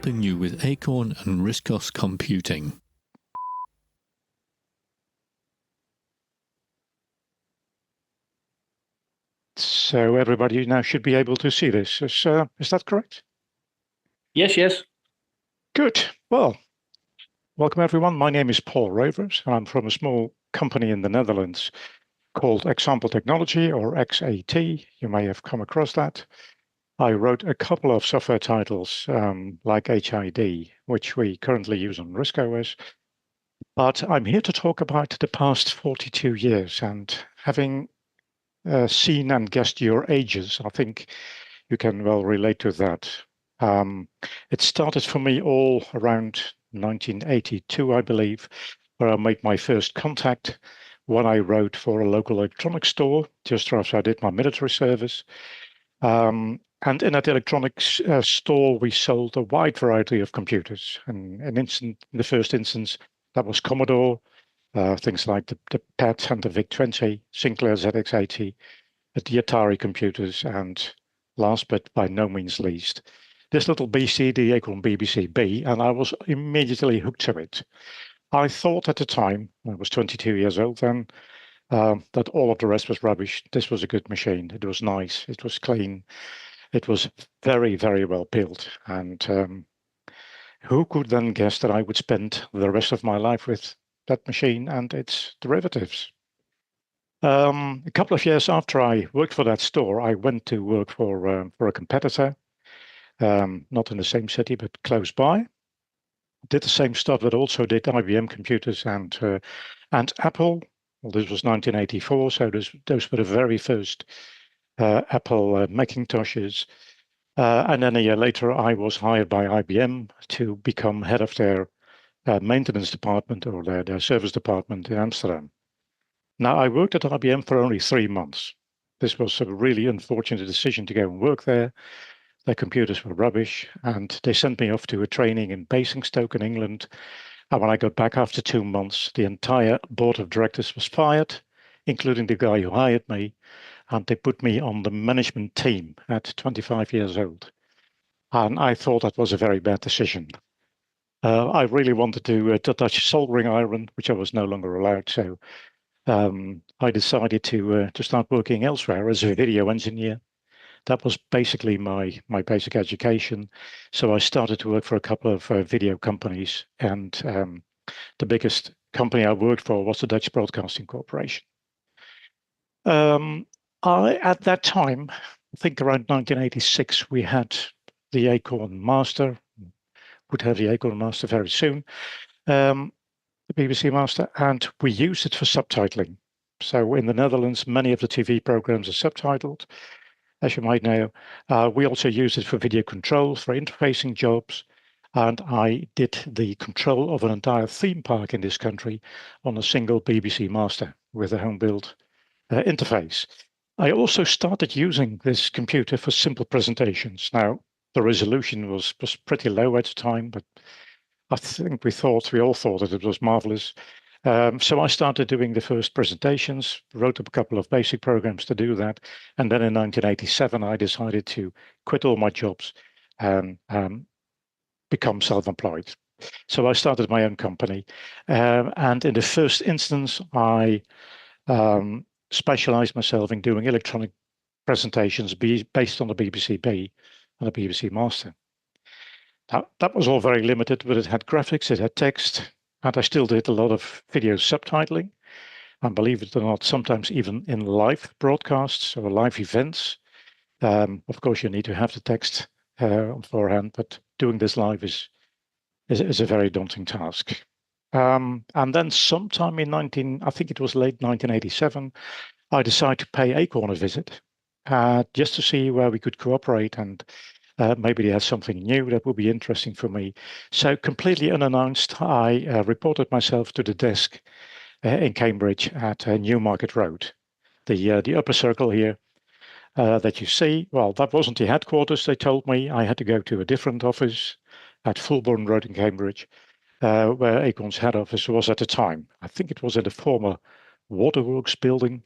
helping you with Acorn and RISC OS computing. So everybody now should be able to see this. Is that correct? Yes. Good. Well, welcome everyone. My name is Paul Reuvers. I'm from a small company in the Netherlands called Example Technology, or XAT. You may have come across that. I wrote a couple of software titles like HID, which we currently use on RISC OS. But I'm here to talk about the past 42 years, and having seen and guessed your ages, I think you can well relate to that. It started for me all around 1982, I believe, where I made my first contact when I wrote for a local electronics store just after I did my military service. And in that electronics store, we sold a wide variety of computers. And in the first instance, that was Commodore, things like the PET and the VIC-20, Sinclair ZX80, the Atari computers, and last but by no means least, this little BC, the Acorn BBC-B, and I was immediately hooked to it. I thought at the time, I was 22 years old then, that all of the rest was rubbish. This was a good machine. It was nice. It was clean. It was very, very well built. And who could then guess that I would spend the rest of my life with that machine and its derivatives? A couple of years after I worked for that store, I went to work for a competitor, not in the same city, but close by. Did the same stuff, but also did IBM computers and Apple. Well, this was 1984, so those were the very first Apple Macintoshes. And then a year later, I was hired by IBM to become head of their maintenance department, or their service department in Amsterdam. Now, I worked at IBM for only 3 months. This was a really unfortunate decision to go and work there. Their computers were rubbish, and they sent me off to a training in Basingstoke in England. And when I got back after 2 months, the entire board of directors was fired, including the guy who hired me, and they put me on the management team at 25 years old. And I thought that was a very bad decision. I really wanted to touch soldering iron, which I was no longer allowed. So I decided to start working elsewhere as a video engineer. That was basically my basic education. So I started to work for a couple of video companies, and the biggest company I worked for was the Dutch Broadcasting Corporation. At that time, I think around 1986, we had the Acorn Master, would have the Acorn Master very soon, the BBC Master, and we used it for subtitling. So in the Netherlands, many of the TV programs are subtitled, as you might know. We also use it for video control, for interfacing jobs, and I did the control of an entire theme park in this country on a single BBC Master with a home-built interface. I also started using this computer for simple presentations. Now, the resolution was pretty low at the time, but I think we all thought that it was marvelous. So I started doing the first presentations, wrote up a couple of basic programs to do that. And then in 1987, I decided to quit all my jobs and become self-employed. So I started my own company. And in the first instance, I specialized myself in doing electronic presentations based on the BBC-B and the BBC Master. Now, that was all very limited, but it had graphics, it had text, and I still did a lot of video subtitling. And believe it or not, sometimes even in live broadcasts or live events. Of course, you need to have the text beforehand, but doing this live is a very daunting task. And then sometime in I think it was late 1987, I decided to pay Acorn a visit just to see where we could cooperate, and maybe they had something new that would be interesting for me. So completely unannounced, I reported myself to the desk in Cambridge at Newmarket Road. The upper circle here that you see, well, that wasn't the headquarters, they told me. I had to go to a different office at Fulbourn Road in Cambridge, where Acorn's head office was at the time. I think it was in the former Waterworks building.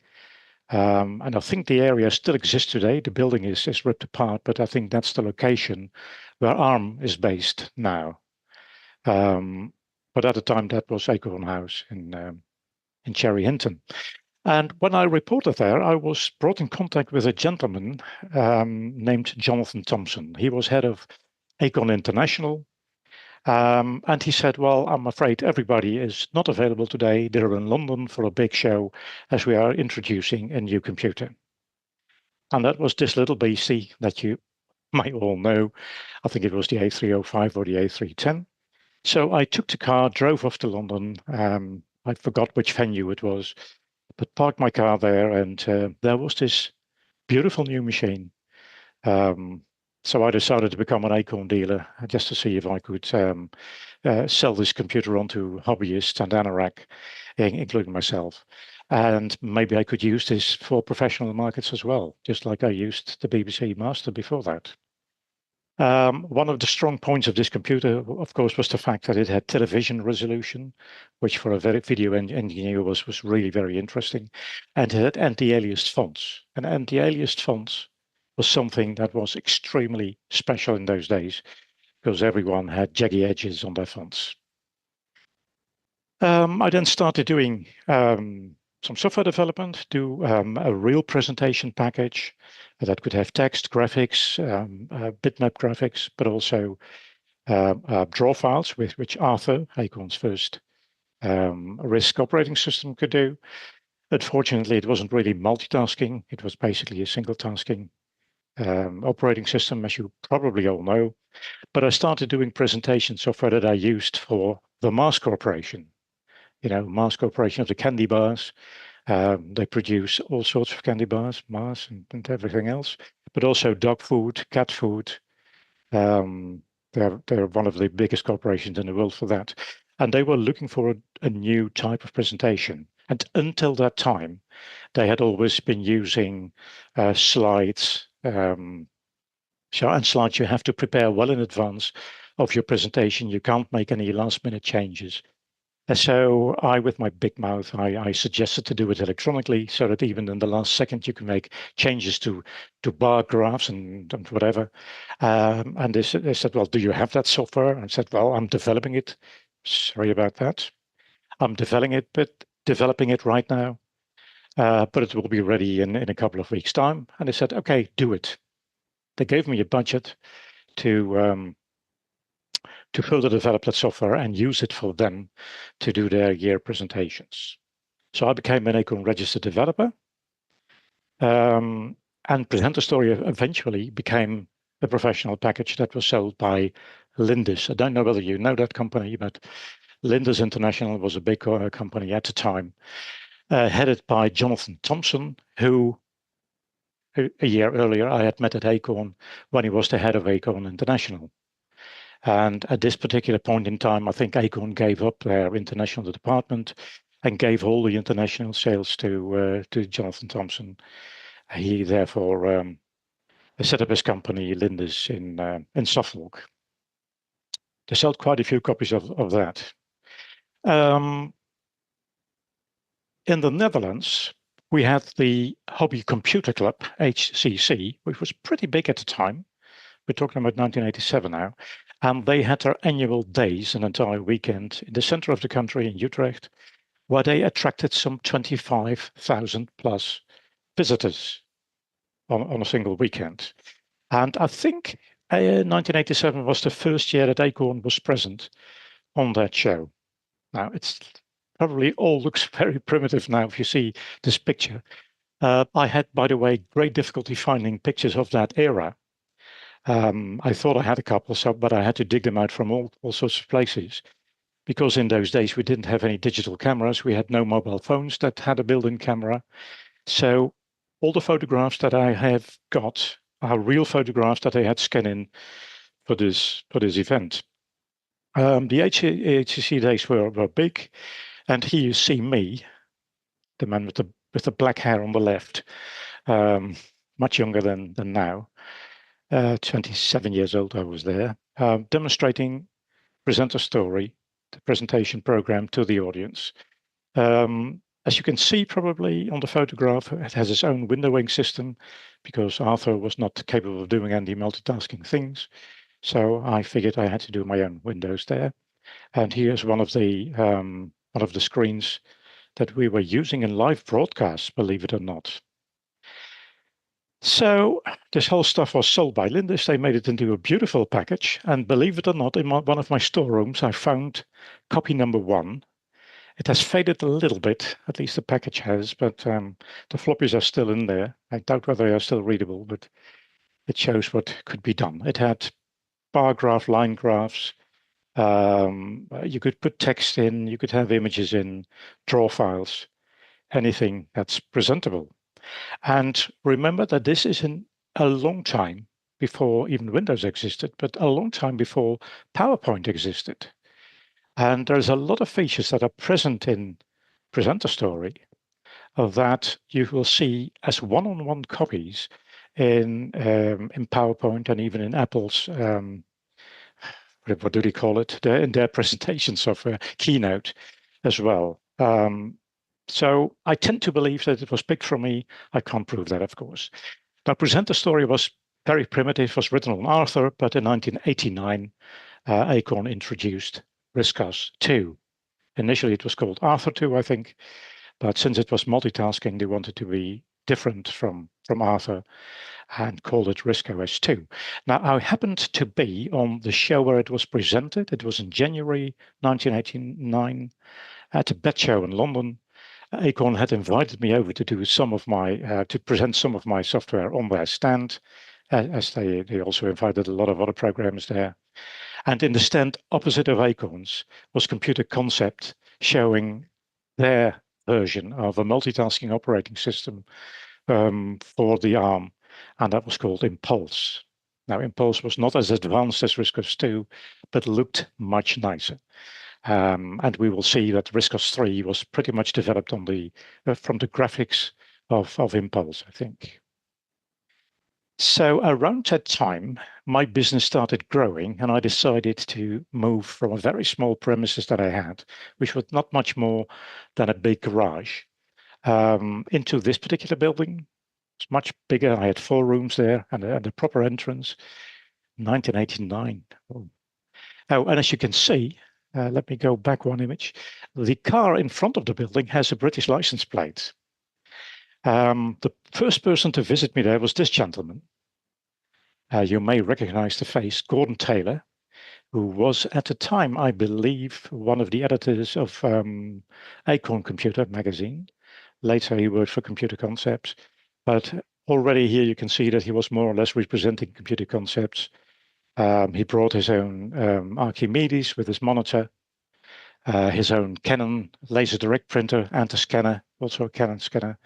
And I think the area still exists today. The building is ripped apart, but I think that's the location where ARM is based now. But at the time, that was Acorn House in Cherry Hinton. And when I reported there, I was brought in contact with a gentleman named Jonathan Thompson. He was head of Acorn International. And he said, well, I'm afraid everybody is not available today. They're in London for a big show as we are introducing a new computer. And that was this little BC that you might all know. I think it was the A305 or the A310. So I took the car, drove off to London. I forgot which venue it was, but parked my car there, and there was this beautiful new machine. So I decided to become an Acorn dealer just to see if I could sell this computer on to hobbyists and anorak, including myself. And maybe I could use this for professional markets as well, just like I used the BBC Master before that. One of the strong points of this computer, of course, was the fact that it had television resolution, which for a video engineer was really very interesting. And it had anti-aliased fonts. And anti-aliased fonts was something that was extremely special in those days because everyone had jaggy edges on their fonts. I then started doing some software development, do a real presentation package that could have text, graphics, bitmap graphics, but also draw files with which Arthur, Acorn's first RISC operating system, could do. Unfortunately, it wasn't really multitasking. It was basically a single tasking operating system, as you probably all know. But I started doing presentation software that I used for the Mars Corporation. Mars Corporation of the candy bars. They produce all sorts of candy bars, Mars and everything else, but also dog food, cat food. They're one of the biggest corporations in the world for that. And they were looking for a new type of presentation. And until that time, they had always been using slides. And slides you have to prepare well in advance of your presentation. You can't make any last minute changes. So I, with my big mouth, I suggested to do it electronically so that even in the last second you can make changes to bar graphs and whatever. And they said, well, do you have that software? And I said, well, I'm developing it. Sorry about that. I'm developing it right now, but it will be ready in a couple of weeks' time. And they said, okay, do it. They gave me a budget to further develop that software and use it for them to do their year presentations. So I became an Acorn registered developer, and Presenter Story eventually became a professional package that was sold by Lindus. I don't know whether you know that company, but Lindus International was a big company at the time, headed by Jonathan Thompson, who a year earlier I had met at Acorn when he was the head of Acorn International. And at this particular point in time, I think Acorn gave up their international department and gave all the international sales to Jonathan Thompson. He therefore set up his company, Lindus, in Suffolk. They sold quite a few copies of that. In the Netherlands, we had the Hobby Computer Club, HCC, which was pretty big at the time. We're talking about 1987 now. And they had their annual days, an entire weekend, in the center of the country in Utrecht, where they attracted some 25,000 plus visitors on a single weekend. And I think 1987 was the first year that Acorn was present on that show. Now, it's probably all looks very primitive now if you see this picture. I had, by the way, great difficulty finding pictures of that era. I thought I had a couple, but I had to dig them out from all sorts of places, because in those days we didn't have any digital cameras. We had no mobile phones that had a built-in camera. So all the photographs that I have got are real photographs that I had scanned in for this event. The HCC days were big, and here you see me, the man with the black hair on the left, much younger than now. 27 years old, I was there, demonstrating Presenter Story, the presentation program, to the audience. As you can see probably on the photograph, it has its own windowing system because Arthur was not capable of doing any multitasking things. So I figured I had to do my own windows there. And here's one of the screens that we were using in live broadcasts, believe it or not. So this whole stuff was sold by Lindis. They made it into a beautiful package. And believe it or not, in one of my storerooms, I found copy number 1. It has faded a little bit, at least the package has, but the floppies are still in there. I doubt whether they are still readable, but it shows what could be done. It had bar graph, line graphs. You could put text in, you could have images in, draw files, anything that's presentable. And remember that this is a long time before even Windows existed, but a long time before PowerPoint existed. And there's a lot of features that are present in Presenter Story that you will see as one-on-one copies in PowerPoint and even in Apple's, what do they call it? In their presentation software, Keynote as well. So I tend to believe that it was picked from me. I can't prove that, of course. Now, Presenter Story was very primitive, was written on Arthur, but in 1989, Acorn introduced RISC OS 2. Initially, it was called Arthur 2, I think, but since it was multitasking, they wanted to be different from Arthur and called it RISC OS 2. Now, I happened to be on the show where it was presented. It was in January 1989 at a BET show in London. Acorn had invited me over to do some of my to present some of my software on their stand, as they also invited a lot of other programmers there. And in the stand opposite of Acorn's was Computer Concept showing their version of a multitasking operating system for the ARM, and that was called Impulse. Now, Impulse was not as advanced as RISC OS 2, but looked much nicer. And we will see that RISC OS 3 was pretty much developed on from the graphics of Impulse, I think. So around that time, my business started growing, and I decided to move from a very small premises that I had, which was not much more than a big garage, into this particular building. It's much bigger. I had 4 rooms there and a proper entrance. 1989. Oh, and as you can see, let me go back one image. The car in front of the building has a British license plate. The first person to visit me there was this gentleman. You may recognize the face, Gordon Taylor, who was at the time, I believe, one of the editors of Acorn Computer magazine. Later, he worked for Computer Concepts. But already here you can see that he was more or less representing Computer Concepts. He brought his own Archimedes with his monitor, his own Canon laser direct printer and a scanner, also a Canon scanner,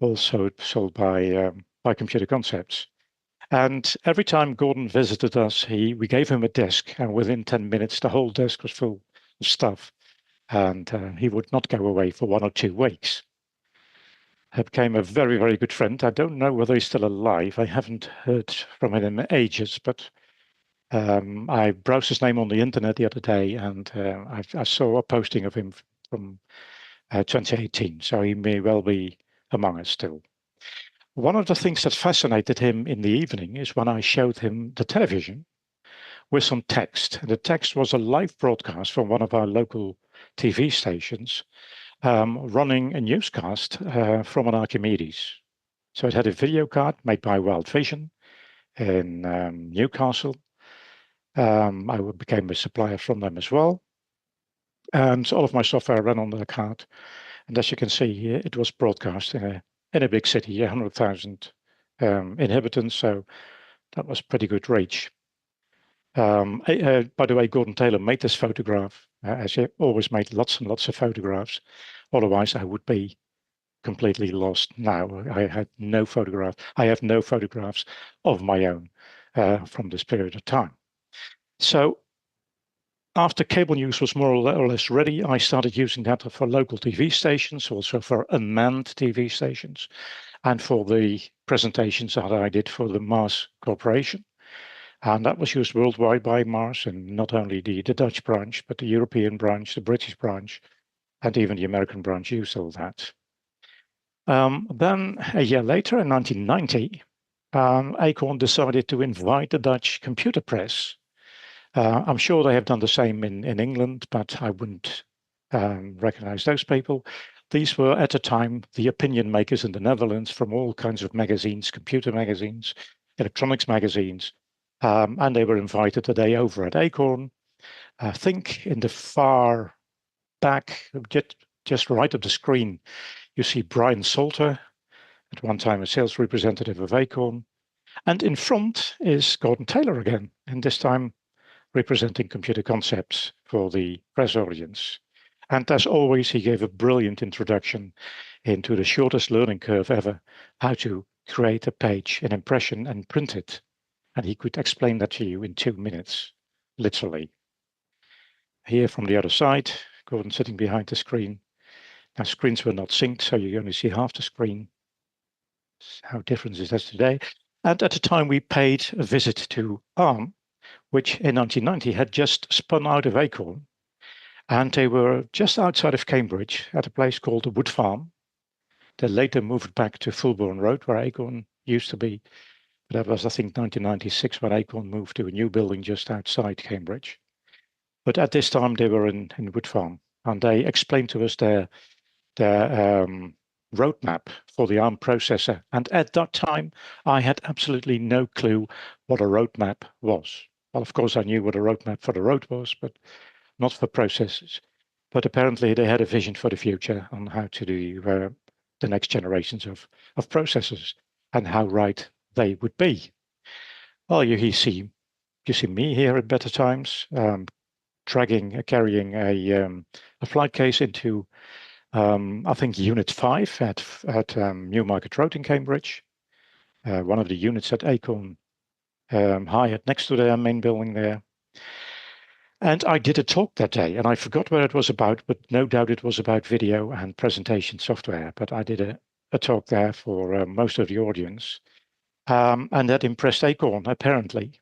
also sold by Computer Concepts. And every time Gordon visited us, we gave him a desk, and within 10 minutes, the whole desk was full of stuff. And he would not go away for 1 or 2 weeks. He became a very, very good friend. I don't know whether he's still alive. I haven't heard from him in ages, but I browsed his name on the internet the other day, and I saw a posting of him from 2018. So he may well be among us still. One of the things that fascinated him in the evening is when I showed him the television with some text. And the text was a live broadcast from one of our local TV stations running a newscast from an Archimedes. So it had a video card made by Wild Vision in Newcastle. I became a supplier from them as well. And all of my software ran on the card. And as you can see here, it was broadcast in a big city, 100,000 inhabitants. So that was pretty good reach. By the way, Gordon Taylor made this photograph, as he always made lots and lots of photographs. Otherwise, I would be completely lost now. I have no photographs of my own from this period of time. So after cable news was more or less ready, I started using that for local TV stations, also for unmanned TV stations, and for the presentations that I did for the Mars Corporation. And that was used worldwide by Mars, and not only the Dutch branch, but the European branch, the British branch, and even the American branch used all that. Then a year later, in 1990, Acorn decided to invite the Dutch computer press. I'm sure they have done the same in England, but I wouldn't recognize those people. These were, at the time, the opinion makers in the Netherlands from all kinds of magazines, computer magazines, electronics magazines, and they were invited today over at Acorn. I think in the far back, just right of the screen, you see Brian Salter, at one time a sales representative of Acorn. And in front is Gordon Taylor again, and this time representing computer concepts for the press audience. And as always, he gave a brilliant introduction into the shortest learning curve ever, how to create a page, an impression, and print it. And he could explain that to you in 2 minutes, literally. Here from the other side, Gordon sitting behind the screen. Now, screens were not synced, so you only see half the screen. How different is that today? And at the time, we paid a visit to ARM, which in 1990 had just spun out of Acorn. And they were just outside of Cambridge at a place called the Wood Farm. They later moved back to Fulbourn Road, where Acorn used to be. But that was, I think, 1996 when Acorn moved to a new building just outside Cambridge. But at this time, they were in Wood Farm, and they explained to us their roadmap for the ARM processor. And at that time, I had absolutely no clue what a roadmap was. Well, of course, I knew what a roadmap for the road was, but not for processors. But apparently, they had a vision for the future on how to do the next generations of processors and how right they would be. Well, you see me here at Better Times, carrying a flight case into I think Unit 5 at Newmarket Road in Cambridge, one of the units at Acorn hired next to their main building there. And I did a talk that day, and I forgot what it was about, but no doubt it was about video and presentation software. But I did a talk there for most of the audience, and that impressed Acorn, apparently.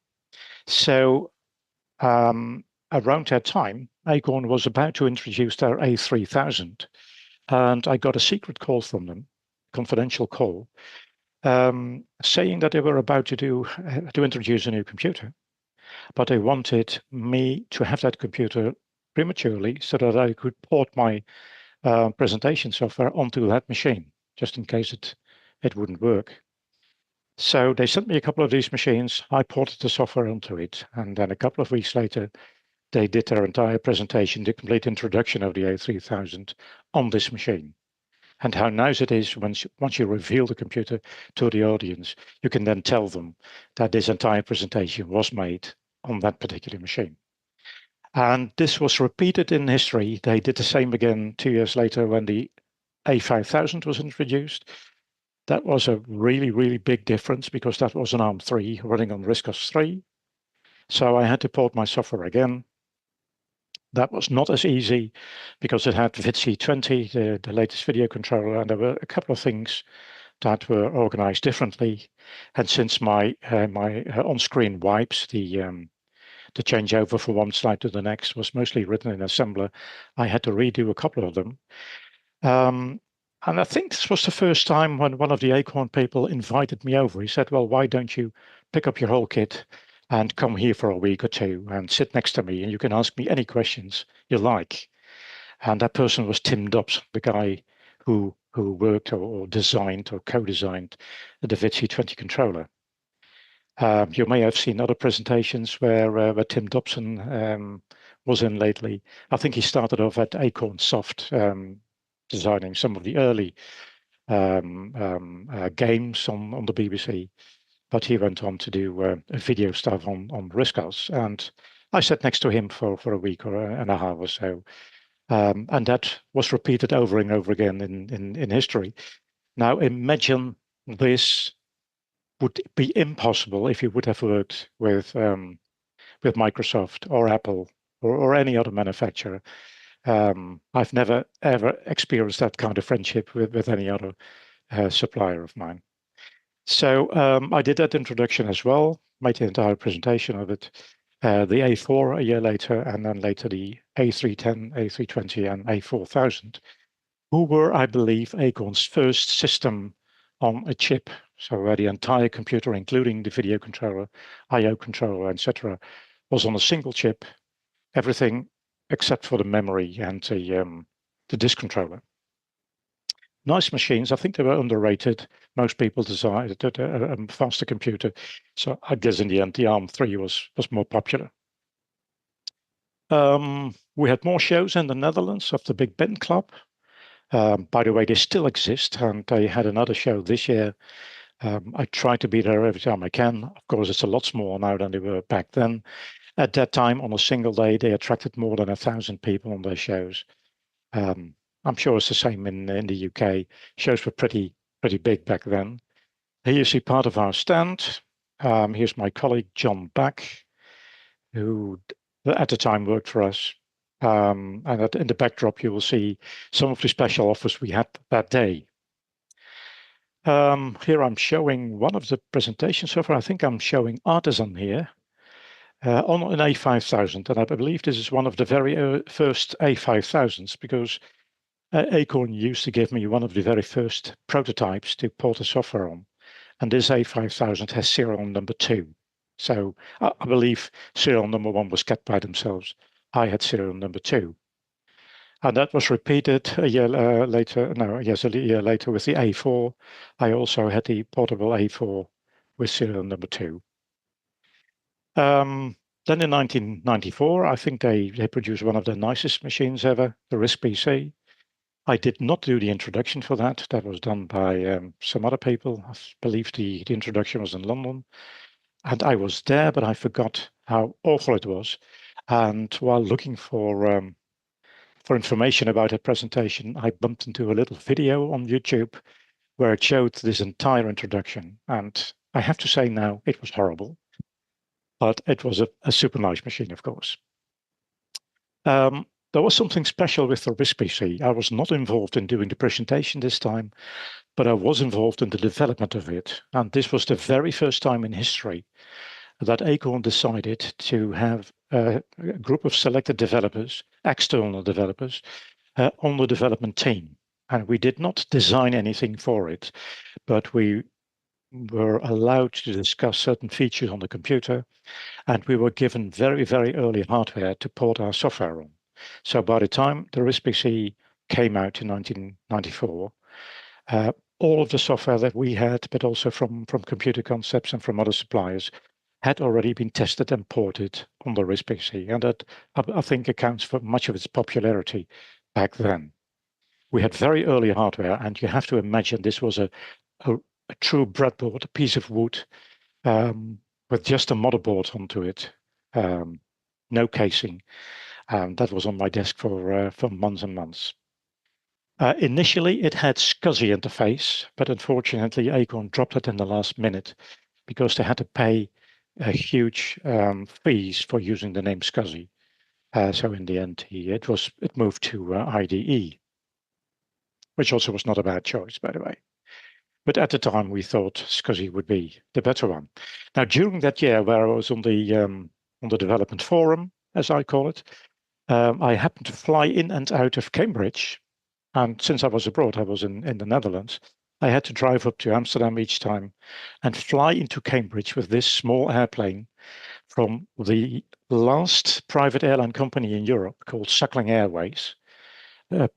So around that time, Acorn was about to introduce their A3000. And I got a secret call from them, confidential call, saying that they were about to introduce a new computer, but they wanted me to have that computer prematurely so that I could port my presentation software onto that machine, just in case it wouldn't work. So they sent me a couple of these machines. I ported the software onto it, and then a couple of weeks later, they did their entire presentation, the complete introduction of the A3000 on this machine. And how nice it is once you reveal the computer to the audience, you can then tell them that this entire presentation was made on that particular machine. And this was repeated in history. They did the same again 2 years later when the A5000 was introduced. That was a really, really big difference because that was an ARM3 running on RISC OS 3. So I had to port my software again. That was not as easy because it had VIC-20, the latest video controller, and there were a couple of things that were organized differently. And since my on-screen wipes, the changeover from one slide to the next was mostly written in assembler, I had to redo a couple of them. And I think this was the first time when one of the Acorn people invited me over. He said, well, why don't you pick up your whole kit and come here for a week or two and sit next to me and you can ask me any questions you like. And that person was Tim Dobson, the guy who worked or designed or co-designed the VIC-20 controller. You may have seen other presentations where Tim Dobson was in lately. I think he started off at Acorn Soft, designing some of the early games on the BBC. But he went on to do video stuff on RISC OS, and I sat next to him for a week and a half or so, and that was repeated over and over again in history. Now imagine this would be impossible if you would have worked with Microsoft or Apple or any other manufacturer. I've never ever experienced that kind of friendship with any other supplier of mine. So I did that introduction as well, made the entire presentation of it, the A4 a year later, and then later the A310, A320, and A4000, who were, I believe, Acorn's first system on a chip. So where the entire computer, including the video controller, I/O controller, etc., was on a single chip, everything except for the memory and the disk controller. Nice machines. I think they were underrated. Most people desired a faster computer. So I guess in the end, the ARM3 was more popular. We had more shows in the Netherlands of the Big Ben Club. By the way, they still exist, and they had another show this year. I try to be there every time I can. Of course, it's a lot smaller now than they were back then. At that time, on a single day, they attracted more than 1,000 people on their shows. I'm sure it's the same in the UK. Shows were pretty big back then. Here you see part of our stand. Here's my colleague John Back, who at the time worked for us. And in the backdrop, you will see some of the special offers we had that day. Here I'm showing one of the presentation software. I think I'm showing Artisan here on an A5000. And I believe this is one of the very first A5000s, because Acorn used to give me one of the very first prototypes to port the software on. And this A5000 has serial number 2. So I believe serial number 1 was kept by themselves. I had serial number 2. And that was repeated a year later. No, yes, a year later with the A4. I also had the portable A4 with serial number 2. Then in 1994, I think they produced one of the nicest machines ever, the RISC PC. I did not do the introduction for that. That was done by some other people. I believe the introduction was in London. And I was there, but I forgot how awful it was. And while looking for information about a presentation, I bumped into a little video on YouTube where it showed this entire introduction. And I have to say now, it was horrible. But it was a super nice machine, of course. There was something special with the RISC PC. I was not involved in doing the presentation this time, but I was involved in the development of it. And this was the very first time in history that Acorn decided to have a group of selected developers, external developers, on the development team. And we did not design anything for it, but we were allowed to discuss certain features on the computer, and we were given very, very early hardware to port our software on. So by the time the RISC PC came out in 1994, all of the software that we had, but also from Computer Concepts and from other suppliers, had already been tested and ported on the RISC PC. And that, I think, accounts for much of its popularity back then. We had very early hardware, and you have to imagine this was a true breadboard, a piece of wood, with just a motherboard onto it, no casing. That was on my desk for months and months. Initially, it had SCSI interface, but unfortunately, Acorn dropped it in the last minute because they had to pay huge fees for using the name SCSI. So in the end, it moved to IDE, which also was not a bad choice, by the way. But at the time, we thought SCSI would be the better one. Now, during that year, where I was on the development forum, as I call it, I happened to fly in and out of Cambridge. And since I was abroad, I was in the Netherlands, I had to drive up to Amsterdam each time and fly into Cambridge with this small airplane from the last private airline company in Europe called Suckling Airways,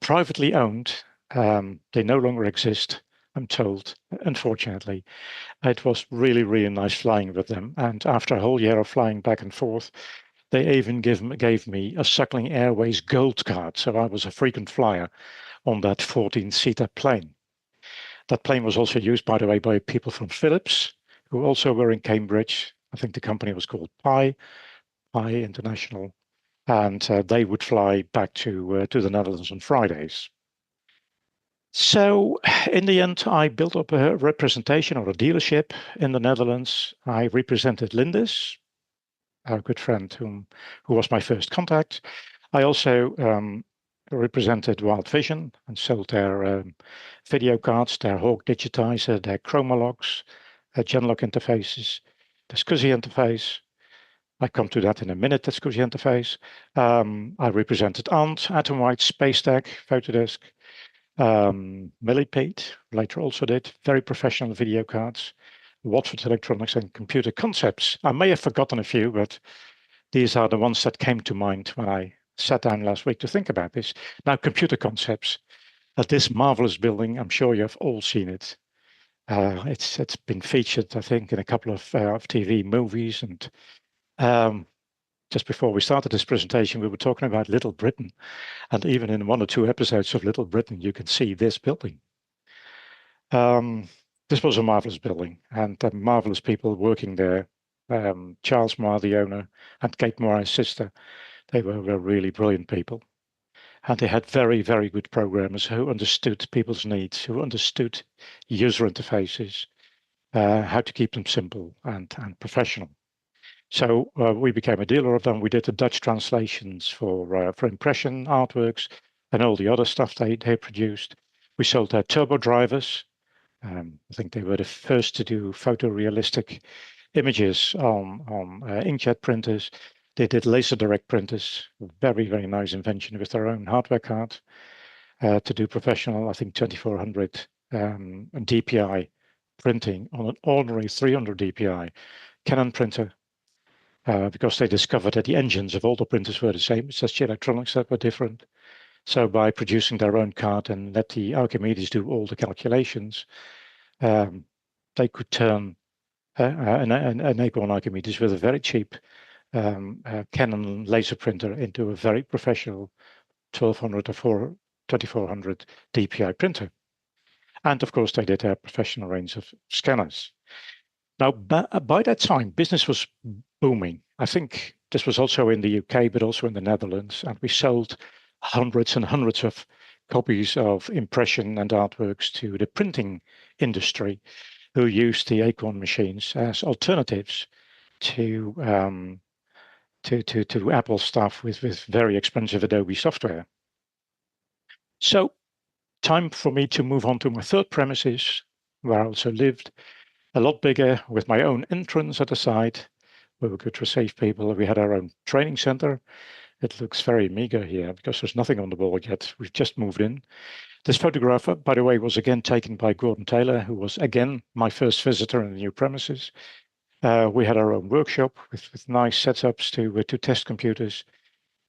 privately owned. They no longer exist, I'm told, unfortunately. It was really, really nice flying with them. And after a whole year of flying back and forth, they even gave me a Suckling Airways gold card. So I was a frequent flyer on that 14-seater plane. That plane was also used, by the way, by people from Philips, who also were in Cambridge. I think the company was called Pi International. And they would fly back to the Netherlands on Fridays. So in the end, I built up a representation or a dealership in the Netherlands. I represented Lindis, a good friend who was my first contact. I also represented Wild Vision and sold their video cards, their Hawk digitizer, their Chromalogs, Genlock interfaces, the SCSI interface. I come to that in a minute, that SCSI interface. I represented ANT, Atomwide, SpaceTech, Photodesk, Millipede, later also did, very professional video cards, Watford Electronics, and Computer Concepts. I may have forgotten a few, but these are the ones that came to mind when I sat down last week to think about this. Now, Computer Concepts, this marvelous building, I'm sure you have all seen it. It's been featured, I think, in a couple of TV movies. And just before we started this presentation, we were talking about Little Britain. And even in 1 or 2 episodes of Little Britain, you can see this building. This was a marvelous building, and marvelous people working there. Charles Moore, the owner, and Kate Moore, his sister, they were really brilliant people. And they had very, very good programmers who understood people's needs, who understood user interfaces, how to keep them simple and professional. So we became a dealer of them. We did the Dutch translations for impression artworks and all the other stuff they produced. We sold their turbo drivers. I think they were the first to do photorealistic images on inkjet printers. They did laser direct printers, very, very nice invention with their own hardware card to do professional, I think 2400 DPI printing on an ordinary 300 DPI Canon printer because they discovered that the engines of all the printers were the same. It's just the electronics that were different. So by producing their own card and let the Archimedes do all the calculations, they could turn an Acorn Archimedes with a very cheap Canon laser printer into a very professional 1200 or 2400 DPI printer. And of course, they did a professional range of scanners. Now, by that time, business was booming. I think this was also in the UK, but also in the Netherlands. And we sold hundreds and hundreds of copies of impression and artworks to the printing industry, who used the Acorn machines as alternatives to Apple stuff with very expensive Adobe software. So time for me to move on to my third premises, where I also lived, a lot bigger, with my own entrance at the side, where we could receive people. We had our own training center. It looks very meager here because there's nothing on the board yet. We've just moved in. This photograph, by the way, was again taken by Gordon Taylor, who was again my first visitor in the new premises. We had our own workshop with nice setups to test computers.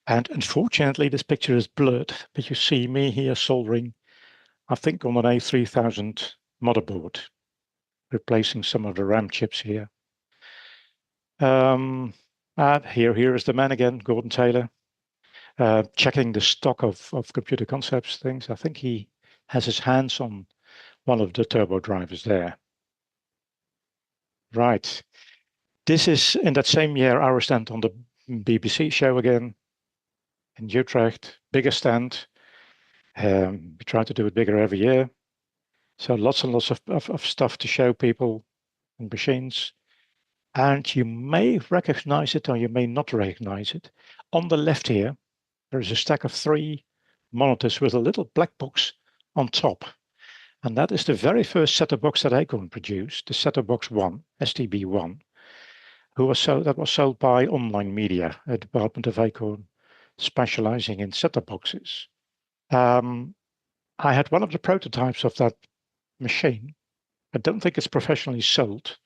And unfortunately, this picture is blurred, but you see me here soldering, I think, on an A3000 motherboard, replacing some of the RAM chips here. And here is the man again, Gordon Taylor, checking the stock of Computer Concepts things. I think he has his hands on one of the turbo drivers there. Right. This is in that same year, our stand on the BBC show again in Utrecht, bigger stand. We try to do it bigger every year. So lots and lots of stuff to show people and machines. And you may recognize it or you may not recognize it. On the left here, there is a stack of 3 monitors with a little black box on top. And that is the very first set-top box that Acorn produced, the set-top box 1, STB1, that was sold by Online Media, a department of Acorn specializing in set-top boxes. I had one of the prototypes of that machine. I don't think it's professionally sold.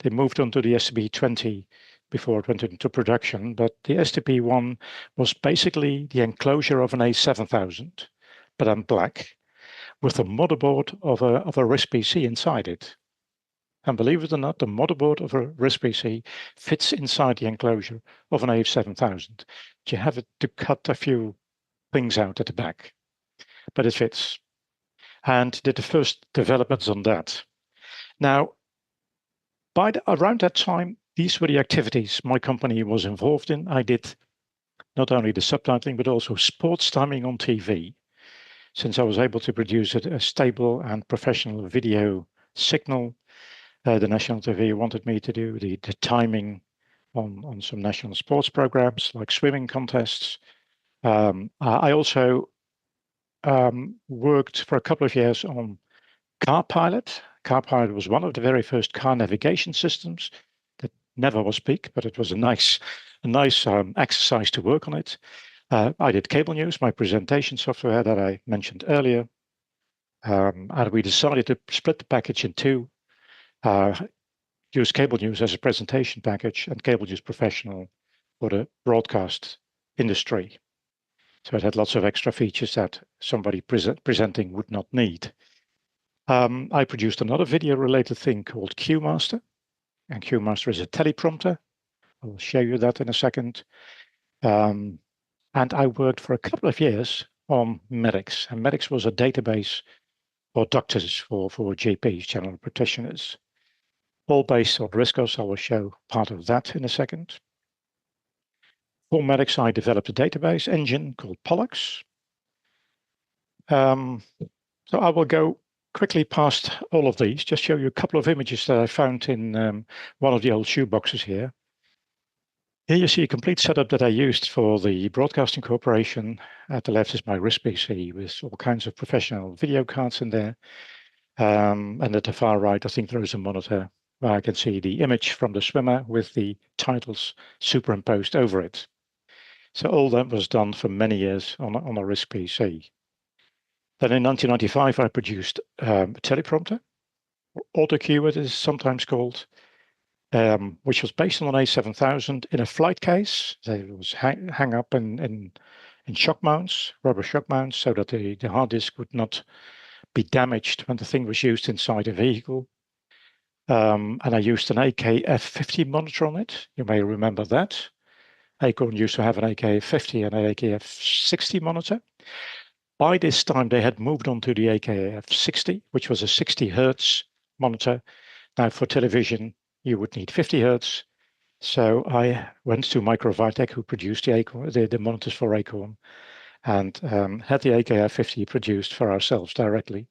They moved on to the STB20 before it went into production, but the STB1 was basically the enclosure of an A7000, but in black, with a motherboard of a RISC PC inside it. And believe it or not, the motherboard of a RISC PC fits inside the enclosure of an A7000. You have to cut a few things out at the back, but it fits. And did the first developments on that. Now, around that time, these were the activities my company was involved in. I did not only the subtitling, but also sports timing on TV, since I was able to produce a stable and professional video signal. The national TV wanted me to do the timing on some national sports programs like swimming contests. I also worked for a couple of years on Car Pilot. Car Pilot was one of the very first car navigation systems that never was peak, but it was a nice exercise to work on it. I did cable news, my presentation software that I mentioned earlier. And we decided to split the package in two, use cable news as a presentation package and cable news professional for the broadcast industry. So it had lots of extra features that somebody presenting would not need. I produced another video related thing called QMaster, and QMaster is a teleprompter. I'll show you that in a second. And I worked for a couple of years on Medics, and Medics was a database for doctors, for GPs, general practitioners, all based on RISC OS. I will show part of that in a second. For Medics, I developed a database engine called Pollux. So I will go quickly past all of these, just show you a couple of images that I found in one of the old shoe boxes here. Here you see a complete setup that I used for the Broadcasting Corporation. At the left is my RISC PC with all kinds of professional video cards in there. And at the far right, I think there is a monitor where I can see the image from the swimmer with the titles superimposed over it. So all that was done for many years on a RISC PC. Then in 1995, I produced a teleprompter, or AutoCue it is sometimes called, which was based on an A7000 in a flight case. It was hang up in shock mounts, rubber shock mounts, so that the hard disk would not be damaged when the thing was used inside a vehicle. And I used an AKF50 monitor on it. You may remember that. Acorn used to have an AKF50 and an AKF60 monitor. By this time, they had moved on to the AKF60, which was a 60 Hertz monitor. Now, for television, you would need 50 Hertz. So I went to Microvitek, who produced the monitors for Acorn, and had the AKF50 produced for ourselves directly.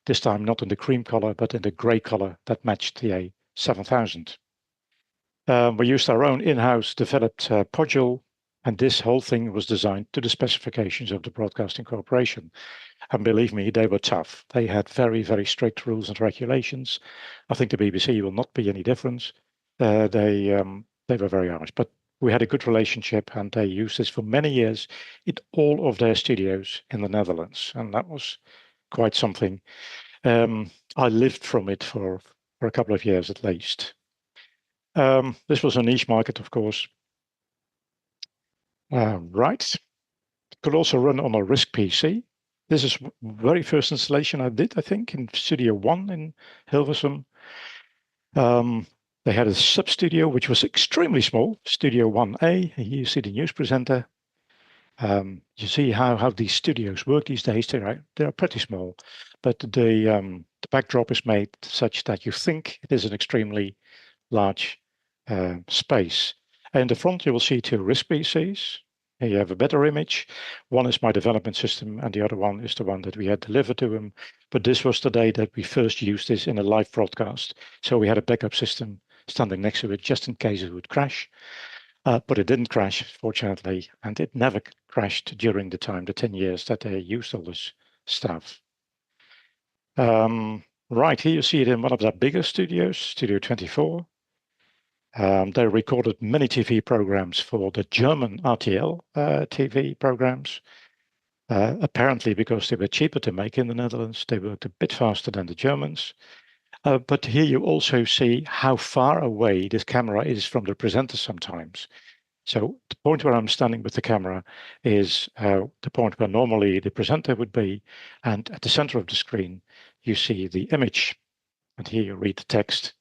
This time, not in the cream color, but in the gray color that matched the A7000. We used our own in-house developed module, and this whole thing was designed to the specifications of the Broadcasting Corporation. And believe me, they were tough. They had very, very strict rules and regulations. I think the BBC will not be any different. They were very harsh, but we had a good relationship, and they used this for many years in all of their studios in the Netherlands, and that was quite something. I lived from it for a couple of years at least. This was a niche market, of course. Right. Could also run on a RISC PC. This is very first installation I did, I think, in Studio One in Hilversum. They had a sub-studio, which was extremely small, Studio 1A. Here you see the news presenter. You see how these studios work these days. They're pretty small, but the backdrop is made such that you think it is an extremely large space. In the front, you will see two RISC PCs. Here you have a better image. One is my development system, and the other one is the one that we had delivered to him. But this was the day that we first used this in a live broadcast. So we had a backup system standing next to it just in case it would crash. But it didn't crash, fortunately, and it never crashed during the 10 years that they used all this stuff. Right, here you see it in one of their bigger studios, Studio 24. They recorded many TV programs for the German RTL TV programs. Apparently, because they were cheaper to make in the Netherlands, they worked a bit faster than the Germans. But here you also see how far away this camera is from the presenter sometimes. So the point where I'm standing with the camera is the point where normally the presenter would be. And at the center of the screen, you see the image. And here you read the text.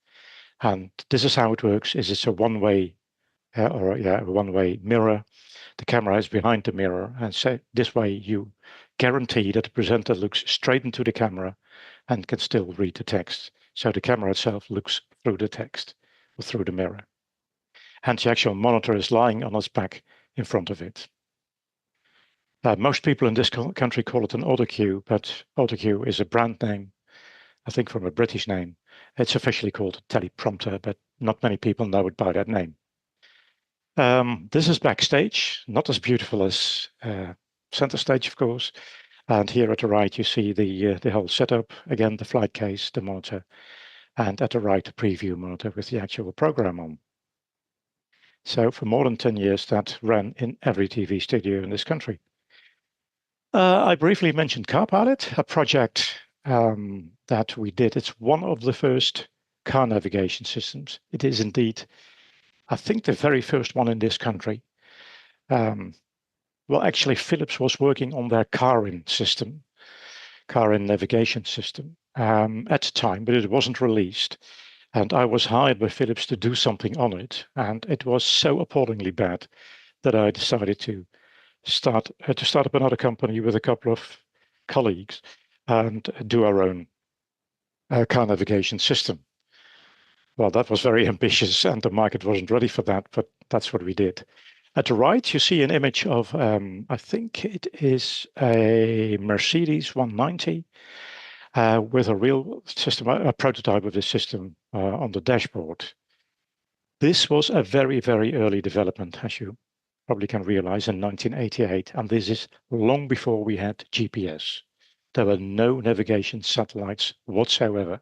And this is how it works. It's a one-way a one-way mirror. The camera is behind the mirror. And so this way you guarantee that the presenter looks straight into the camera and can still read the text. So the camera itself looks through the text or through the mirror. And the actual monitor is lying on its back in front of it. Most people in this country call it an AutoCue, but AutoCue is a brand name, I think from a British name. It's officially called a teleprompter, but not many people know it by that name. This is backstage, not as beautiful as center stage, of course. And here at the right, you see the whole setup. Again, the flight case, the monitor, and at the right, the preview monitor with the actual program on. So for more than 10 years, that ran in every TV studio in this country. I briefly mentioned CarPilot, a project that we did. It's one of the first car navigation systems. It is indeed, I think, the very first one in this country. Well, actually, Philips was working on their car-in system, car-in navigation system at the time, but it wasn't released. And I was hired by Philips to do something on it. And it was so appallingly bad that I decided to start up another company with a couple of colleagues and do our own car navigation system. Well, that was very ambitious and the market wasn't ready for that, but that's what we did. At the right, you see an image of, I think it is a Mercedes 190 with a real system, a prototype of this system on the dashboard. This was a very, very early development, as you probably can realize, in 1988, and this is long before we had GPS. There were no navigation satellites whatsoever.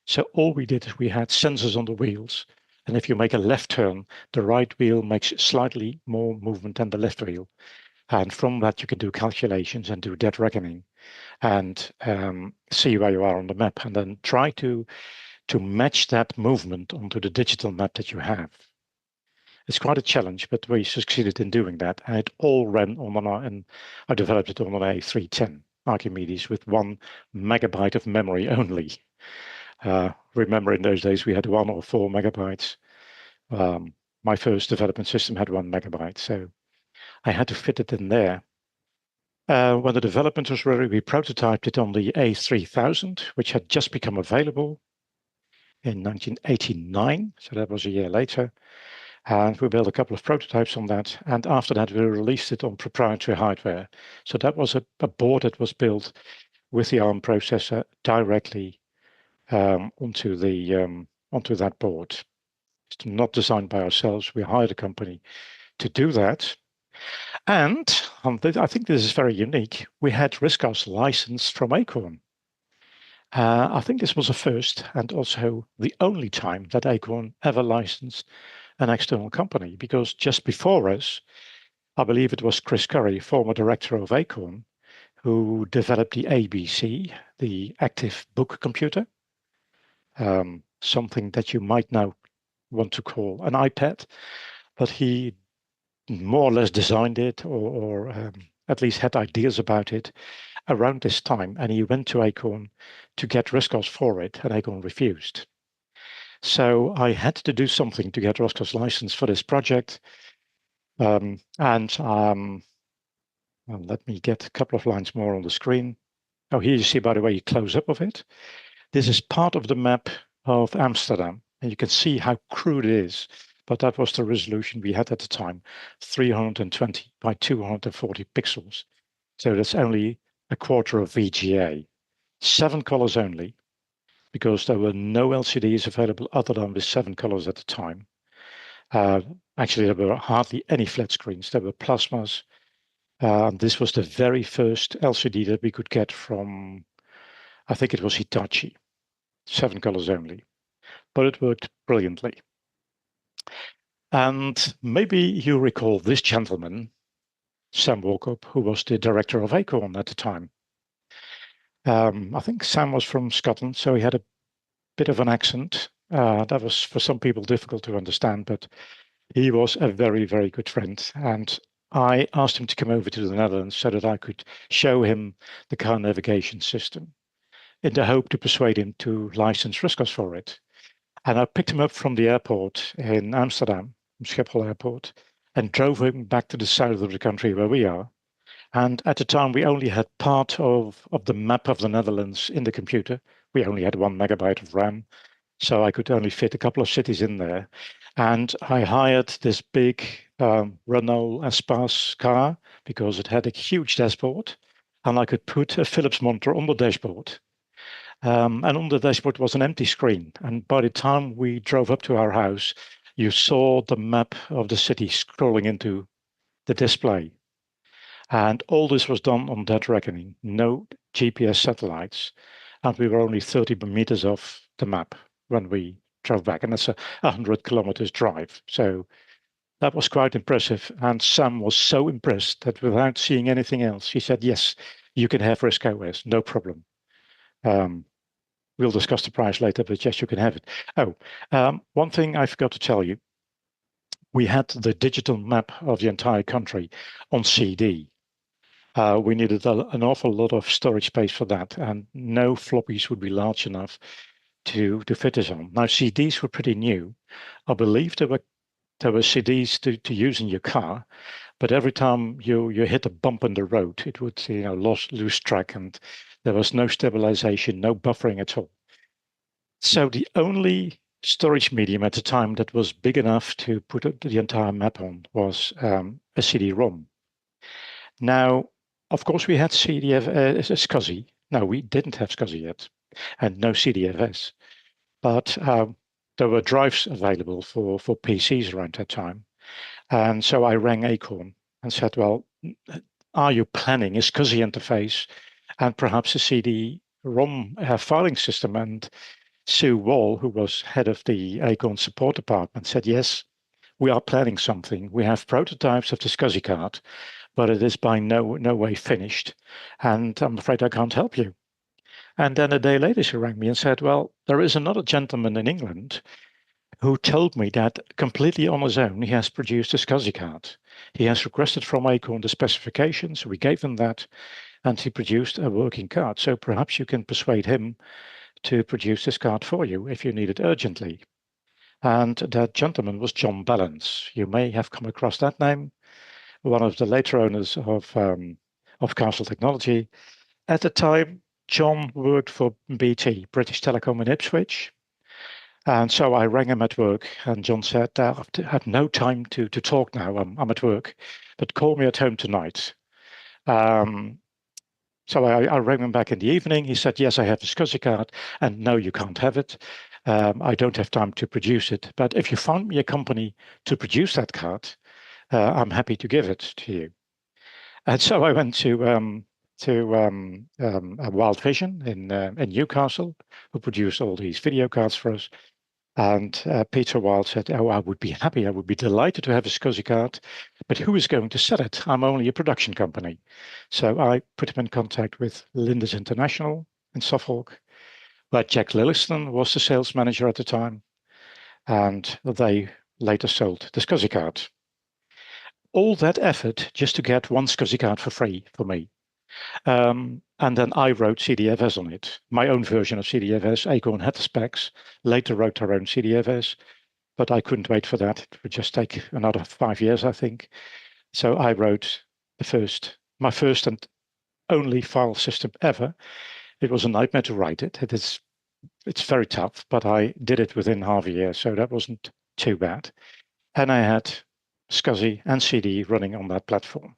So all we did is we had sensors on the wheels, and if you make a left turn, the right wheel makes slightly more movement than the left wheel. And from that, you can do calculations and do dead reckoning and see where you are on the map, and then try to match that movement onto the digital map that you have. It's quite a challenge, but we succeeded in doing that. And it all ran on and I developed it on an A310 Archimedes with 1 megabyte of memory only. Remember, in those days, we had 1 or 4 megabytes. My first development system had 1 megabyte, so I had to fit it in there. When the development was ready, we prototyped it on the A3000, which had just become available in 1989, so that was a year later. And we built a couple of prototypes on that. And after that, we released it on proprietary hardware. So that was a board that was built with the ARM processor directly onto that board. It's not designed by ourselves. We hired a company to do that. And I think this is very unique. We had RISC OS licensed from Acorn. I think this was a first and also the only time that Acorn ever licensed an external company, because just before us, I believe it was Chris Curry, former director of Acorn, who developed the ABC, the active book computer, something that you might now want to call an iPad, but he more or less designed it or at least had ideas about it around this time. And he went to Acorn to get RISC OS for it, and Acorn refused. So I had to do something to get RISC OS license for this project. Let me get a couple of lines more on the screen. Oh, here you see, by the way, a close-up of it. This is part of the map of Amsterdam, and you can see how crude it is. But that was the resolution we had at the time, 320 by 240 pixels. So that's only a quarter of VGA. 7 colors only, because there were no LCDs available other than with 7 colors at the time. Actually, there were hardly any flat screens. There were plasmas. This was the very first LCD that we could get from, I think it was Hitachi. 7 colors only. But it worked brilliantly. And maybe you recall this gentleman, Sam Walkup, who was the director of Acorn at the time. I think Sam was from Scotland, so he had a bit of an accent. That was, for some people, difficult to understand, but he was a very, very good friend. And I asked him to come over to the Netherlands so that I could show him the car navigation system in the hope to persuade him to license RISC OS for it. And I picked him up from the airport in Amsterdam, Schiphol Airport, and drove him back to the south of the country where we are. And at the time, we only had part of the map of the Netherlands in the computer. We only had 1 megabyte of RAM, so I could only fit a couple of cities in there. And I hired this big Renault Espace car because it had a huge dashboard, and I could put a Philips monitor on the dashboard. And on the dashboard was an empty screen. And by the time we drove up to our house, you saw the map of the city scrolling into the display. And all this was done on dead reckoning, no GPS satellites. And we were only 30 meters off the map when we drove back. And that's a 100 kilometers drive. So That was quite impressive. And Sam was so impressed that without seeing anything else, he said, yes, you can have RISC OS, no problem. We'll discuss the price later, but yes, you can have it. Oh, one thing I forgot to tell you. We had the digital map of the entire country on CD. We needed an awful lot of storage space for that, and no floppies would be large enough to fit this on. Now, CDs were pretty new. I believe there were CDs to use in your car, but every time you hit a bump in the road, it would lose track, and there was no stabilization, no buffering at all. So the only storage medium at the time that was big enough to put the entire map on was a CD-ROM. Now, of course, we had SCSI. No, we didn't have SCSI yet, and no CDFS. But there were drives available for PCs around that time. And so I rang Acorn and said, well, are you planning a SCSI interface and perhaps a CD-ROM filing system? And Sue Wall, who was head of the Acorn support department, said, yes, we are planning something. We have prototypes of the SCSI card, but it is by no way finished. And I'm afraid I can't help you. And then a day later, she rang me and said, well, there is another gentleman in England who told me that completely on his own, he has produced a SCSI card. He has requested from Acorn the specifications. We gave him that, and he produced a working card. So perhaps you can persuade him to produce this card for you if you need it urgently. And that gentleman was John Ballance. You may have come across that name, one of the later owners of Castle Technology. At the time, John worked for BT, British Telecom in Ipswich. And so I rang him at work, and John said, I have no time to talk now. I'm at work, but call me at home tonight. So I rang him back in the evening. He said, yes, I have the SCSI card, and no, you can't have it. I don't have time to produce it. But if you find me a company to produce that card, I'm happy to give it to you. And so I went to Wild Vision in Newcastle, who produced all these video cards for us. And Peter Wild said, oh, I would be happy. I would be delighted to have a SCSI card, but who is going to sell it? I'm only a production company. So I put him in contact with Linders International in Suffolk, where Jack Lilliston was the sales manager at the time. And they later sold the SCSI card. All that effort just to get one SCSI card for free for me. And then I wrote CDFS on it, my own version of CDFS. Acorn had the specs, later wrote their own CDFS, but I couldn't wait for that. It would just take another 5 years, I think. So I wrote my first and only file system ever. It was a nightmare to write it. It's very tough, but I did it within half a year, so that wasn't too bad. And I had SCSI and CD running on that platform.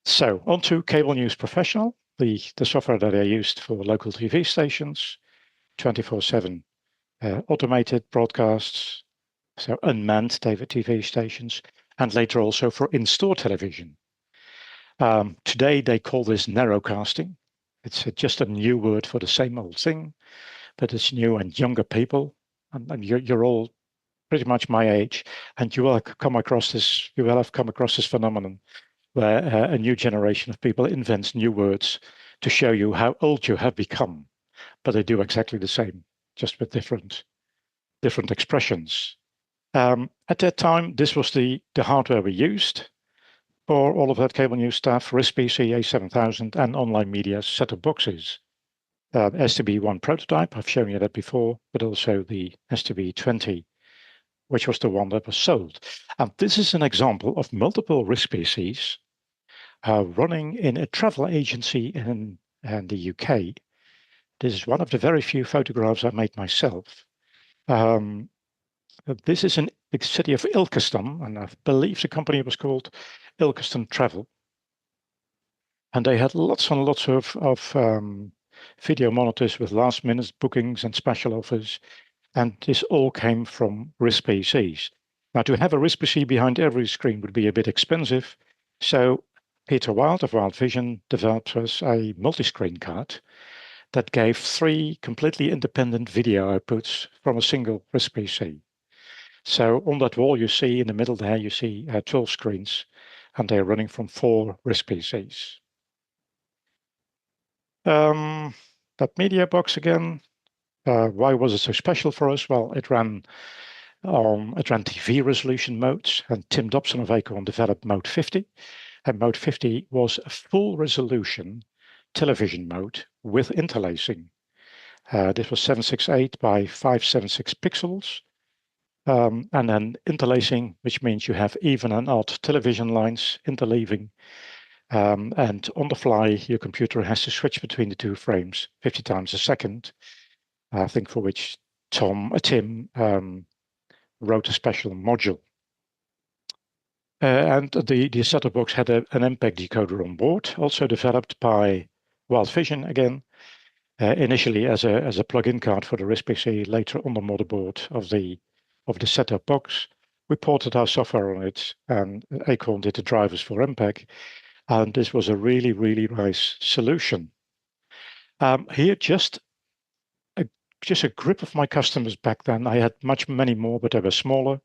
So on to Cable News Professional, the software that I used for local TV stations, 24/7 automated broadcasts, so unmanned TV stations, and later also for in-store television. Today they call this narrowcasting. It's just a new word for the same old thing, but it's new and younger people, and you're all pretty much my age, and you will have come across this phenomenon where a new generation of people invents new words to show you how old you have become, but they do exactly the same, just with different expressions. At that time, this was the hardware we used for all of that cable news stuff: RISC PC A7000 and online media set-top boxes. STB1 prototype, I've shown you that before, but also the STB20, which was the one that was sold. And this is an example of multiple RISC PCs running in a travel agency in the UK. This is one of the very few photographs I made myself. This is in the city of Ilkeston, and I believe the company was called Ilkeston Travel. And they had lots and lots of video monitors with last-minute bookings and special offers. And this all came from RISC PCs. Now, to have a RISC PC behind every screen would be a bit expensive. So Peter Wild of Wild Vision developed us a multi-screen card that gave 3 completely independent video outputs from a single RISC PC. So on that wall, you see in the middle there, you see 12 screens, and they're running from 4 RISC PCs. That media box again, why was it so special for us? Well, it ran TV resolution modes, and Tim Dobson of Acorn developed mode 50. And mode 50 was a full resolution television mode with interlacing. This was 768 by 576 pixels. And then interlacing, which means you have even and odd television lines interleaving. And on the fly, your computer has to switch between the 2 frames 50 times a second, I think, for which Tim wrote a special module. And the set-top box had an MPEG decoder on board, also developed by Wild Vision again, initially as a plug-in card for the RISC PC, later on the motherboard of the set-top box. We ported our software on it, and Acorn did the drivers for MPEG, and this was a really, really nice solution. Here, just a grip of my customers back then. I had many more, but they were smaller.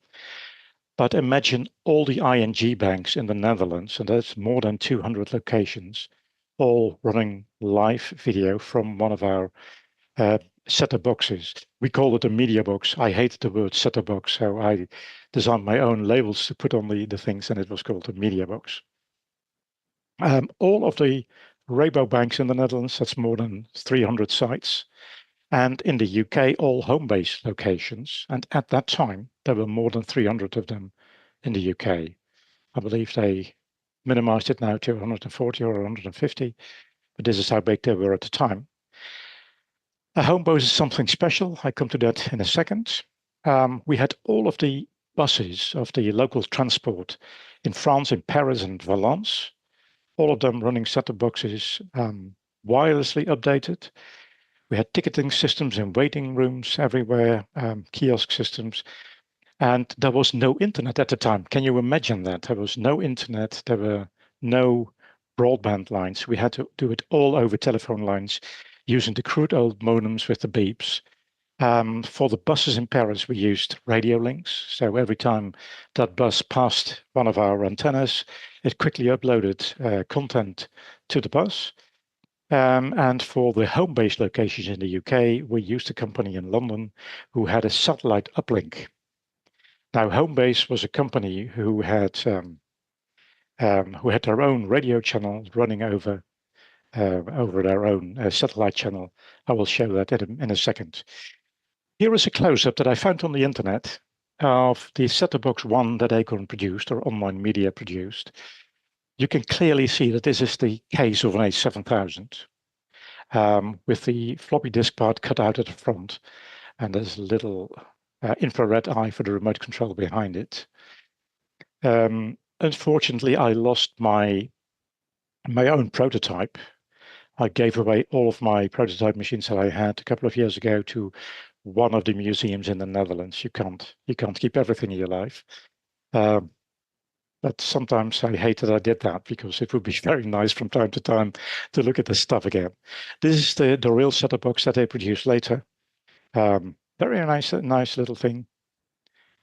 But imagine all the ING banks in the Netherlands, and that's more than 200 locations, all running live video from one of our set-top boxes. We call it a media box. I hate the word set-top box, so I designed my own labels to put on the things, and it was called a media box. All of the Rabobanks in the Netherlands, that's more than 300 sites. And in the UK, all home-based locations. And at that time, there were more than 300 of them in the UK. I believe they minimized it now to 140 or 150, but this is how big they were at the time. A home base is something special. I come to that in a second. We had all of the buses of the local transport in France, in Paris and Valence, all of them running set-top boxes, wirelessly updated. We had ticketing systems in waiting rooms everywhere, kiosk systems, and there was no internet at the time. Can you imagine that? There was no internet. There were no broadband lines. We had to do it all over telephone lines using the crude old modems with the beeps. For the buses in Paris, we used radio links. So every time that bus passed one of our antennas, it quickly uploaded content to the bus. And for the home-based locations in the UK, we used a company in London who had a satellite uplink. Now, Homebase was a company who had their own radio channel running over their own satellite channel. I will show that in a second. Here is a close-up that I found on the internet of the set-top box 1 that Acorn produced, or online media produced. You can clearly see that this is the case of an A7000 with the floppy disk part cut out at the front, and there's a little infrared eye for the remote control behind it. Unfortunately, I lost my own prototype. I gave away all of my prototype machines that I had a couple of years ago to one of the museums in the Netherlands. You can't keep everything in your life. But sometimes I hate that I did that, because it would be very nice from time to time to look at this stuff again. This is the real set-top box that they produced later. Very nice little thing,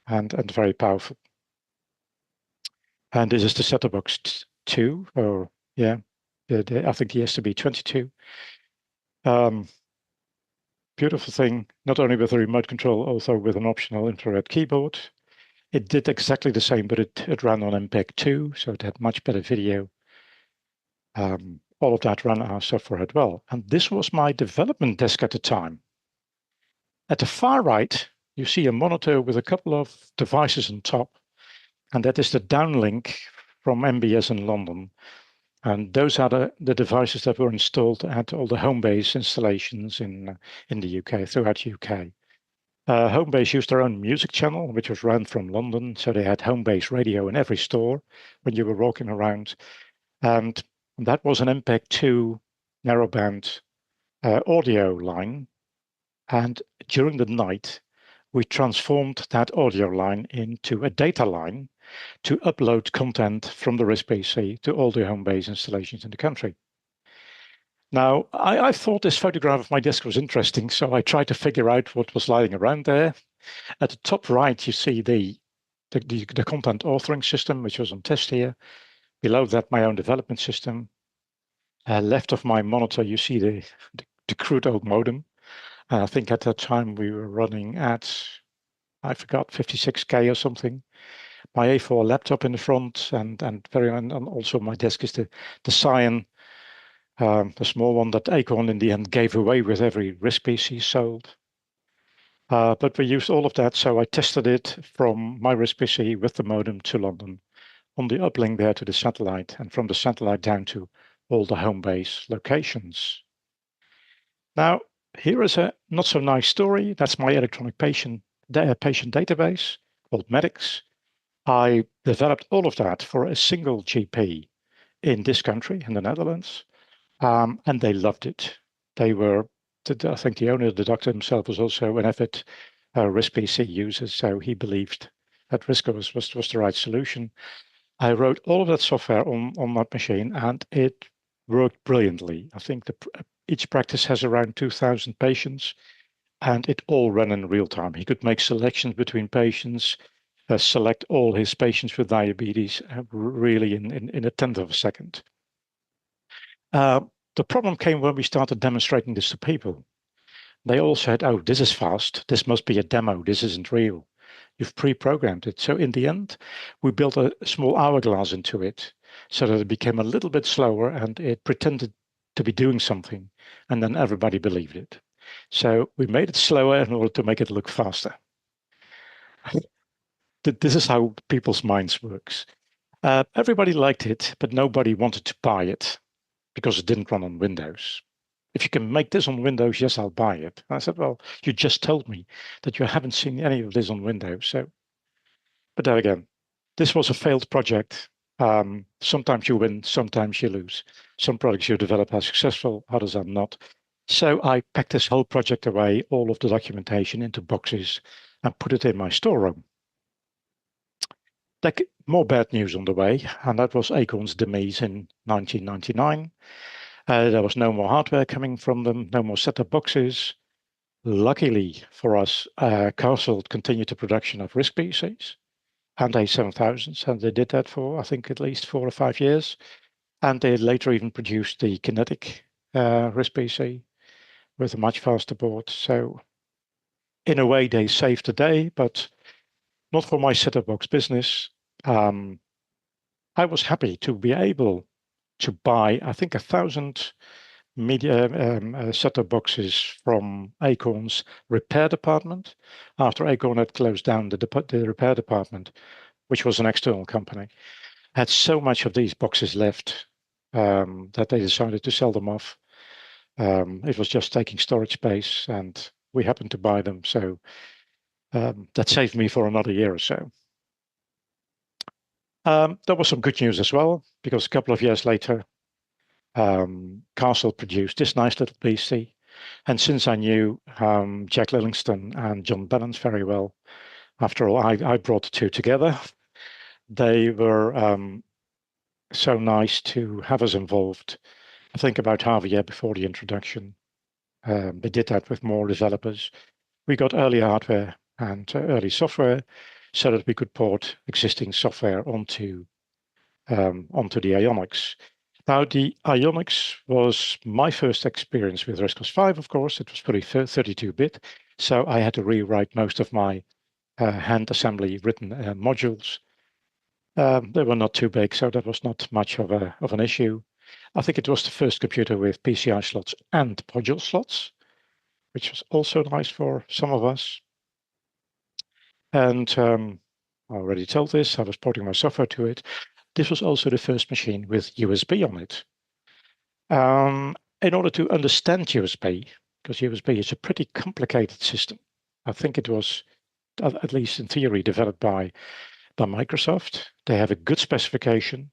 and very powerful. And this is the set-top box 2, or yeah, I think the STB22. Beautiful thing, not only with a remote control, also with an optional infrared keyboard. It did exactly the same, but it ran on MPEG 2, so it had much better video. All of that ran our software as well. And this was my development desk at the time. At the far right, you see a monitor with a couple of devices on top, and that is the downlink from MBS in London. And those are the devices that were installed at all the Homebase installations in the UK, throughout the UK. Homebase used their own music channel, which was run from London. So they had Homebase radio in every store when you were walking around. And that was an MPEG 2 narrowband audio line. And during the night, we transformed that audio line into a data line to upload content from the RISC PC to all the Homebase installations in the country. Now, I thought this photograph of my desk was interesting, so I tried to figure out what was lying around there. At the top right, you see the content authoring system, which was on test here. Below that, my own development system. Left of my monitor, you see the crude old modem. I think at that time we were running at, I forgot, 56K or something. My A4 laptop in the front, and also my desk is the Cyan, the small one that Acorn in the end gave away with every RISC PC sold. But we used all of that, so I tested it from my RISC PC with the modem to London, on the uplink there to the satellite, and from the satellite down to all the home base locations. Now, here is a not so nice story. That's my electronic patient database called Medics. I developed all of that for a single GP in this country, in the Netherlands, and they loved it. They were, I think the owner, the doctor himself, was also an avid RISC PC user, so he believed that RISC was the right solution. I wrote all of that software on that machine, and it worked brilliantly. I think each practice has around 2,000 patients, and it all ran in real time. He could make selections between patients, select all his patients with diabetes, really in a tenth of a second. The problem came when we started demonstrating this to people. They all said, "Oh, this is fast. This must be a demo. This isn't real. You've pre-programmed it." So in the end, we built a small hourglass into it so that it became a little bit slower and it pretended to be doing something, and then everybody believed it. So we made it slower in order to make it look faster. This is how people's minds works. Everybody liked it, but nobody wanted to buy it because it didn't run on Windows. If you can make this on Windows, yes, I'll buy it. And I said, well, you just told me that you haven't seen any of this on Windows. So, but then again, this was a failed project. Sometimes you win, sometimes you lose. Some products you develop are successful, others are not. So I packed this whole project away, all of the documentation into boxes, and put it in my storeroom. More bad news on the way, and that was Acorn's demise in 1999. There was no more hardware coming from them, no more set-top boxes. Luckily for us, Castle continued the production of RISC PCs and A7000s, and they did that for, I think, at least 4 or 5 years. And they later even produced the Kinetic RISC PC with a much faster board. So in a way, they saved the day, but not for my set-top box business. I was happy to be able to buy, I think, 1,000 media set-top boxes from Acorn's repair department after Acorn had closed down the repair department, which was an external company. Had so much of these boxes left that they decided to sell them off. It was just taking storage space, and we happened to buy them. So that saved me for another year or so. There was some good news as well, because a couple of years later, Castle produced this nice little PC. And since I knew Jack Livingston and John Bellens very well, after all, I brought the two together. They were so nice to have us involved. I think about half a year before the introduction. They did that with more developers. We got early hardware and early software so that we could port existing software onto the Ionics. Now, the Ionics was my first experience with RISC OS 5, of course. It was fully 32-bit, so I had to rewrite most of my hand assembly written modules. They were not too big, so that was not much of an issue. I think it was the first computer with PCI slots and module slots, which was also nice for some of us. And I already told this, I was porting my software to it. This was also the first machine with USB on it. In order to understand USB, because USB is a pretty complicated system, I think it was, at least in theory, developed by Microsoft. They have a good specification,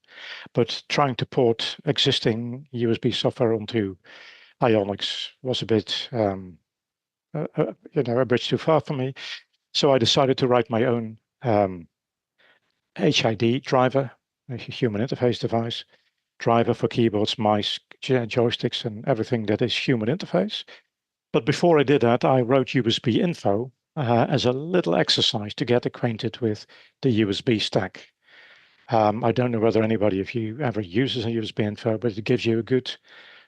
but trying to port existing USB software onto Ionics was a bit, a bridge too far for me. So I decided to write my own HID driver, a human interface device, driver for keyboards, mice, joysticks and everything that is human interface. But before I did that, I wrote USB info as a little exercise to get acquainted with the USB stack. I don't know whether anybody of you ever uses a USB info, but it gives you a good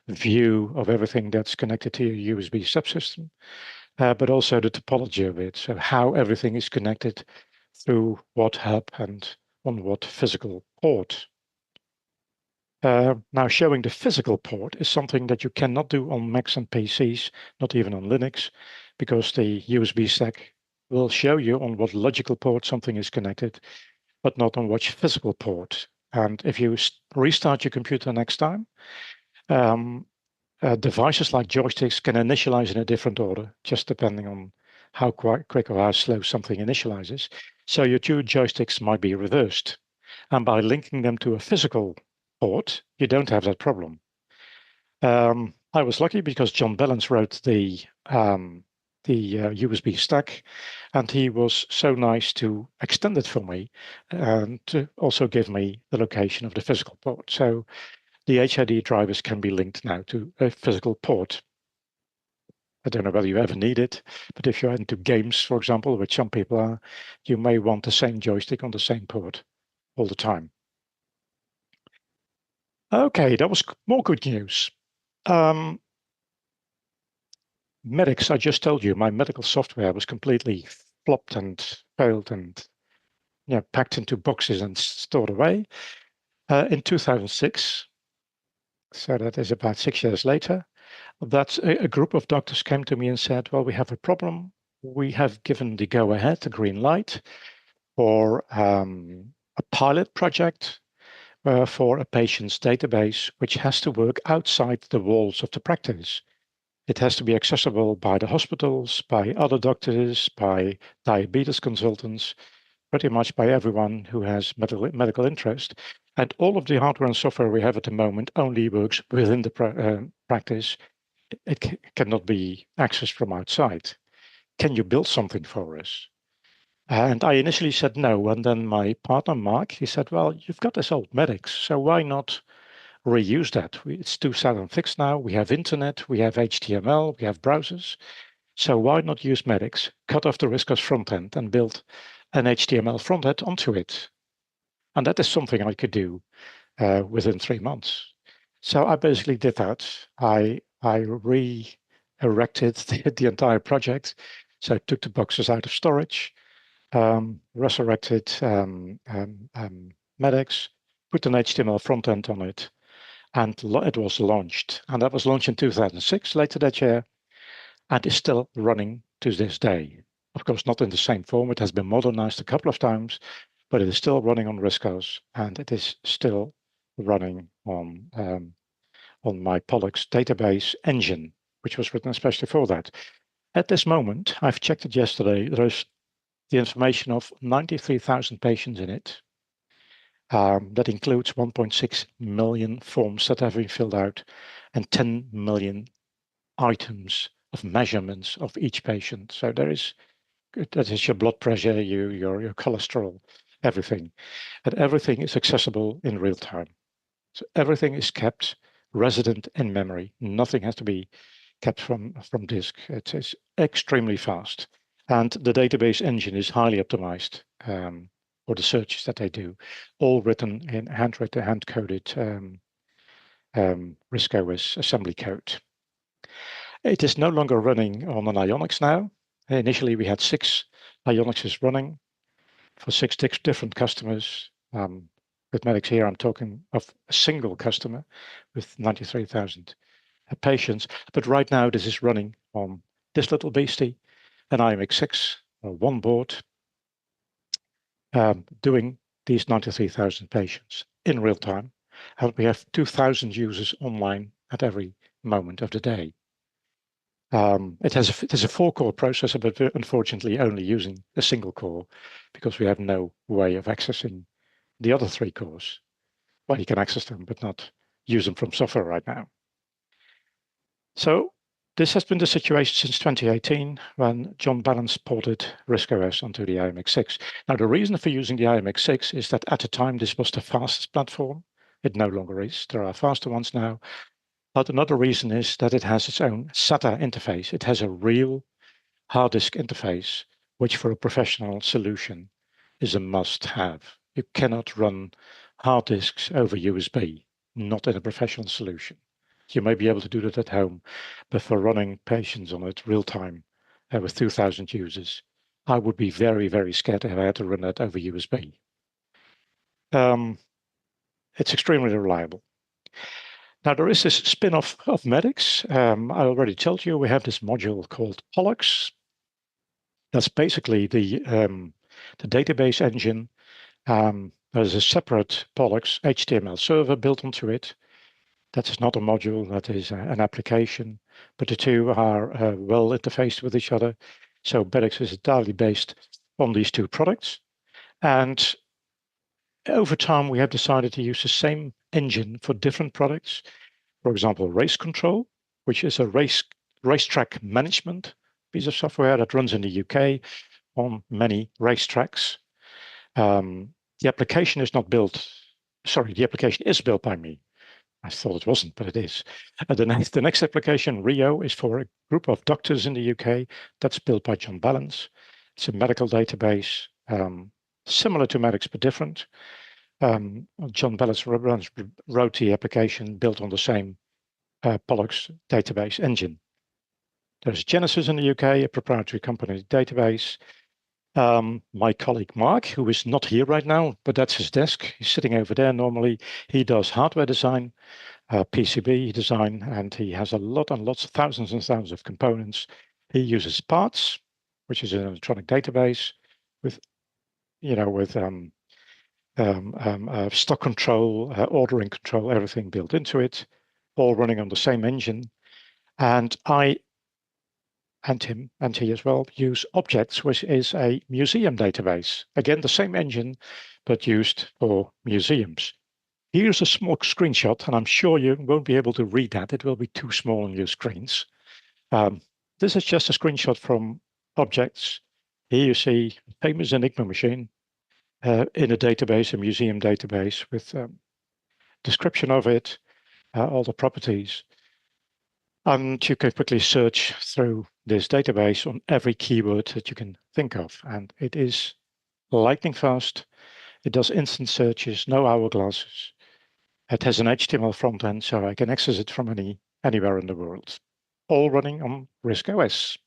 view of everything that's connected to your USB subsystem, but also the topology of it. So how everything is connected through what hub and on what physical port. Now showing the physical port is something that you cannot do on Macs and PCs, not even on Linux, because the USB stack will show you on what logical port something is connected, but not on which physical port. And if you restart your computer next time, devices like joysticks can initialize in a different order, just depending on how quick or how slow something initializes. So your two joysticks might be reversed. And by linking them to a physical port, you don't have that problem. I was lucky because John Bellens wrote the USB stack, and he was so nice to extend it for me and to also give me the location of the physical port. So the HID drivers can be linked now to a physical port. I don't know whether you ever need it, but if you're into games, for example, which some people are, you may want the same joystick on the same port all the time. Okay, that was more good news. Medics, I just told you, my medical software was completely flopped and failed and packed into boxes and stored away in 2006. So that is about 6 years later. That a group of doctors came to me and said, well, we have a problem. We have given the go-ahead, the green light, for a pilot project for a patient's database, which has to work outside the walls of the practice. It has to be accessible by the hospitals, by other doctors, by diabetes consultants, pretty much by everyone who has medical interest. And all of the hardware and software we have at the moment only works within the practice. It cannot be accessed from outside. Can you build something for us? And I initially said no. And then my partner, Mark, he said, well, you've got this old Medics, so why not reuse that? It's 2006 now. We have internet, we have HTML, we have browsers. So why not use Medics, cut off the RISC OS front end and build an HTML front end onto it? And that is something I could do within 3 months. So I basically did that. I re-erected the entire project. So I took the boxes out of storage, resurrected Medics, put an HTML front end on it, and it was launched. And that was launched in 2006, later that year, and is still running to this day. Of course, not in the same form. It has been modernized a couple of times, but it is still running on RISC OS, and it is still running on my Pollux database engine, which was written especially for that. At this moment, I've checked it yesterday, there is the information of 93,000 patients in it. That includes 1.6 million forms that have been filled out and 10 million items of measurements of each patient. So that is your blood pressure, your cholesterol, everything. And everything is accessible in real time. So everything is kept resident in memory. Nothing has to be kept from disk. It is extremely fast. And the database engine is highly optimized for the searches that they do, all written in hand-coded RISC OS assembly code. It is no longer running on an Ionix now. Initially, we had 6 Ionixes running for 6 different customers. With Medics here, I'm talking of a single customer with 93,000 patients. But right now, this is running on this little beastie, an IMX6, one board, doing these 93,000 patients in real time. And we have 2,000 users online at every moment of the day. It has a 4-core processor, but we're unfortunately only using a single core because we have no way of accessing the other 3 cores. Well, you can access them, but not use them from software right now. So this has been the situation since 2018 when John Bellens ported RISC OS onto the IMX6. Now, the reason for using the IMX6 is that at the time, this was the fastest platform. It no longer is. There are faster ones now. But another reason is that it has its own SATA interface. It has a real hard disk interface, which for a professional solution is a must-have. You cannot run hard disks over USB, not in a professional solution. You may be able to do that at home, but for running patients on it real time with 2,000 users, I would be very, very scared if I had to run that over USB. It's extremely reliable. Now, there is this spin-off of Medix. I already told you we have this module called Pollux. That's basically the database engine. There's a separate Pollux HTML server built onto it. That is not a module, that is an application, but the two are well interfaced with each other. So Medix is entirely based on these two products. And over time, we have decided to use the same engine for different products. For example, Race Control, which is a racetrack management piece of software that runs in the UK on many racetracks. The application is not built, sorry, the application is built by me. I thought it wasn't, but it is. The next application, Rio, is for a group of doctors in the UK. That's built by John Balance. It's a medical database, similar to Medix, but different. John Balance wrote the application built on the same Pollux database engine. There's Genesis in the UK, a proprietary company database. My colleague Mark, who is not here right now, but that's his desk. He's sitting over there normally. He does hardware design, PCB design, and he has a lot and lots of thousands and thousands of components. He uses Parts, which is an electronic database with, stock control, ordering control, everything built into it, all running on the same engine. And I and him and he as well use Objects, which is a museum database. Again, the same engine, but used for museums. Here's a small screenshot, and I'm sure you won't be able to read that. It will be too small on your screens. This is just a screenshot from Objects. Here you see a famous Enigma machine in a database, a museum database with description of it, all the properties. And you can quickly search through this database on every keyword that you can think of. And it is lightning fast. It does instant searches, no hourglasses. It has an HTML front end, so I can access it from anywhere in the world. All running on RISC OS.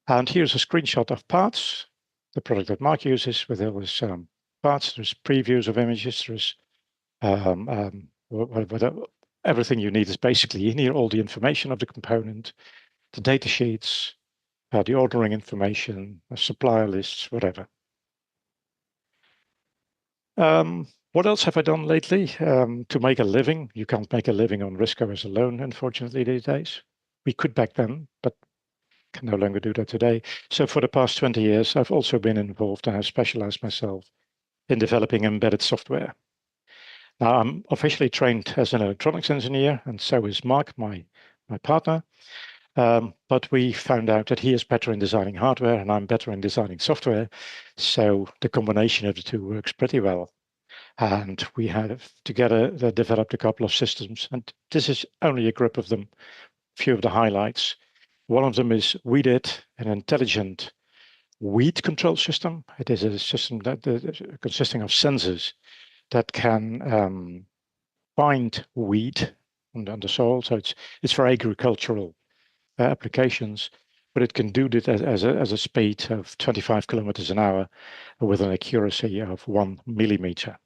And here's a screenshot of Parts, the product that Mark uses with all his parts. There's previews of images. There's everything you need is basically in here, all the information of the component, the data sheets, the ordering information, supplier lists, whatever. What else have I done lately to make a living? You can't make a living on RISC OS alone, unfortunately, these days. We could back then, but can no longer do that today. So for the past 20 years, I've also been involved and have specialized myself in developing embedded software. Now, I'm officially trained as an electronics engineer, and so is Mark, my partner. But we found out that he is better in designing hardware and I'm better in designing software. So the combination of the two works pretty well. And we have together developed a couple of systems. And this is only a group of them, a few of the highlights. One of them is WeDid, an intelligent weed control system. It is a system that consisting of sensors that can find weed on the soil. So it's for agricultural applications, but it can do this as a speed of 25 kilometers an hour with an accuracy of 1 millimeter.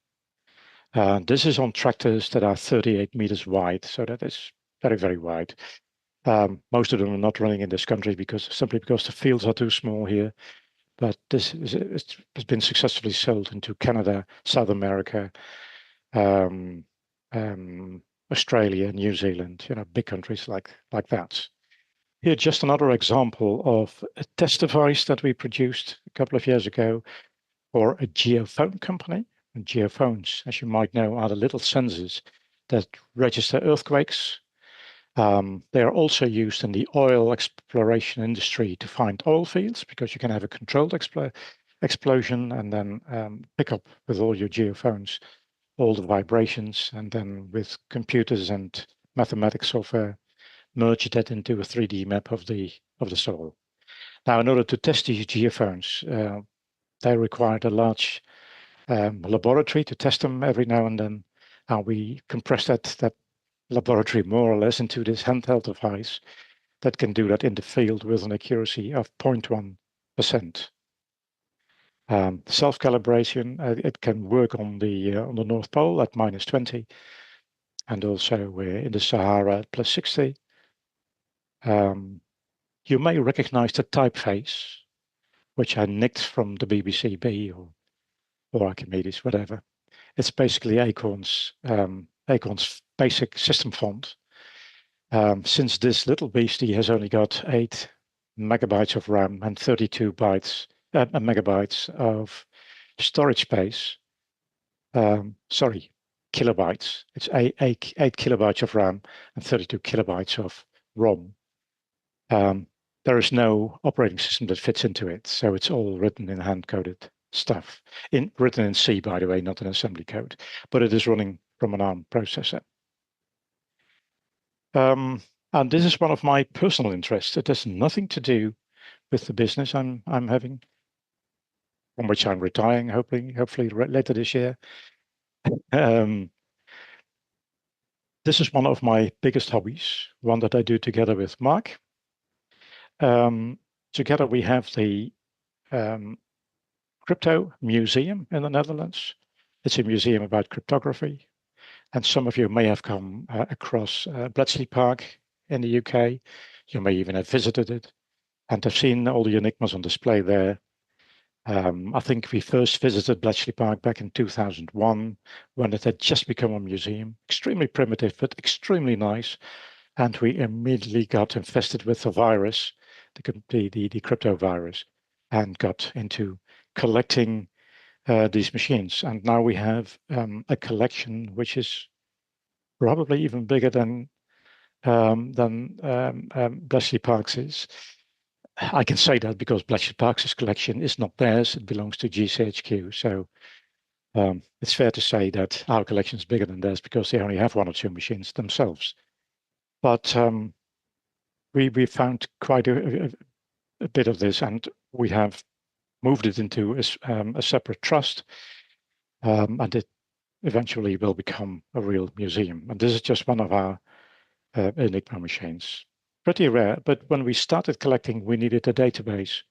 This is on tractors that are 38 meters wide, so that is very, very wide. Most of them are not running in this country simply because the fields are too small here. But this has been successfully sold into Canada, South America, Australia, New Zealand, big countries like that. Here, just another example of a test device that we produced a couple of years ago for a geophone company. And geophones, as you might know, are the little sensors that register earthquakes. They are also used in the oil exploration industry to find oil fields, because you can have a controlled explosion and then pick up with all your geophones all the vibrations, and then with computers and mathematics software, merge that into a 3D map of the soil. Now, in order to test these geophones, they required a large laboratory to test them every now and then. And we compress that laboratory more or less into this handheld device that can do that in the field with an accuracy of 0.1%. Self-calibration, it can work on the North Pole at -20, and also in the Sahara at +60. You may recognize the typeface, which I nicked from the BBC or Archimedes, whatever. It's basically Acorn's basic system font. Since this little beastie has only got 8 megabytes of RAM and 32 megabytes of storage space. Sorry, kilobytes. It's 8 kilobytes of RAM and 32 kilobytes of ROM. There is no operating system that fits into it, so it's all written in hand-coded stuff. Written in C, by the way, not in assembly code, but it is running from an ARM processor. And this is one of my personal interests. It has nothing to do with the business I'm having, from which I'm retiring, hopefully later this year. This is one of my biggest hobbies, one that I do together with Mark. Together we have the Crypto Museum in the Netherlands. It's a museum about cryptography. And some of you may have come across Bletchley Park in the UK. You may even have visited it and have seen all the enigmas on display there. I think we first visited Bletchley Park back in 2001 when it had just become a museum. Extremely primitive, but extremely nice. And we immediately got infested with the virus, the crypto virus, and got into collecting these machines. And now we have a collection which is probably even bigger than Bletchley Park's is. I can say that because Bletchley Park's collection is not theirs; it belongs to GCHQ. So it's fair to say that our collection is bigger than theirs because they only have 1 or 2 machines themselves. But we found quite a bit of this, and we have moved it into a separate trust, and it eventually will become a real museum. And this is just one of our Enigma machines. Pretty rare, but when we started collecting, we needed a database,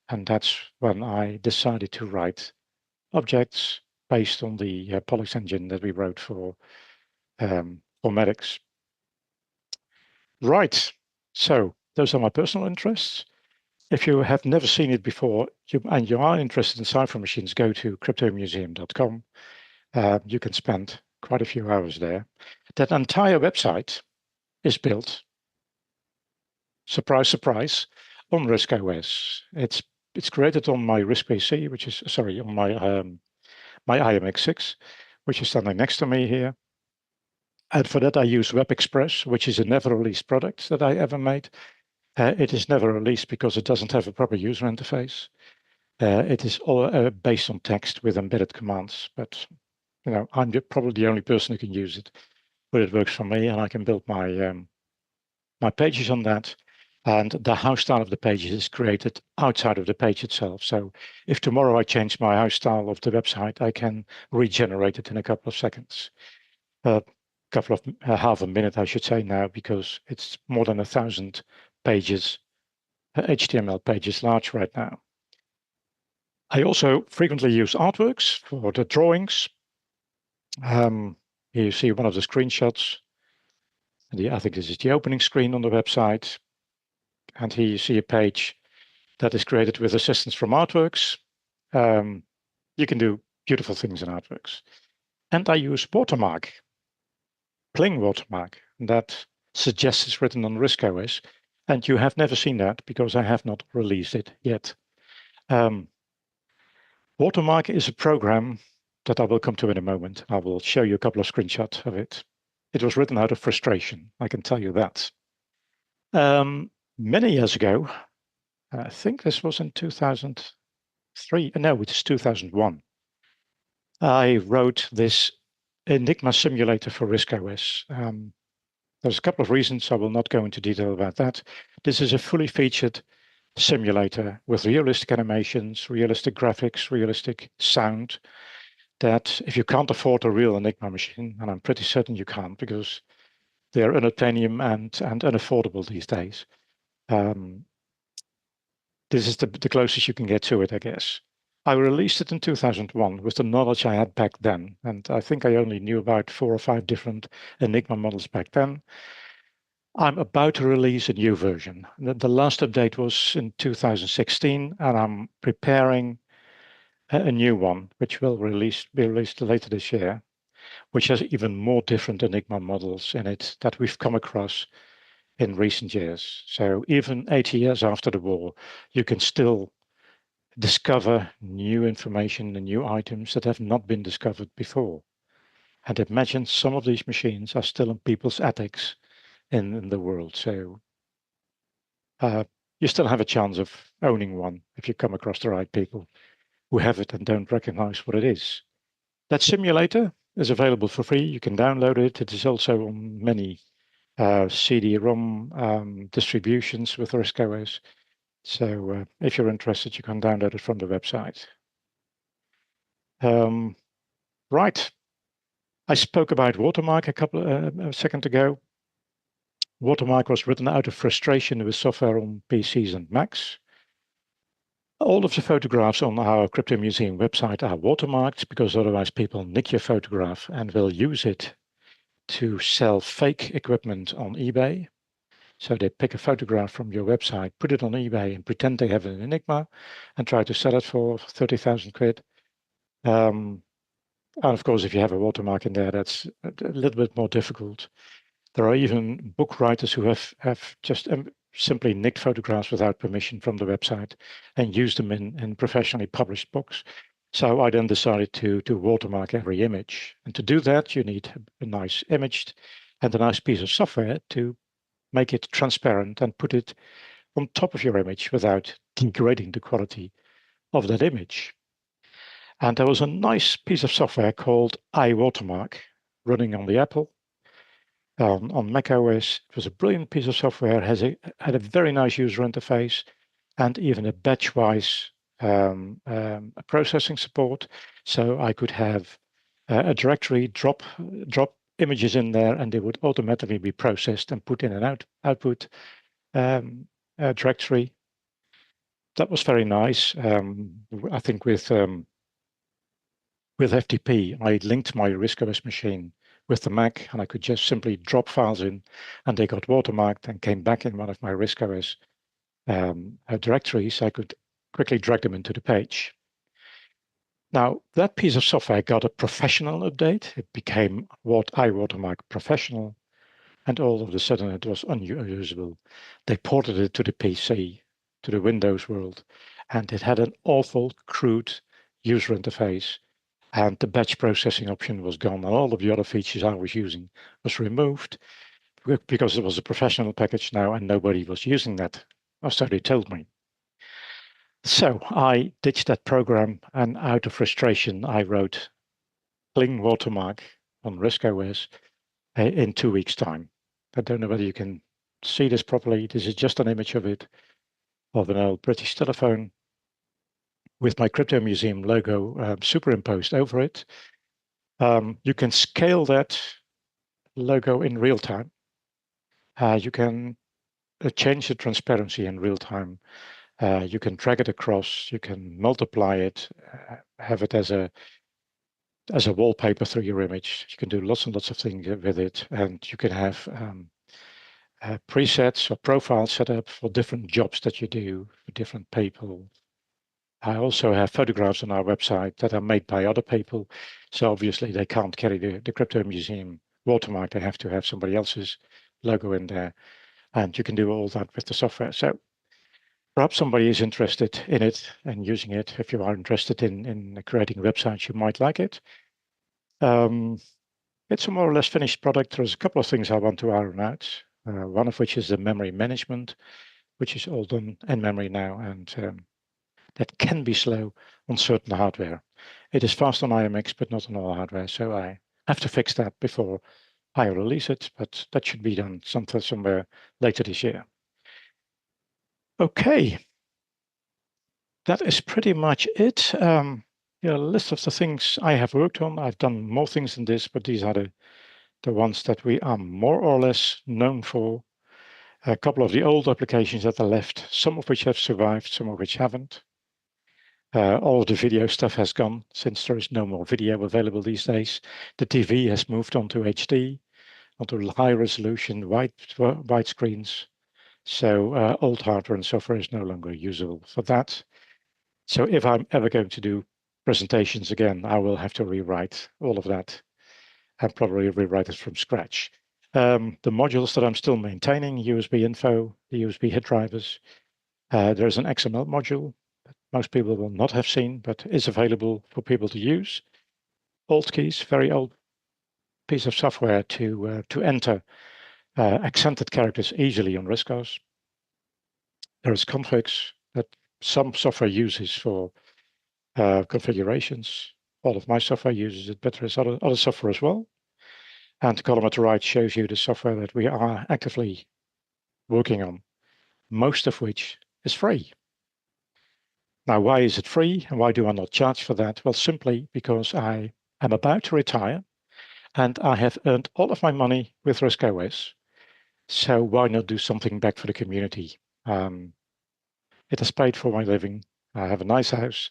and that's when I decided to write objects based on the Pollux engine that we wrote for Medics. Right, so those are my personal interests. If you have never seen it before and you are interested in cipher machines, go to cryptomuseum.com. You can spend quite a few hours there. That entire website is built, surprise, surprise, on RISC OS. It's created on my RISC PC, which is, sorry, on my IMX6, which is standing next to me here. And for that, I use WebExpress, which is a never released product that I ever made. It is never released because it doesn't have a proper user interface. It is all based on text with embedded commands, but I'm probably the only person who can use it. But it works for me, and I can build my my pages on that. And the house style of the pages is created outside of the page itself. So if tomorrow I change my house style of the website, I can regenerate it in a couple of seconds. Half a minute, I should say now, because it's more than 1,000 pages, HTML pages large right now. I also frequently use artworks for the drawings. Here you see one of the screenshots. I think this is the opening screen on the website. And here you see a page that is created with assistance from artworks. You can do beautiful things in artworks. And I use Watermark, Pling Watermark, that suggests it's written on RISC OS. And you have never seen that because I have not released it yet. Watermark is a program that I will come to in a moment. I will show you a couple of screenshots of it. It was written out of frustration, I can tell you that. Many years ago, I think this was in 2003, no, it is 2001. I wrote this Enigma simulator for RISC OS. There's a couple of reasons. I will not go into detail about that. This is a fully featured simulator with realistic animations, realistic graphics, realistic sound, that if you can't afford a real Enigma machine, and I'm pretty certain you can't because they're unobtainium and unaffordable these days, this is the closest you can get to it, I guess. I released it in 2001 with the knowledge I had back then, and I think I only knew about 4 or 5 different Enigma models back then. I'm about to release a new version. The last update was in 2016, and I'm preparing a new one, which will be released later this year, which has even more different Enigma models in it that we've come across in recent years. So even 80 years after the war, you can still discover new information and new items that have not been discovered before. And imagine some of these machines are still in people's attics in the world. So you still have a chance of owning one if you come across the right people who have it and don't recognize what it is. That simulator is available for free. You can download it. It is also on many CD-ROM distributions with RISC OS. So if you're interested, you can download it from the website. Right. I spoke about Watermark a second ago. Watermark was written out of frustration with software on PCs and Macs. All of the photographs on our Crypto Museum website are watermarked because otherwise people nick your photograph and will use it to sell fake equipment on eBay. So they pick a photograph from your website, put it on eBay and pretend they have an Enigma and try to sell it for 30,000 quid. And of course, if you have a watermark in there, that's a little bit more difficult. There are even book writers who have just simply nicked photographs without permission from the website and used them in professionally published books. So I then decided to watermark every image. And to do that, you need a nice image and a nice piece of software to make it transparent and put it on top of your image without degrading the quality of that image. And there was a nice piece of software called iWatermark running on the Apple. On Mac OS, it was a brilliant piece of software, had a very nice user interface and even a batch-wise processing support. So I could have a directory, drop images in there, and they would automatically be processed and put in an output directory. That was very nice. I think with FTP, I linked my RISC OS machine with the Mac, and I could just simply drop files in, and they got watermarked and came back in one of my RISC OS directories. I could quickly drag them into the page. Now, that piece of software got a professional update. It became iWatermark Professional, and all of a sudden it was unusable. They ported it to the PC, to the Windows world, and it had an awful, crude user interface. And the batch processing option was gone, and all of the other features I was using was removed because it was a professional package now and nobody was using that, or so they told me. So I ditched that program, and out of frustration, I wrote Cling Watermark on RISC OS in 2 weeks' time. I don't know whether you can see this properly. This is just an image of it, of an old British telephone with my Crypto Museum logo superimposed over it. You can scale that logo in real time. You can change the transparency in real time. You can drag it across. You can multiply it, have it as a wallpaper through your image. You can do lots and lots of things with it, and you can have presets or profiles set up for different jobs that you do for different people. I also have photographs on our website that are made by other people. So obviously they can't carry the Crypto Museum watermark. They have to have somebody else's logo in there. And you can do all that with the software. So perhaps somebody is interested in it and using it. If you are interested in creating websites, you might like it. It's a more or less finished product. There's a couple of things I want to iron out. One of which is the memory management, which is all done in memory now. And that can be slow on certain hardware. It is fast on IMX, but not on all hardware. So I have to fix that before I release it, but that should be done somewhere later this year. Okay, that is pretty much it. A list of the things I have worked on. I've done more things than this, but these are the ones that we are more or less known for. A couple of the old applications that are left, some of which have survived, some of which haven't. All of the video stuff has gone since there is no more video available these days. The TV has moved on to HD, onto high resolution, wide screens. So old hardware and software is no longer usable for that. So if I'm ever going to do presentations again, I will have to rewrite all of that and probably rewrite it from scratch. The modules that I'm still maintaining, USB info, the USB hit drivers. There's an XML module that most people will not have seen, but is available for people to use. AltKeys, very old piece of software to enter accented characters easily on RISC OS. There's configs that some software uses for configurations. All of my software uses it, but there's other software as well. And the column at the right shows you the software that we are actively working on, most of which is free. Now, why is it free and why do I not charge for that? Well, simply because I am about to retire and I have earned all of my money with RISC OS. So why not do something back for the community? It has paid for my living. I have a nice house.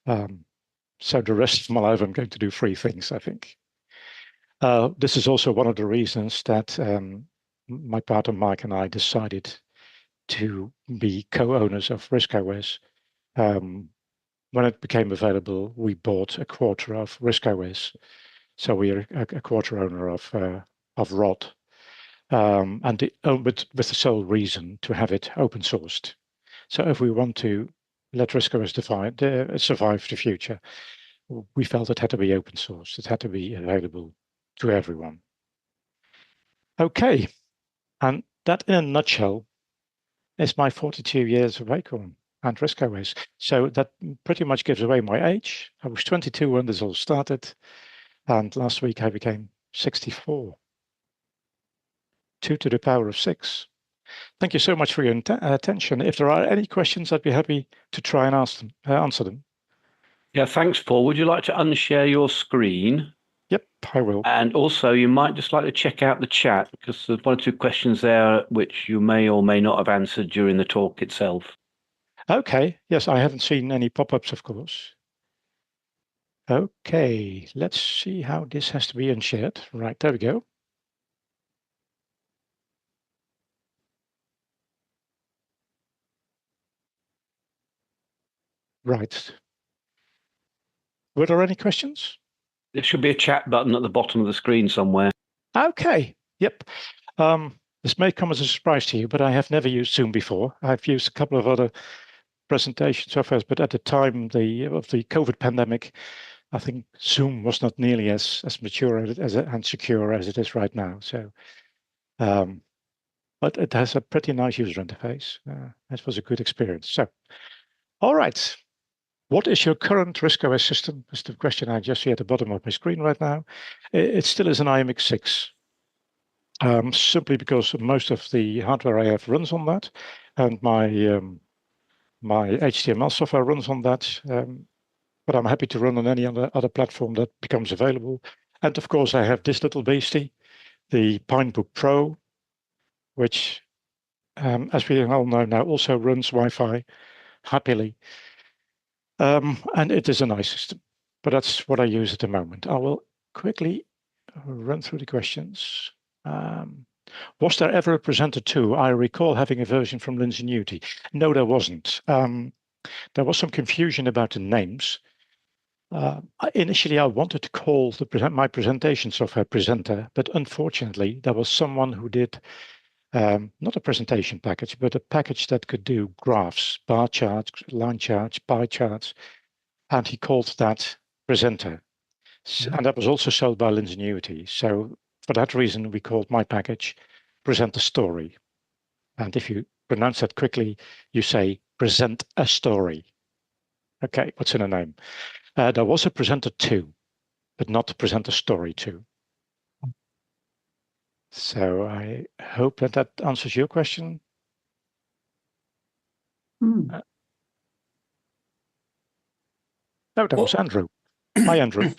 So the rest of my life, I'm going to do free things, I think. This is also one of the reasons that my partner Mike and I decided to be co-owners of RISC OS. When it became available, we bought a quarter of RISC OS. So we are a quarter owner of ROCC, and with the sole reason to have it open sourced. So if we want to let RISC OS survive the future, we felt it had to be open source. It had to be available to everyone. Okay, and that in a nutshell is my 42 years of Acorn and RISC OS. So that pretty much gives away my age. I was 22 when this all started, and last week I became 64. 2 to the power of 6. Thank you so much for your attention. If there are any questions, I'd be happy to try and answer them. Yeah, thanks, Paul. Would you like to unshare your screen? Yep, I will. And also, you might just like to check out the chat because there's 1 or 2 questions there which you may or may not have answered during the talk itself. Okay, yes, I haven't seen any pop-ups, of course. Okay, let's see how this has to be unshared. Right, there we go. Right. Were there any questions? There should be a chat button at the bottom of the screen somewhere. Okay, yep. This may come as a surprise to you, but I have never used Zoom before. I've used a couple of other presentation softwares, but at the time of the COVID pandemic, I think Zoom was not nearly as mature and secure as it is right now. So, but it has a pretty nice user interface. It was a good experience. So, all right. What is your current RISC OS system? That's the question I just see at the bottom of my screen right now. It still is an IMX6. Simply because most of the hardware I have runs on that, and my HTML software runs on that. But I'm happy to run on any other platform that becomes available. And of course, I have this little beastie, the Pinebook Pro, which, as we all know now, also runs Wi-Fi happily. And it is a nice system, but that's what I use at the moment. I will quickly run through the questions. Was there ever a Presenter 2? I recall having a version from Lingenuity. No, there wasn't. There was some confusion about the names. Initially, I wanted to call my presentation software Presenter, but unfortunately, there was someone who did not a presentation package, but a package that could do graphs, bar charts, line charts, pie charts, and he called that Presenter. And that was also sold by Lingenuity. So for that reason, we called my package Present a Story. And if you pronounce that quickly, you say Present a Story. Okay, what's in a name? There was a Presenter 2, but not Present a Story 2. So I hope that answers your question. No, that was Andrew. Hi, Andrew.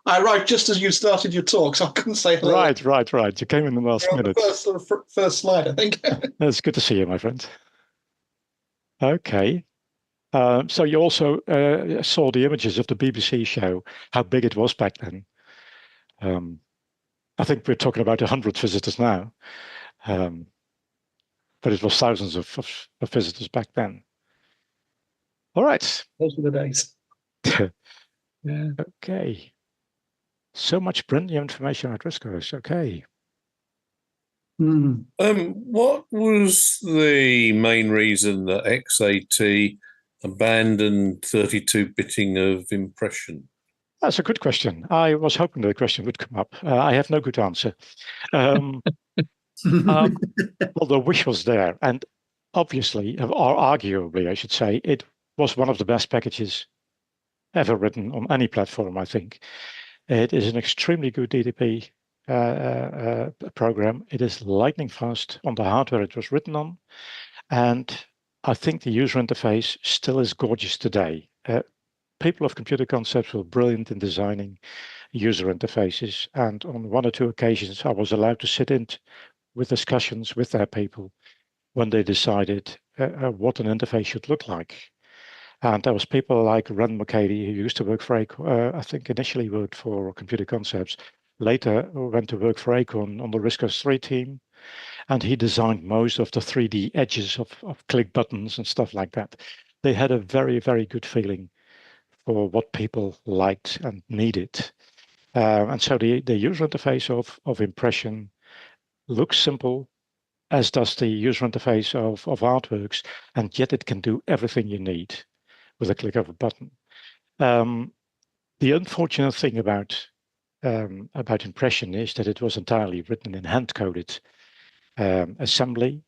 I arrived just as you started your talk, so I couldn't say hello. Right. You came in the last minute. The first slide, I think. It's good to see you, my friend. Okay. So you also saw the images of the BBC show, how big it was back then. I think we're talking about 100 visitors now, but it was thousands of visitors back then. All right. Those were the days. Yeah. Okay. So much brand new information at RISC OS. Okay. What was the main reason that XAT abandoned 32-bitting of impression? That's a good question. I was hoping the question would come up. I have no good answer. Well, the wish was there, and obviously, or arguably, I should say, it was one of the best packages ever written on any platform, I think. It is an extremely good DDP program. It is lightning fast on the hardware it was written on, and I think the user interface still is gorgeous today. People of computer concepts were brilliant in designing user interfaces, and on one or two occasions I was allowed to sit in with discussions with their people when they decided what an interface should look like. And there was people like Ren McCady, who used to work for Acorn, I think initially worked for Computer Concepts, later went to work for Acorn on the RISC OS 3 team, and he designed most of the 3D edges of click buttons and stuff like that. They had a very, very good feeling for what people liked and needed. And so the user interface of impression looks simple, as does the user interface of artworks, and yet it can do everything you need with a click of a button. The unfortunate thing about impression is that it was entirely written in hand-coded assembly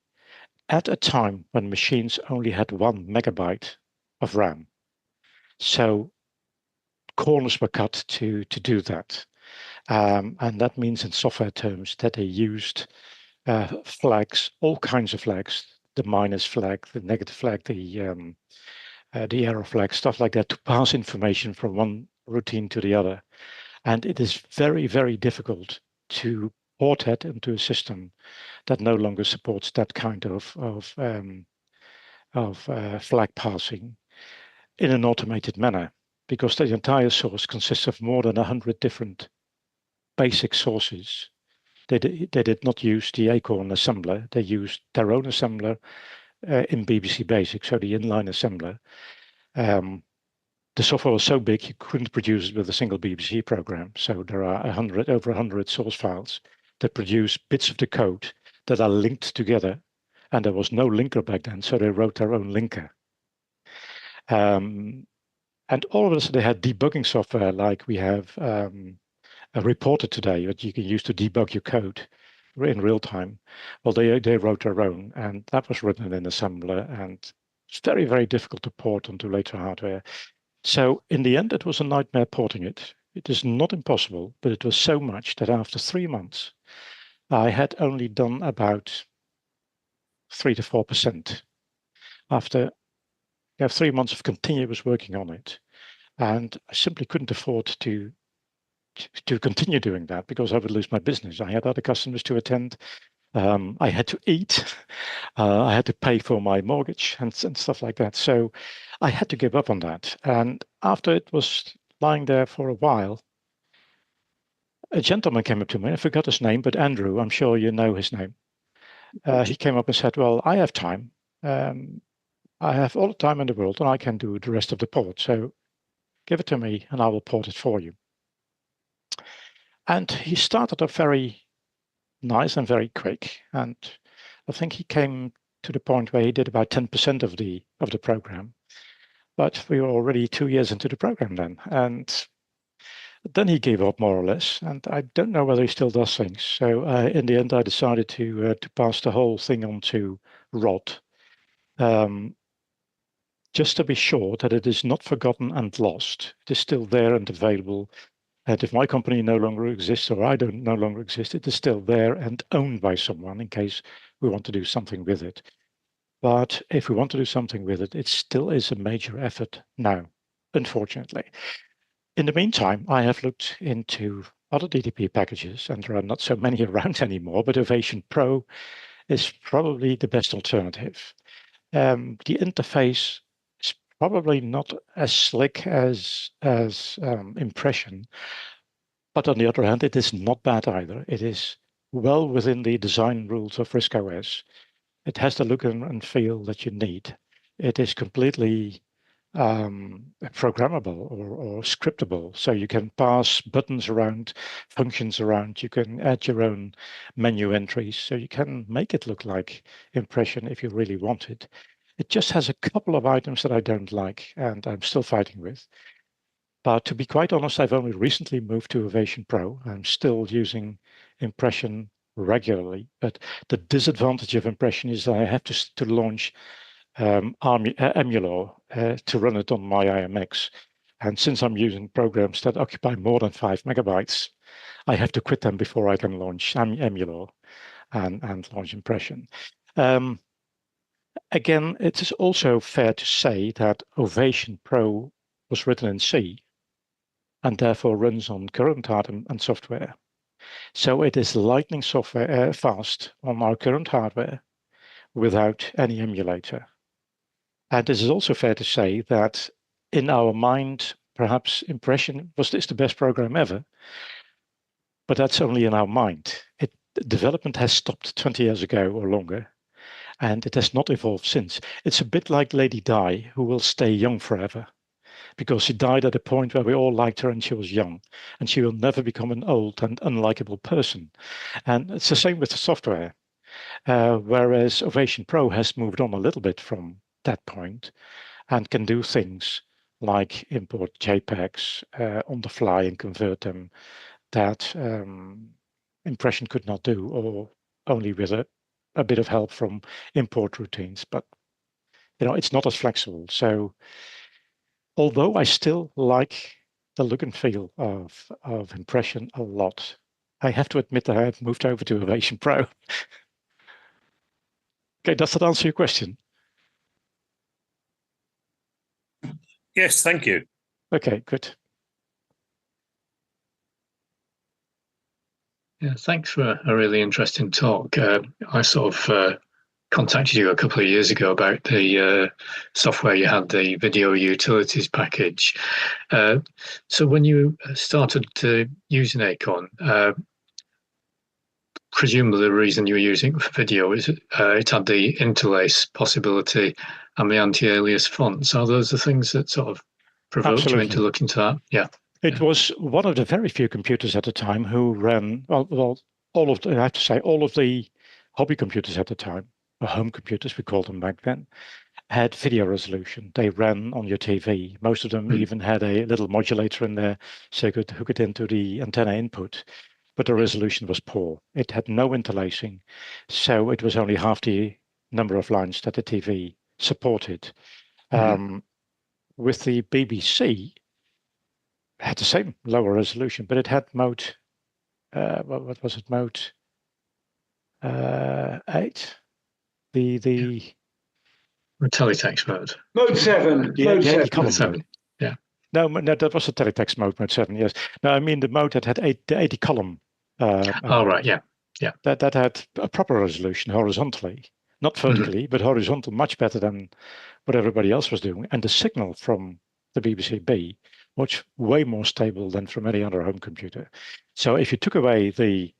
at a time when machines only had 1 megabyte of RAM. So corners were cut to do that. And that means in software terms that they used flags, all kinds of flags, the minus flag, the negative flag, the error flag, stuff like that, to pass information from one routine to the other. And it is very, very difficult to port that into a system that no longer supports that kind of flag passing in an automated manner, because the entire source consists of more than 100 different basic sources. They did not use the Acorn assembler. They used their own assembler in BBC Basic, so the inline assembler. The software was so big you couldn't produce it with a single BBC program. So there are over 100 source files that produce bits of the code that are linked together. And there was no linker back then, so they wrote their own linker. And all of this, they had debugging software like we have a reporter today that you can use to debug your code in real time. Well, they wrote their own, and that was written in assembler, and it's very, very difficult to port onto later hardware. So in the end, it was a nightmare porting it. It is not impossible, but it was so much that after 3 months, I had only done about 3 to 4%. After 3 months of continuous working on it, and I simply couldn't afford to continue doing that because I would lose my business. I had other customers to attend. I had to eat. I had to pay for my mortgage and stuff like that. So I had to give up on that. And after it was lying there for a while, a gentleman came up to me. I forgot his name, but Andrew, I'm sure you know his name. He came up and said, well, I have time. I have all the time in the world and I can do the rest of the port. So give it to me and I will port it for you. And he started off very nice and very quick. And I think he came to the point where he did about 10% of the program. But we were already 2 years into the program then. And then he gave up more or less. And I don't know whether he still does things. So in the end, I decided to pass the whole thing on to Rod, just to be sure that it is not forgotten and lost. It is still there and available. And if my company no longer exists, or I don't no longer exist, it is still there and owned by someone in case we want to do something with it. But if we want to do something with it, it still is a major effort now, unfortunately. In the meantime, I have looked into other DTP packages, and there are not so many around anymore, but Ovation Pro is probably the best alternative. The interface is probably not as slick as Impression, but on the other hand, it is not bad either. It is well within the design rules of RISC OS. It has the look and feel that you need. It is completely programmable or scriptable. So you can pass buttons around, functions around, you can add your own menu entries. So you can make it look like Impression if you really want it. It just has a couple of items that I don't like and I'm still fighting with. But to be quite honest, I've only recently moved to Ovation Pro. I'm still using Impression regularly, but the disadvantage of Impression is that I have to launch Emulor to run it on my IMX. And since I'm using programs that occupy more than 5 megabytes, I have to quit them before I can launch Emulor and launch Impression. Again, it is also fair to say that Ovation Pro was written in C and therefore runs on current hardware and software. So it is lightning software fast on our current hardware without any emulator. And it is also fair to say that in our mind, perhaps Impression is the best program ever, but that's only in our mind. Development has stopped 20 years ago or longer, and it has not evolved since. It's a bit like Lady Di, who will stay young forever, because she died at a point where we all liked her and she was young, and she will never become an old and unlikable person. And it's the same with the software, whereas Ovation Pro has moved on a little bit from that point and can do things like import JPEGs on the fly and convert them that Impression could not do, or only with a bit of help from import routines. But it's not as flexible. So although I still like the look and feel of Impression a lot, I have to admit that I have moved over to Ovation Pro. Okay, does that answer your question? Yes, thank you. Okay, good. Yeah, thanks for a really interesting talk. I sort of contacted you a couple of years ago about the software you had, the video utilities package. So when you started using Acorn, presumably the reason you were using it for video is it had the interlace possibility and the anti-alias fonts. Are those the things that sort of provoked you into looking into that? Yeah. It was one of the very few computers at the time who ran, well, I have to say, all of the hobby computers at the time, or home computers, we called them back then, had video resolution. They ran on your TV. Most of them even had a little modulator in there so you could hook it into the antenna input, but the resolution was poor. It had no interlacing, so it was only half the number of lines that the TV supported. With the BBC, had the same lower resolution, but it had mode, what was it, mode 8? The teletext mode. Mode 7. Yeah, mode the column 7. mode. Yeah. No, that was the teletext mode 7, yes. No, I mean the mode that had the 80 column. Oh, right, yeah. Yeah. That had a proper resolution horizontally, not vertically, but horizontal, much better than what everybody else was doing. And the signal from the BBC B was way more stable than from any other home computer. So if you took away the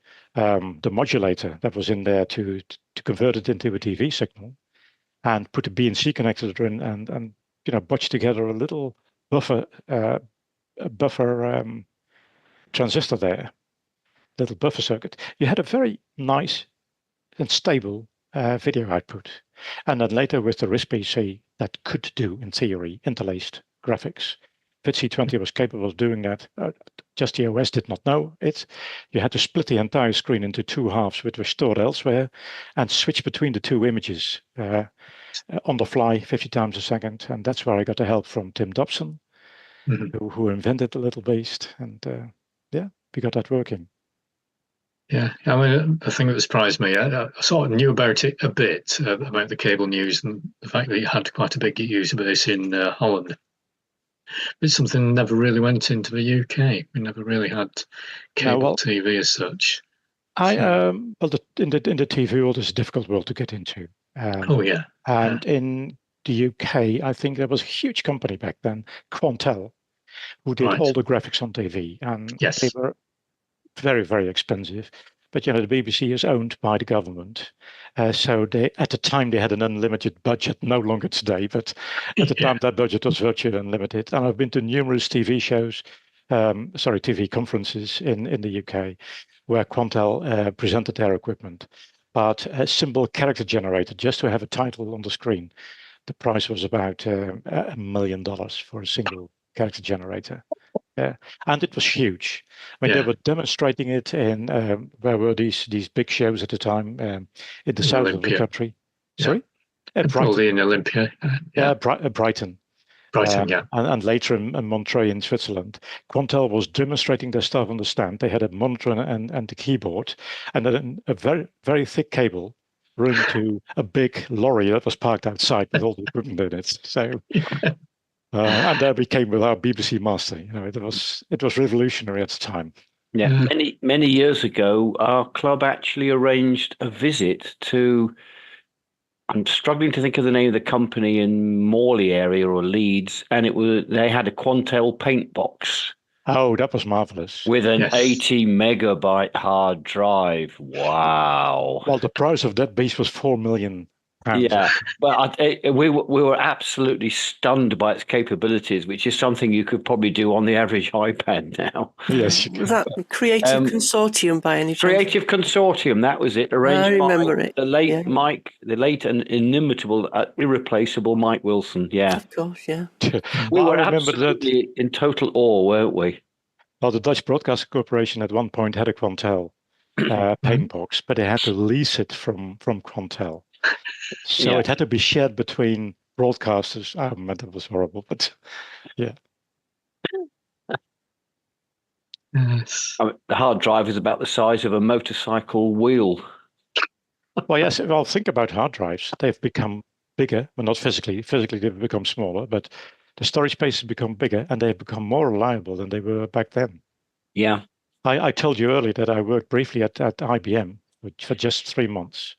modulator that was in there to convert it into a TV signal, and put a BNC connector in, and botch together a little buffer transistor there, little buffer circuit, you had a very nice and stable video output. And then later with the RISC PC that could do, in theory, interlaced graphics. VIC-20 was capable of doing that. Just the OS did not know it. You had to split the entire screen into two halves, which were stored elsewhere, and switch between the two images on the fly 50 times a second. And that's where I got the help from Tim Dobson, who invented the little beast. And we got that working. Yeah, I mean, the thing that surprised me, I sort of knew about it a bit, about the cable news and the fact that it had quite a big user base in Holland. It's something that never really went into the UK. We never really had cable TV as such. In the TV world, it's a difficult world to get into. And in the UK, I think there was a huge company back then, Quantel, who did all the graphics on TV, and they were very, very expensive. But the BBC is owned by the government, so they at the time they had an unlimited budget. No longer today, but at the time that budget was virtually unlimited. And I've been to numerous TV shows, TV conferences in the UK, where Quantel presented their equipment. But a simple character generator, just to have a title on the screen, the price was about $1 million for a single character generator. Yeah, and it was huge. I mean, they were demonstrating it in where were these big shows at the time in the south of the country. Sorry, probably in Olympia. Brighton. Brighton, and later in Montreux in Switzerland. Quantel was demonstrating their stuff on the stand. They had a monitor and the keyboard, and then a very, very thick cable run to a big lorry that was parked outside with all the equipment in it. So. And there we came with our BBC Master. It was revolutionary at the time. Yeah, many years ago, our club actually arranged a visit to. I'm struggling to think of the name of the company in Morley area or Leeds, and they had a Quantel paint box. Oh, that was marvelous! With an 80 megabyte hard drive. Wow. Well, the price of that beast was £4 million. Yeah, but we were absolutely stunned by its capabilities, which is something you could probably do on the average iPad now. Yes. Was that Creative Consortium by any chance? Creative Consortium, that was it. Arranged I remember by it. The late and inimitable, irreplaceable Mike Wilson. Yeah. Of course, yeah. We were absolutely in total awe, weren't we? Well, the Dutch Broadcasting Corporation at one point had a Quantel paint box, but they had to lease it from Quantel. So it had to be shared between broadcasters. Oh, man, that was horrible, but yeah. Yes. I mean, the hard drive is about the size of a motorcycle wheel. Well, yes. Well, think about hard drives. They've become bigger. Well, not physically. Physically, they've become smaller, but the storage space has become bigger, and they've become more reliable than they were back then. Yeah. I told you earlier that I worked briefly at IBM for just 3 months.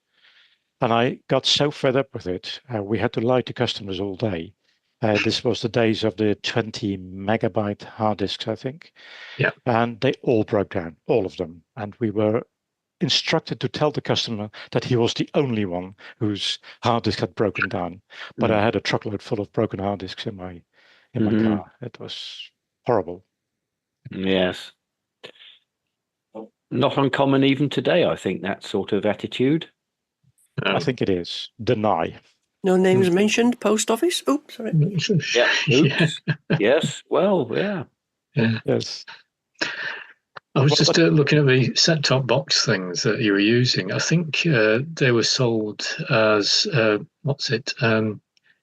And I got so fed up with it, we had to lie to customers all day. This was the days of the 20 megabyte hard disks, I think. Yeah. And they all broke down, all of them. And we were instructed to tell the customer that he was the only one whose hard disk had broken down. But I had a truckload full of broken hard disks in my car. It was horrible. Yes. Not uncommon even today, I think, that sort of attitude. I think it is. Deny. No names mentioned. Post office. Oops, sorry. Yeah. Oops. Yes. Well, yeah. Yes. I was just looking at the set-top box things that you were using. I think they were sold as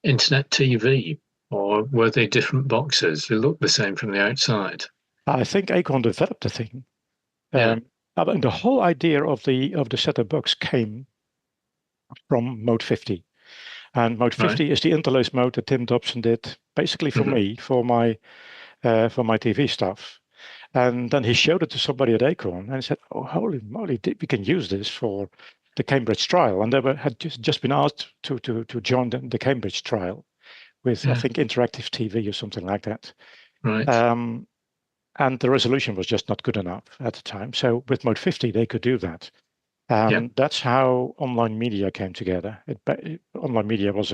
internet TV, or were they different boxes? They look the same from the outside. I think Acorn developed the thing. And the whole idea of the set-top box came from Mode 50, and Mode 50 is the interlace mode that Tim Dobson did basically for me for my TV stuff, and then he showed it to somebody at Acorn and said, "Oh, holy moly, we can use this for the Cambridge trial," and they had just been asked to join the Cambridge trial with I think interactive TV or something like that. Right. And the resolution was just not good enough at the time. So with Mode 50, they could do that. That's how online media came together. Online media was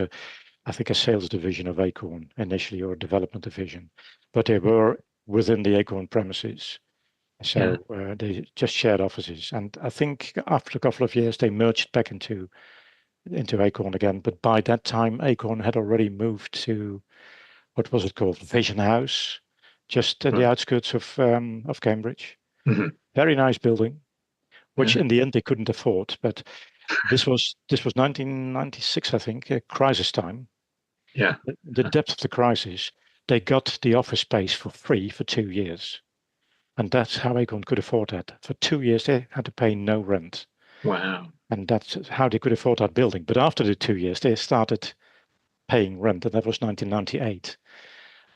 I think a sales division of Acorn initially, or a development division, but they were within the Acorn premises. So they just shared offices. And I think after a couple of years, they merged back into Acorn again. But by that time, Acorn had already moved to, what was it called? Vision House, just in the outskirts of Cambridge. Very nice building, which in the end they couldn't afford. But this was 1996, I think, crisis time. Yeah. The depth of the crisis, they got the office space for free for 2 years. And that's how Acorn could afford that. For 2 years, they had to pay no rent. Wow. And that's how they could afford that building. But after the 2 years, they started paying rent, and that was 1998.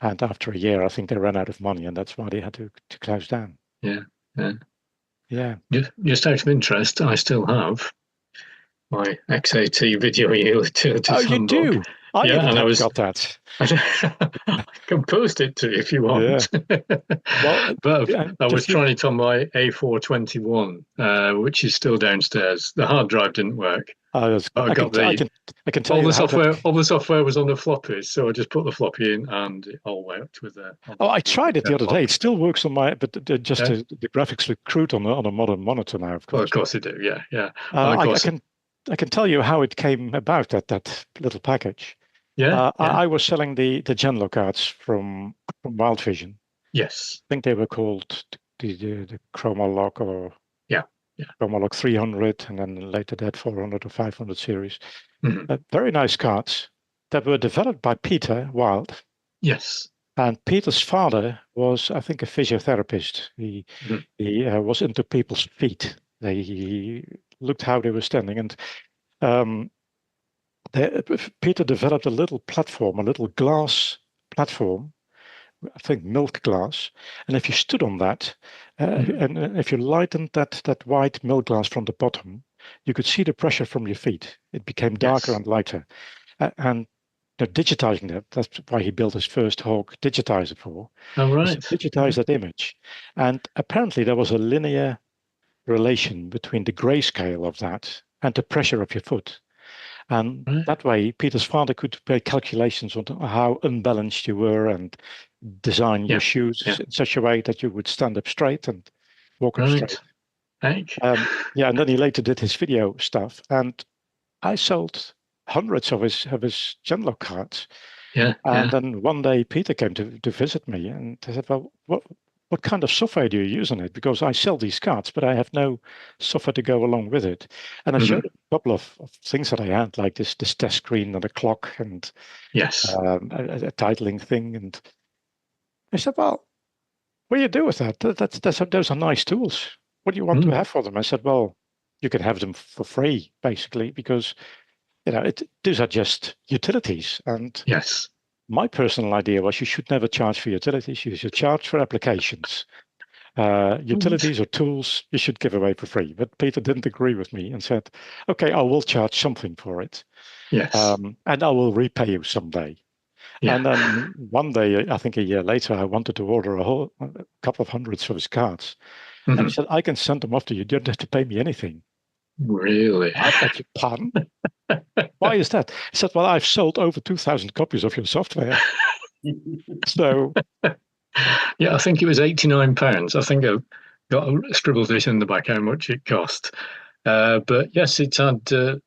And after a year, I think they ran out of money, and that's why they had to close down. Yeah. Yeah. Just out of interest, I still have my XAT video utilities Oh, you handbook. do? I Yeah, even and I haven't was- got that. I can post it to you if you want. Well, but yeah, I was just trying it on my A421, which is still downstairs. The hard drive didn't work. I can tell All you the how software, that, all the software was on the floppies, so I just put the floppy in, and it all worked with the. Oh, I tried it the other day. It still works on my, but the graphics look crude on a modern monitor now. Of Well, course, of course they do. Yeah. I can tell you how it came about, that little package. Yeah. I was selling the Genlock cards from Wild Vision. Yes. I think they were called the Chromalock or Yeah. Chromalock 300, and then later that 400 or 500 series. Mhm. Very nice cards that were developed by Peter Wild. Yes. And Peter's father was, I think, a physiotherapist. He was into people's feet. He looked how they were standing, and Peter developed a little platform, a little glass platform, I think milk glass. And if you stood on that, and if you lightened that white milk glass from the bottom, you could see the pressure from your feet. It became darker and lighter. And digitizing that's why he built his first Hawk digitizer for. All right. Digitize that image. And apparently there was a linear relation between the grayscale of that and the pressure of your foot. And that way, Peter's father could make calculations on how unbalanced you were and design your shoes in such a way that you would stand up straight and walk up straight. And then he later did his video stuff. And I sold hundreds of his Genlock cards. And then one day Peter came to visit me, and I said, well, what kind of software do you use on it? Because I sell these cards, but I have no software to go along with it. And I showed a couple of things that I had, like this test screen and a clock and a titling thing. And I said, well, what do you do with that? Those are nice tools. What do you want to have for them? I said, well, you can have them for free, basically, because these are just utilities. And my personal idea was you should never charge for utilities. You should charge for applications. Utilities or tools you should give away for free. But Peter didn't agree with me and said, okay, I will charge something for it. And I will repay you someday. And then one day, I think a year later, I wanted to order a couple of hundreds of his cards. And he said, I can send them off to you. You don't have to pay me anything. Really? I beg your pardon? Why is that? He said, well, I've sold over 2,000 copies of your software. So... Yeah, I think it was £89. I think I scribbled it in the back how much it cost. But yes, it had, what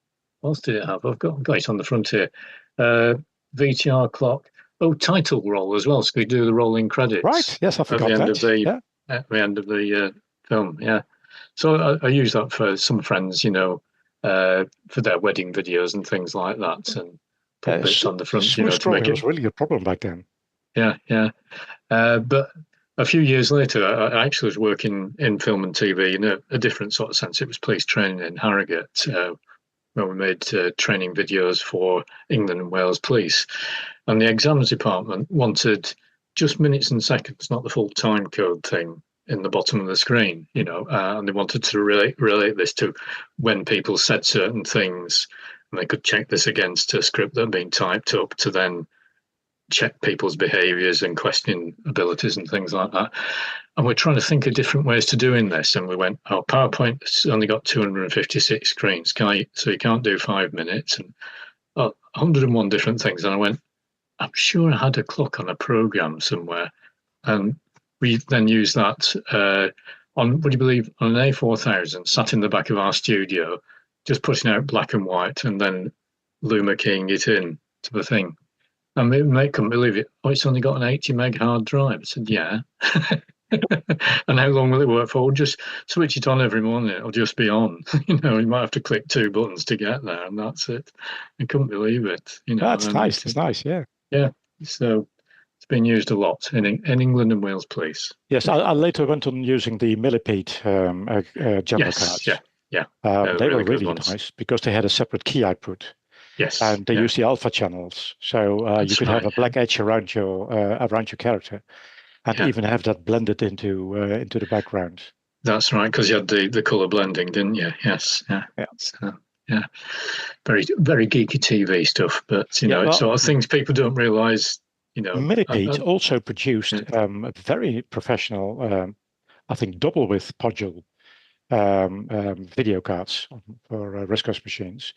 else did it have? I've got it on the front here. VTR clock. Oh, title roll as well, so we do the rolling credits. Right, yes, I forgot at the that. At the end of the film, So I use that for some friends, for their wedding videos and things like that, and put bits on the front, to make it. Was really a problem back then. Yeah. But a few years later, I actually was working in film and TV in a different sort of sense. It was police training in Harrogate, where we made training videos for England and Wales police. And the exams department wanted just minutes and seconds, not the full time code thing in the bottom of the screen, and they wanted to relate this to when people said certain things, and they could check this against a script that had been typed up to then check people's behaviours and questioning abilities and things like that. And we're trying to think of different ways to doing this. And we went, PowerPoint's only got 256 screens. So you can't do 5 minutes, and 101 different things. And I went, I'm sure I had a clock on a program somewhere. And we then used that on, would you believe, on an A4000, sat in the back of our studio, just putting out black and white and then Luma keying it in to the thing. And my mate couldn't believe it. Oh, it's only got an 80 meg hard drive. I said, yeah. And how long will it work for? We'll just switch it on every morning. It'll just be on. You might have to click 2 buttons to get there, and that's it. I couldn't believe it. That's nice. It's nice, yeah. Yeah. So been used a lot in England and Wales Police. Yes, I later went on using the millipede jumbo cards. Yeah. They were good really ones. nice because they had a separate key output, Yes, and they used the alpha channels, so you could have a black edge around your character, and even have that blended into the background. That's right, because you had the color blending, didn't you? Yes, yeah. So, yeah, very very geeky TV stuff, but it's sort of things people don't realise. Millipede also produced a very professional, I think, double width module video cards for RISC-OS machines,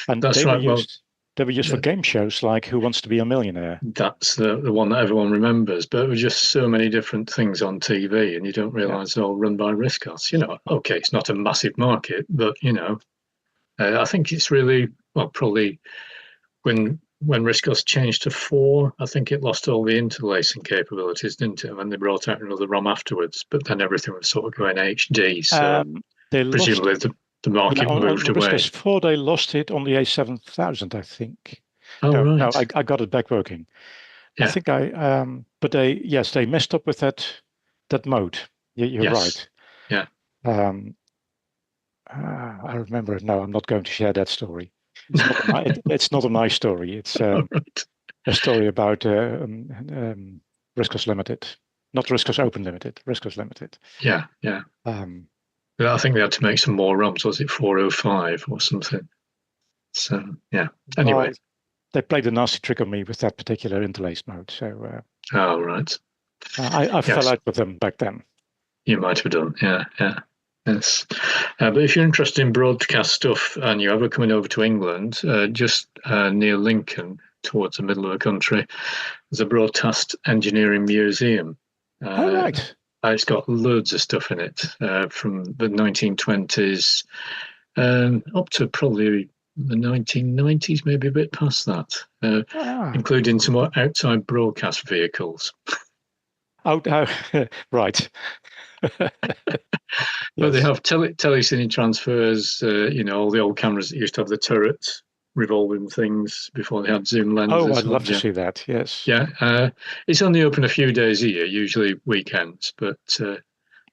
and that's right. They were used for game shows like Who Wants to Be a Millionaire. That's the one that everyone remembers, but there were just so many different things on TV, and you don't realise they're all run by RISC-OS. Okay, it's not a massive market, but I think it's really probably when RISC-OS changed to 4, I think it lost all the interlacing capabilities, didn't it? And then they brought out another ROM afterwards, but then everything was sort of going HD. So presumably the market moved away. RISC-OS 4, they lost it on the A7000, I think. Oh, right. No, I got it back working. Yeah. I think but they messed up with that mode. You're right. Yeah. I remember it. No, I'm not going to share that story. It's not a nice story. It's a story about RISC-OS Limited, not RISC-OS Open Limited, RISC-OS Limited. Yeah. I think they had to make some more ROMs. Was it 405 or something? So yeah. Anyway, well, they played a nasty trick on me with that particular interlace mode. So. Right. I fell out with them back then. You might have done. Yeah. Yes. But if you're interested in broadcast stuff and you're ever coming over to England, just near Lincoln, towards the middle of the country, there's a broadcast engineering museum. Right. It's got loads of stuff in it from the 1920s up to probably the 1990s, maybe a bit past that, including some outside broadcast vehicles. Right. But they have telecine transfers, all the old cameras that used to have the turret revolving things before they had zoom lenses. Oh, I'd love to see that, yes. Yeah, it's only open a few days a year, usually weekends, but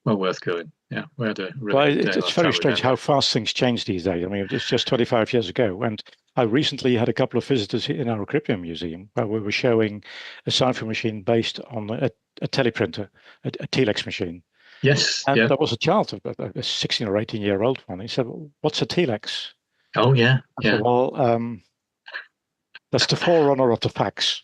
well worth going. Yeah, we had a really it's very strange how fast things change these days. I mean, it's just 25 years ago, and I recently had a couple of visitors in our Cryptium Museum where we were showing a cipher machine based on a teleprinter, a telex machine. Yes, and there was a child, a 16 or 18-year-old one. He said, well, "What's a telex?" Oh, yeah. I said, well, that's the forerunner of the fax.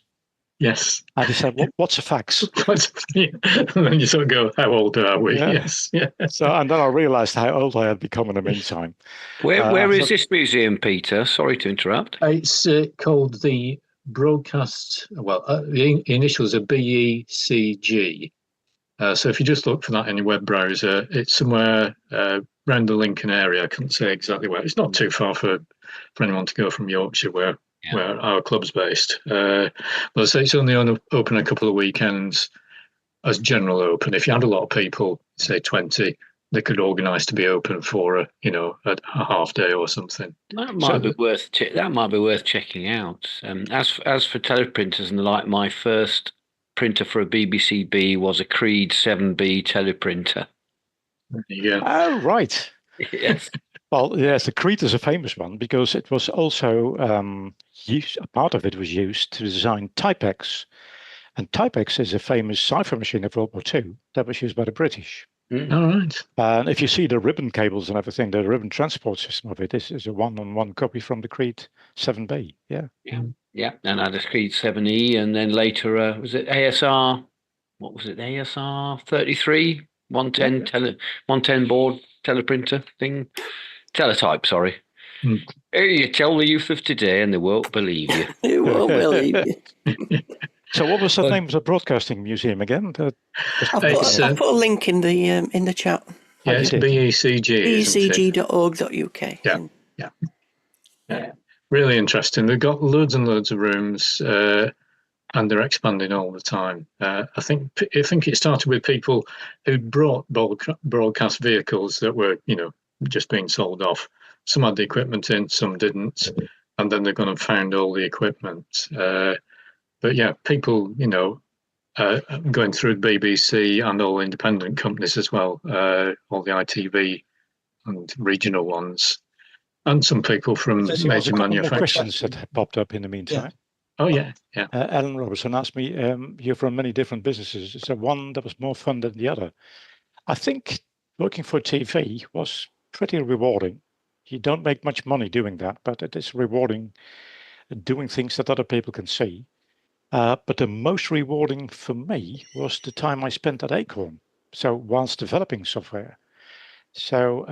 Yes. And he said, what's a fax? And then you sort of go, how old are we? Yeah. Yes. Yeah. So, and then I realised how old I had become in the meantime. Where is this museum, Peter? Sorry to interrupt. It's called the Broadcast, the initials are BECG. So if you just look for that in your web browser, it's somewhere around the Lincoln area. I couldn't say exactly where. It's not too far for anyone to go from Yorkshire, where our club's based. But I say it's only open a couple of weekends as general open. If you had a lot of people, say 20, they could organise to be open for a half day or something. That might be worth checking out. As for teleprinters and the like, my first printer for a BBCB was a Creed 7B teleprinter. Yeah. Oh, right. Yes. Well, yes, the Creed is a famous one because it was also a part of it was used to design Typex. And Typex is a famous cipher machine of World War II that was used by the British. All right. And if you see the ribbon cables and everything, the ribbon transport system of it is a one-on-one copy from the Creed 7B. Yeah. Yeah, and I had a Creed 7E, and then later, was it ASR? What was it? ASR 33 110 board teleprinter thing, teletype. Sorry. You tell the youth of today, and they won't believe you. They won't believe you. So, what was the name of the broadcasting museum again? I'll put a link in the chat. Yeah, it's BECG. BECG.org.uk. Yeah. Really interesting. They've got loads and loads of rooms, and they're expanding all the time. I think it started with people who brought broadcast vehicles that were, just being sold off. Some had the equipment in, some didn't, and then they've gone and found all the equipment. But yeah, people, going through the BBC and all independent companies as well, all the ITV and regional ones, and some people from There's major a couple more manufacturers. questions that have popped up in the meantime. Oh, yeah. Alan Robertson asked me, you're from many different businesses. Is there one that was more fun than the other? I think working for TV was pretty rewarding. You don't make much money doing that, but it is rewarding doing things that other people can see. But the most rewarding for me was the time I spent at Acorn. So whilst developing software. So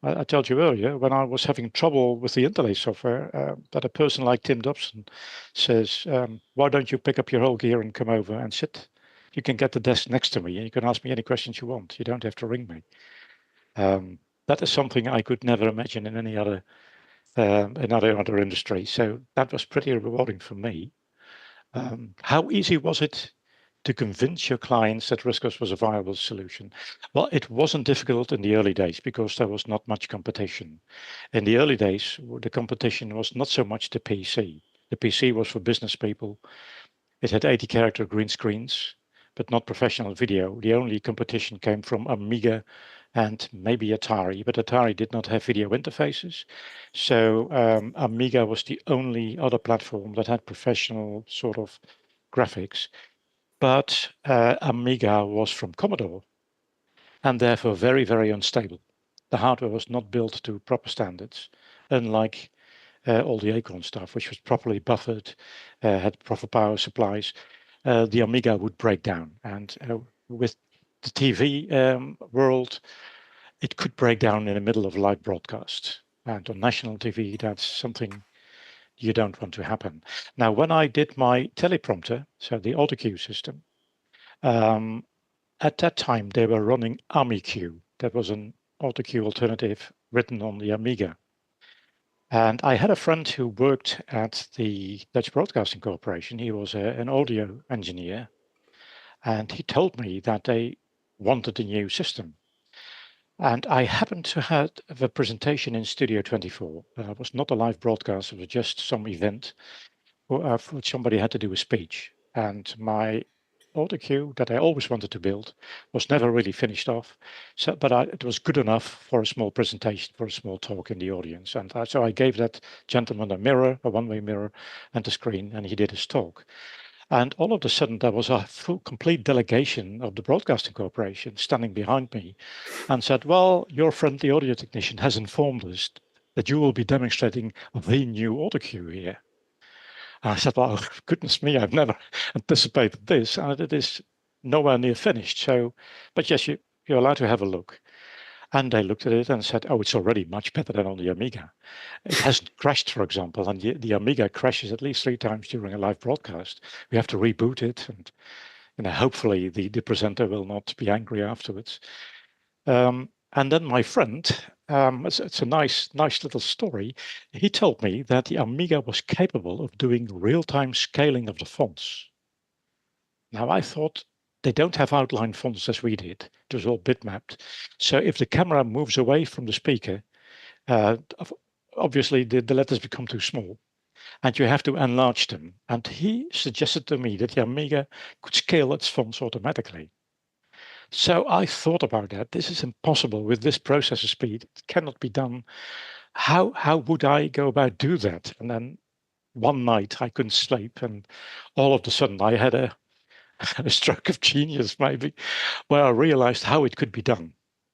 I told you earlier, when I was having trouble with the interlay software, that a person like Tim Dobson says, why don't you pick up your whole gear and come over and sit? You can get the desk next to me and you can ask me any questions you want. You don't have to ring me. That is something I could never imagine in any other other industry. So that was pretty rewarding for me. How easy was it to convince your clients that RISC OS was a viable solution? Well, it wasn't difficult in the early days because there was not much competition. In the early days, the competition was not so much the PC. The PC was for business people. It had 80 character green screens, but not professional video. The only competition came from Amiga and maybe Atari, but Atari did not have video interfaces. So Amiga was the only other platform that had professional sort of graphics. But Amiga was from Commodore and therefore very, very unstable. The hardware was not built to proper standards, unlike all the Acorn stuff, which was properly buffered, had proper power supplies. The Amiga would break down. And with the TV world, it could break down in the middle of a live broadcast. And on national TV, that's something you don't want to happen. Now, when I did my teleprompter, so the AutoCue system, at that time, they were running AmiQ. That was an AutoCue alternative written on the Amiga. And I had a friend who worked at the Dutch Broadcasting Corporation. He was an audio engineer. And he told me that they wanted a new system. And I happened to have a presentation in Studio 24. It was not a live broadcast. It was just some event for which somebody had to do a speech. And my AutoCue that I always wanted to build was never really finished off. So, but it was good enough for a small presentation, for a small talk in the audience. And so I gave that gentleman a mirror, a one-way mirror, and a screen, and he did his talk. And all of a sudden, there was a full, complete delegation of the Broadcasting Corporation standing behind me and said, well, your friend, the audio technician, has informed us that you will be demonstrating the new AutoCue here. And I said, well, goodness me, I've never anticipated this, and it is nowhere near finished. So, but yes, you're allowed to have a look. And they looked at it and said, oh, it's already much better than on the Amiga. It hasn't crashed, for example, and the Amiga crashes at least 3 times during a live broadcast. We have to reboot it, and hopefully the presenter will not be angry afterwards. And then my friend, it's a nice little story. He told me that the Amiga was capable of doing real-time scaling of the fonts. Now I thought, they don't have outline fonts as we did. It was all bitmapped. So if the camera moves away from the speaker, obviously the letters become too small and you have to enlarge them. And he suggested to me that the Amiga could scale its fonts automatically. So I thought about that. This is impossible with this processor speed. It cannot be done. How would I go about do that? And then one night I couldn't sleep, and all of a sudden I had a stroke of genius, maybe, where I realized how it could be done.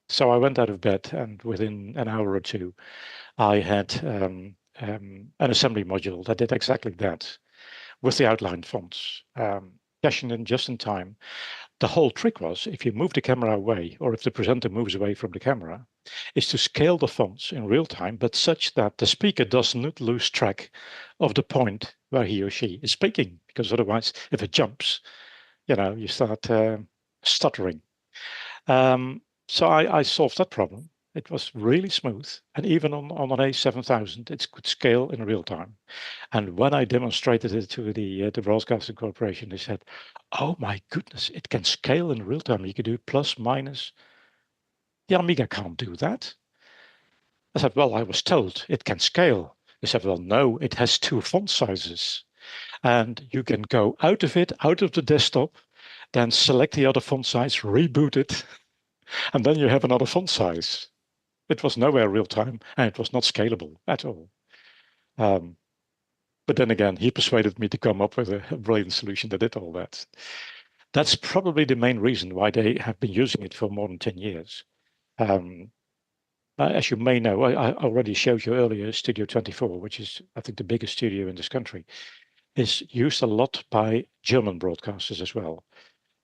So I went out of bed, and within an hour or two, I had an assembly module that did exactly that with the outline fonts, caching in just in time. The whole trick was, if you move the camera away, or if the presenter moves away from the camera, is to scale the fonts in real time, but such that the speaker does not lose track of the point where he or she is speaking, because otherwise, if it jumps, you start stuttering. So I solved that problem. It was really smooth. And even on an A7000, it could scale in real time. And when I demonstrated it to the Broadcasting Corporation, they said, oh my goodness, it can scale in real time. You can do plus, minus. The Amiga can't do that. I said, well, I was told it can scale. They said, well, no, it has 2 font sizes. And you can go out of it, out of the desktop. then select the other font size, reboot it, and then you have another font size. It was nowhere real time, and it was not scalable at all. But then again, he persuaded me to come up with a brilliant solution that did all that. That's probably the main reason why they have been using it for more than 10 years. As you may know, I already showed you earlier, Studio 24, which is, I think, the biggest studio in this country, is used a lot by German broadcasters as well.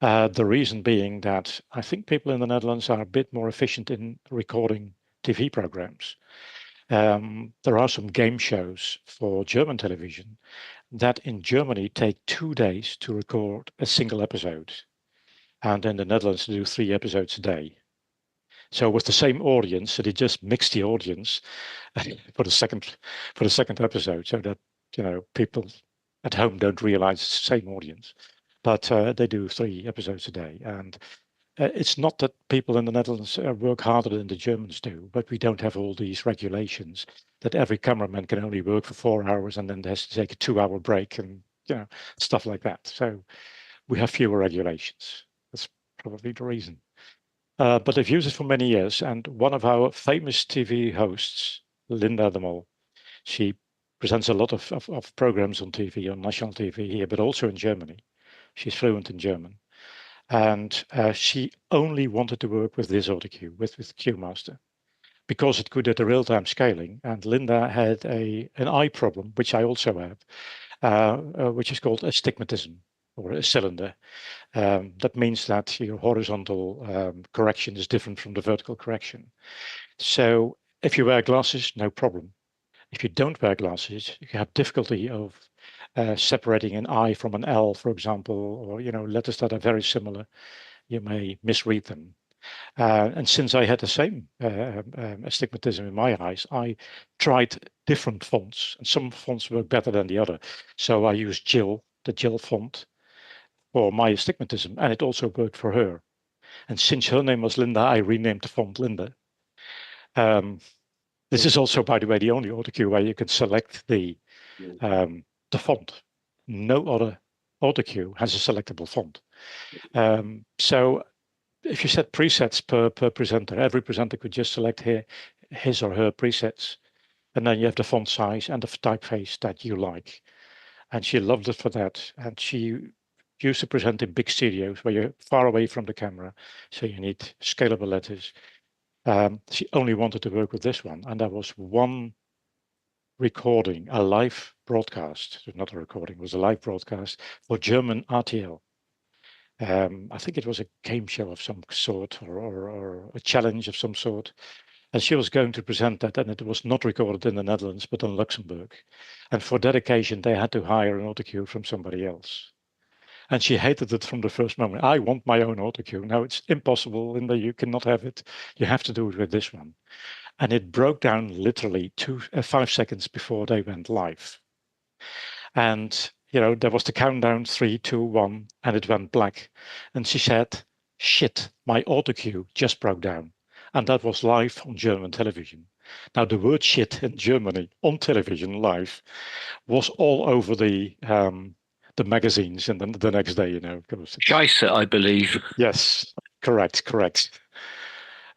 The reason being that I think people in the Netherlands are a bit more efficient in recording TV programs. There are some game shows for German television that in Germany take 2 days to record a single episode. And in the Netherlands, they do 3 episodes a day. So with the same audience, so they just mix the audience for the second episode, so that people at home don't realize it's the same audience. But they do 3 episodes a day, and it's not that people in the Netherlands work harder than the Germans do, but we don't have all these regulations that every cameraman can only work for 4 hours and then has to take a 2-hour break and stuff like that. So we have fewer regulations. That's probably the reason. But they've used it for many years, and one of our famous TV hosts, Linda de Mol, she presents a lot of programs on TV, on national TV here, but also in Germany. She's fluent in German. And she only wanted to work with this autocue, with QMaster, because it could do the real-time scaling. And Linda had an eye problem, which I also have, which is called astigmatism, or a cylinder. That means that your horizontal correction is different from the vertical correction. So if you wear glasses, no problem. If you don't wear glasses, you have difficulty of separating an I from an L, for example, or letters that are very similar. You may misread them. And since I had the same astigmatism in my eyes, I tried different fonts, and some fonts work better than the other. So I used Jill, the Jill font, for my astigmatism, and it also worked for her. And since her name was Linda, I renamed the font Linda. This is also, by the way, the only autocue where you can select the font. No other autocue has a selectable font. So if you set presets per presenter, every presenter could just select his or her presets. And then you have the font size and the typeface that you like. And she loved it for that. And she used to present in big studios where you're far away from the camera. So you need scalable letters. She only wanted to work with this one. And there was one recording, a live broadcast, not a recording, it was a live broadcast for German RTL. I think it was a game show of some sort or a challenge of some sort. And she was going to present that, and it was not recorded in the Netherlands, but in Luxembourg. And for that occasion, they had to hire an autocue from somebody else. And she hated it from the first moment. I want my own autocue. Now it's impossible, Linda, you cannot have it. You have to do it with this one. And it broke down literally 5 seconds before they went live. And, there was the countdown, 3, 2, 1, and it went black. And she said, shit, my autocue just broke down. And that was live on German television. Now, the word shit in Germany on television live was all over the magazines and then the next day, Scheisse, I believe. Yes, correct.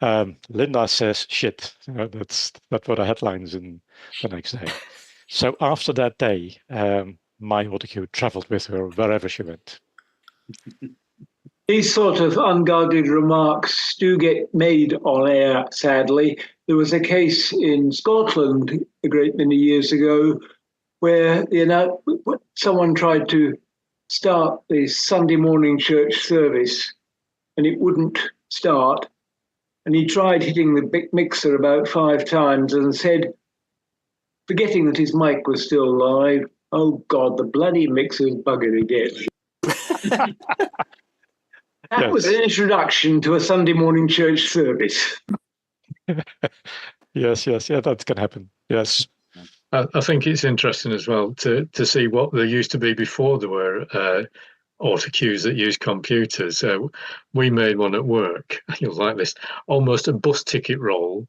Linda says shit. That's what the headlines in the next day. So after that day, my autocue traveled with her wherever she went. These sort of unguarded remarks do get made on air, sadly. There was a case in Scotland a great many years ago where, someone tried to start the Sunday morning church service and it wouldn't start. And he tried hitting the big mixer about 5 times and said, forgetting that his mic was still live, oh God, the bloody mixer's buggered again. That was an introduction to a Sunday morning church service. Yes, that can happen. Yes. I think it's interesting as well to see what there used to be before there were autocues that use computers. We made one at work, you'll like this, almost a bus ticket roll,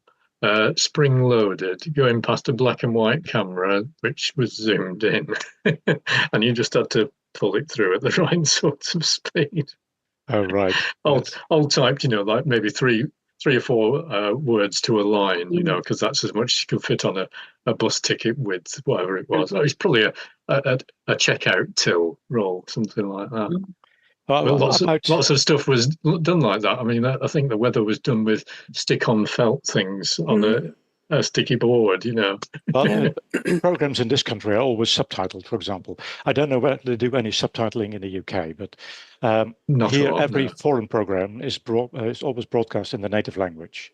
spring-loaded, going past a black and white camera, which was zoomed in. And you just had to pull it through at the right sort of speed. Oh, right. All typed, like maybe three or four words to a line, because that's as much as you can fit on a bus ticket with whatever it was. It's probably a checkout till roll, something like that. Well, lots of stuff was done like that. I mean, I think the weather was done with stick-on felt things on a sticky board, Well, programs in this country are always subtitled, for example. I don't know whether they do any subtitling in the UK, but here every foreign program is always broadcast in the native language,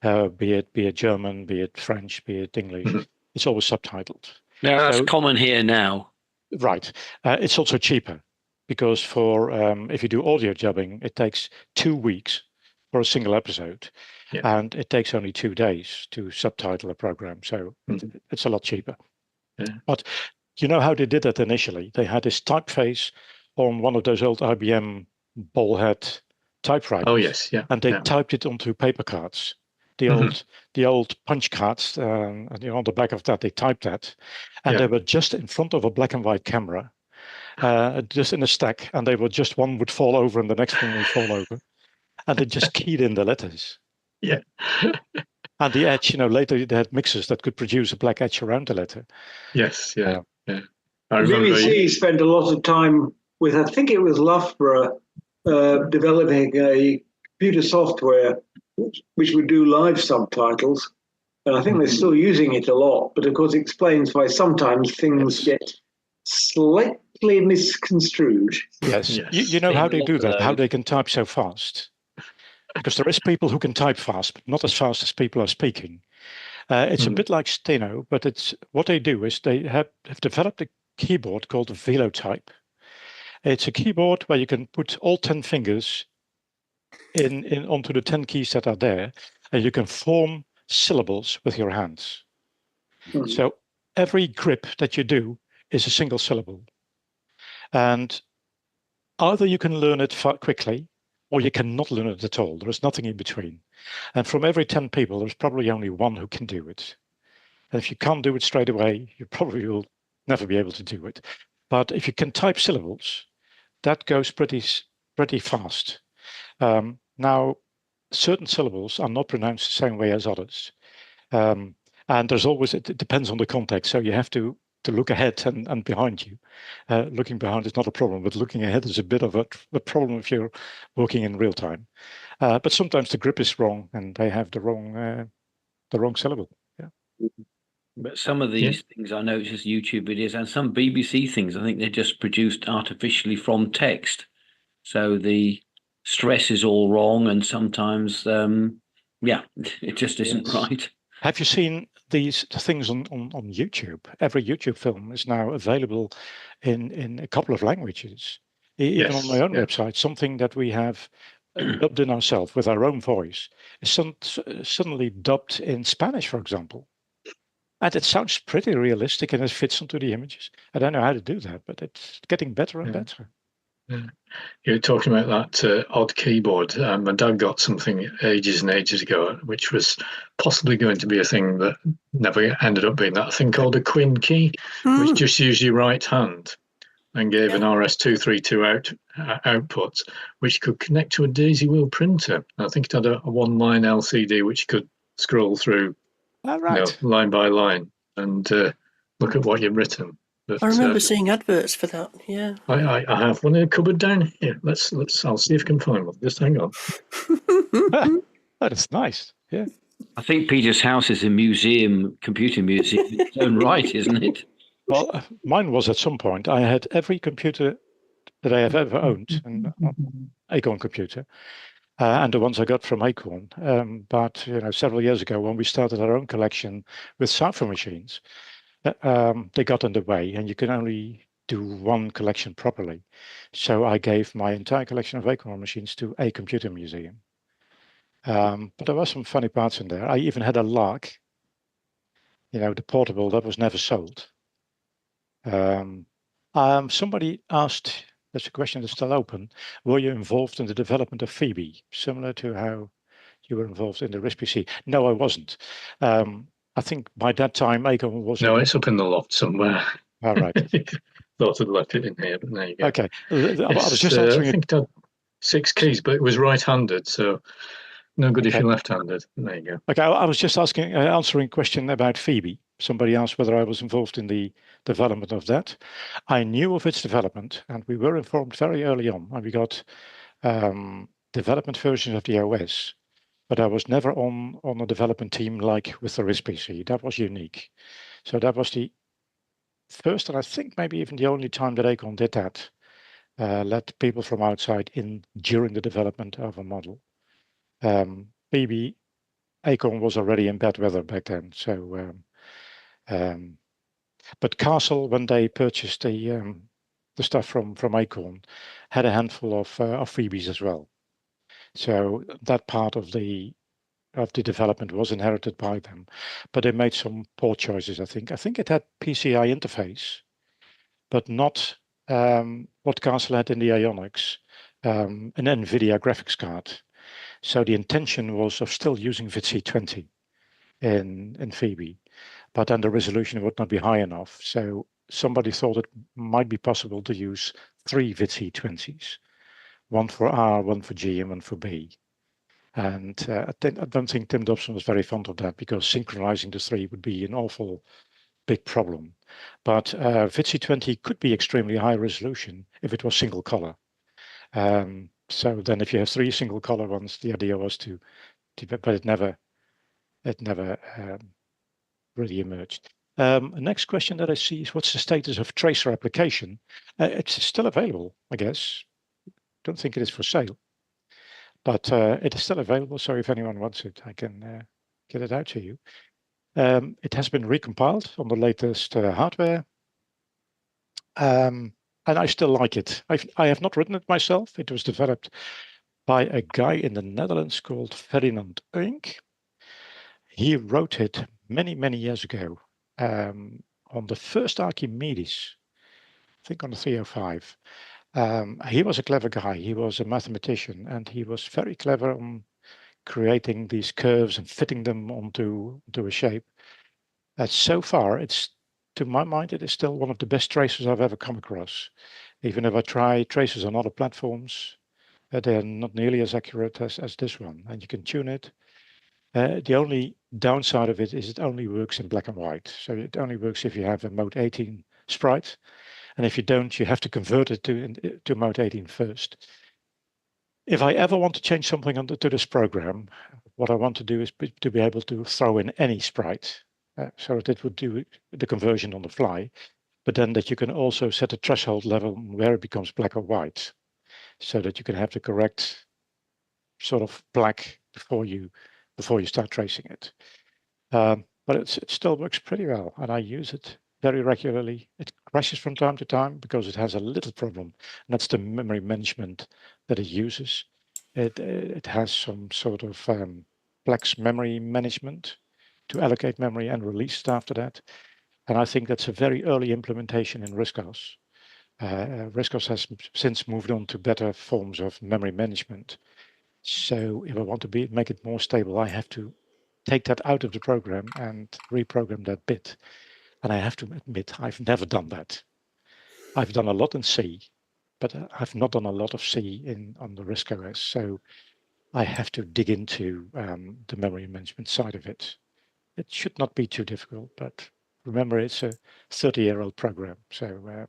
be it German, be it French, be it English. It's always subtitled. Yeah, that's common here now. Right. It's also cheaper because if you do audio dubbing, it takes 2 weeks for a single episode. Yeah. And it takes only 2 days to subtitle a program. So it's a lot cheaper. Yeah. But you know how they did that initially? They had this typeface on one of those old IBM ballhead typewriters. Oh, yes. Yeah. And they typed it onto paper cards. The old punch cards, and on the back of that, they typed that. And they were just in front of a black and white camera, just in a stack. And they were just one would fall over and the next one would fall over. And they just keyed in the letters. Yeah. And the edge, later they had mixers that could produce a black edge around the letter. Yes, yeah. I remember BBC spent a lot of time with, I think it was Loughborough, developing a computer software which would do live subtitles. And I think they're still using it a lot, but of course it explains why sometimes things get slightly misconstrued. Yes. You know how they do that, how they can type so fast. Because there is people who can type fast, but not as fast as people are speaking. It's a bit like steno, but it's what they do is they have developed a keyboard called a Velotype. It's a keyboard where you can put all 10 fingers in onto the 10 keys that are there, and you can form syllables with your hands. So every grip that you do is a single syllable. And either you can learn it quickly, or you cannot learn it at all. There is nothing in between. And from every 10 people, there's probably only one who can do it. And if you can't do it straight away, you probably will never be able to do it. But if you can type syllables, that goes pretty fast. Now, certain syllables are not pronounced the same way as others. And there's always, it depends on the context. So you have to look ahead and behind you. Looking behind is not a problem, but looking ahead is a bit of a problem if you're working in real time. But sometimes the grip is wrong and they have the wrong syllable. Yeah. But some of these things I know it's just YouTube videos, and some BBC things I think they're just produced artificially from text. So the stress is all wrong, and sometimes it just isn't right. Have you seen these things on YouTube? Every YouTube film is now available in a couple of languages. Even on my own website, something that we have dubbed in ourselves with our own voice is suddenly dubbed in Spanish, for example. And it sounds pretty realistic and it fits onto the images. I don't know how to do that, but it's getting better and better. Yeah. You're talking about that odd keyboard. My dad got something ages and ages ago, which was possibly going to be a thing that never ended up being that thing called a Quinn key, which just used your right hand and gave an RS-232 output, which could connect to a daisy wheel printer. I think it had a one-line LCD which could scroll through line by line and look at what you've written. But, I remember seeing adverts for that. Yeah, I have one in a cupboard down here. Let's. I'll see if I can find one. Just hang on. That is nice. Yeah. I think Peter's house is a museum, computer museum in its own right, isn't it? Well, mine was at some point. I had every computer that I have ever owned, an Acorn computer, and the ones I got from Acorn. But several years ago, when we started our own collection with cipher machines, they got in the way, and you can only do one collection properly. So I gave my entire collection of Acorn machines to a computer museum. But there were some funny parts in there. I even had a Lark, the portable that was never sold. Somebody asked, that's a question that's still open, were you involved in the development of Phoebe, similar to how you were involved in the RISC PC? No, I wasn't. I think by that time, Acorn was... No, it's up in the loft somewhere. All right. Thought I'd left it in here, but there you go. Okay. I was just answering 6 keys, but it was right-handed, so no good if Okay. you're left-handed. There you go. Okay, I was just answering a question about Phoebe. Somebody asked whether I was involved in the development of that. I knew of its development, and we were informed very early on, and we got development versions of the OS, but I was never on a development team like with the RISC PC. That was unique. So that was the first, and I think maybe even the only time that Acorn did that. Let people from outside in during the development of a model. Phoebe, Acorn was already in bad weather back then. So, but Castle, when they purchased the stuff from Acorn, had a handful of freebies as well. So that part of the development was inherited by them, but they made some poor choices. I think it had PCI interface, but not what Castle had in the Ionics, an NVIDIA graphics card. So the intention was of still using VIC-20 in Phoebe, but then the resolution would not be high enough. So somebody thought it might be possible to use 3 VIC-20s, one for R, one for G, and one for B. And I don't think Tim Dobson was very fond of that, because synchronizing the 3 would be an awful big problem. But VIC-20 could be extremely high resolution if it was single color. So then if you have 3 single color ones, the idea was to but it never really emerged. Next question that I see is, what's the status of tracer application? It's still available, I guess. Don't think it is for sale, but it is still available. So if anyone wants it, I can get it out to you. It has been recompiled on the latest hardware. And I still like it. I have not written it myself. It was developed by a guy in the Netherlands called Ferdinand Unk. He wrote it many, many years ago on the first Archimedes, I think on the 305. He was a clever guy. He was a mathematician, and he was very clever on creating these curves and fitting them onto a shape. So far, to my mind, it is still one of the best tracers I've ever come across. Even if I try tracers on other platforms, they're not nearly as accurate as this one, and you can tune it. The only downside of it is it only works in black and white. So it only works if you have a mode 18 sprite. And if you don't, you have to convert it to mode 18 first. If I ever want to change something to this program, what I want to do is to be able to throw in any sprite. So that it would do the conversion on the fly, but then that you can also set a threshold level where it becomes black or white, so that you can have the correct sort of black before you start tracing it. But it still works pretty well, and I use it very regularly. It crashes from time to time because it has a little problem, and that's the memory management that it uses. It has some sort of flex memory management to allocate memory and release it after that. And I think that's a very early implementation in RISC OS. RISC OS has since moved on to better forms of memory management. So if I want to make it more stable, I have to take that out of the program and reprogram that bit. And I have to admit, I've never done that. I've done a lot in C, but I've not done a lot of C on the RISC OS. So I have to dig into the memory management side of it. It should not be too difficult, but remember, it's a 30-year-old program, so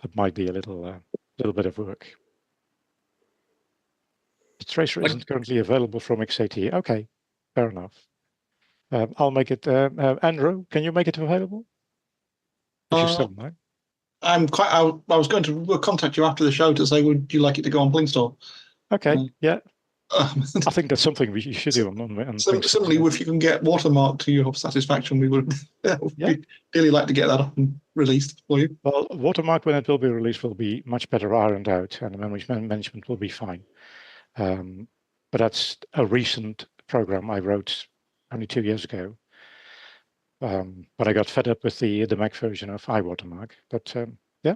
that might be a little bit of work. The tracer isn't currently available from XAT. Okay, fair enough. I'll make it. Andrew, can you make it available? If you're still online. I was going to contact you after the show to say, would you like it to go on Blinkstore? Okay, yeah. I think that's something we should do on similarly, if you can get Watermark to your satisfaction, we would really like to get that released for you. Well, Watermark, when it will be released, will be much better ironed out, and the memory management will be fine. But that's a recent program I wrote only 2 years ago. But I got fed up with the Mac version of iWatermark. But yeah.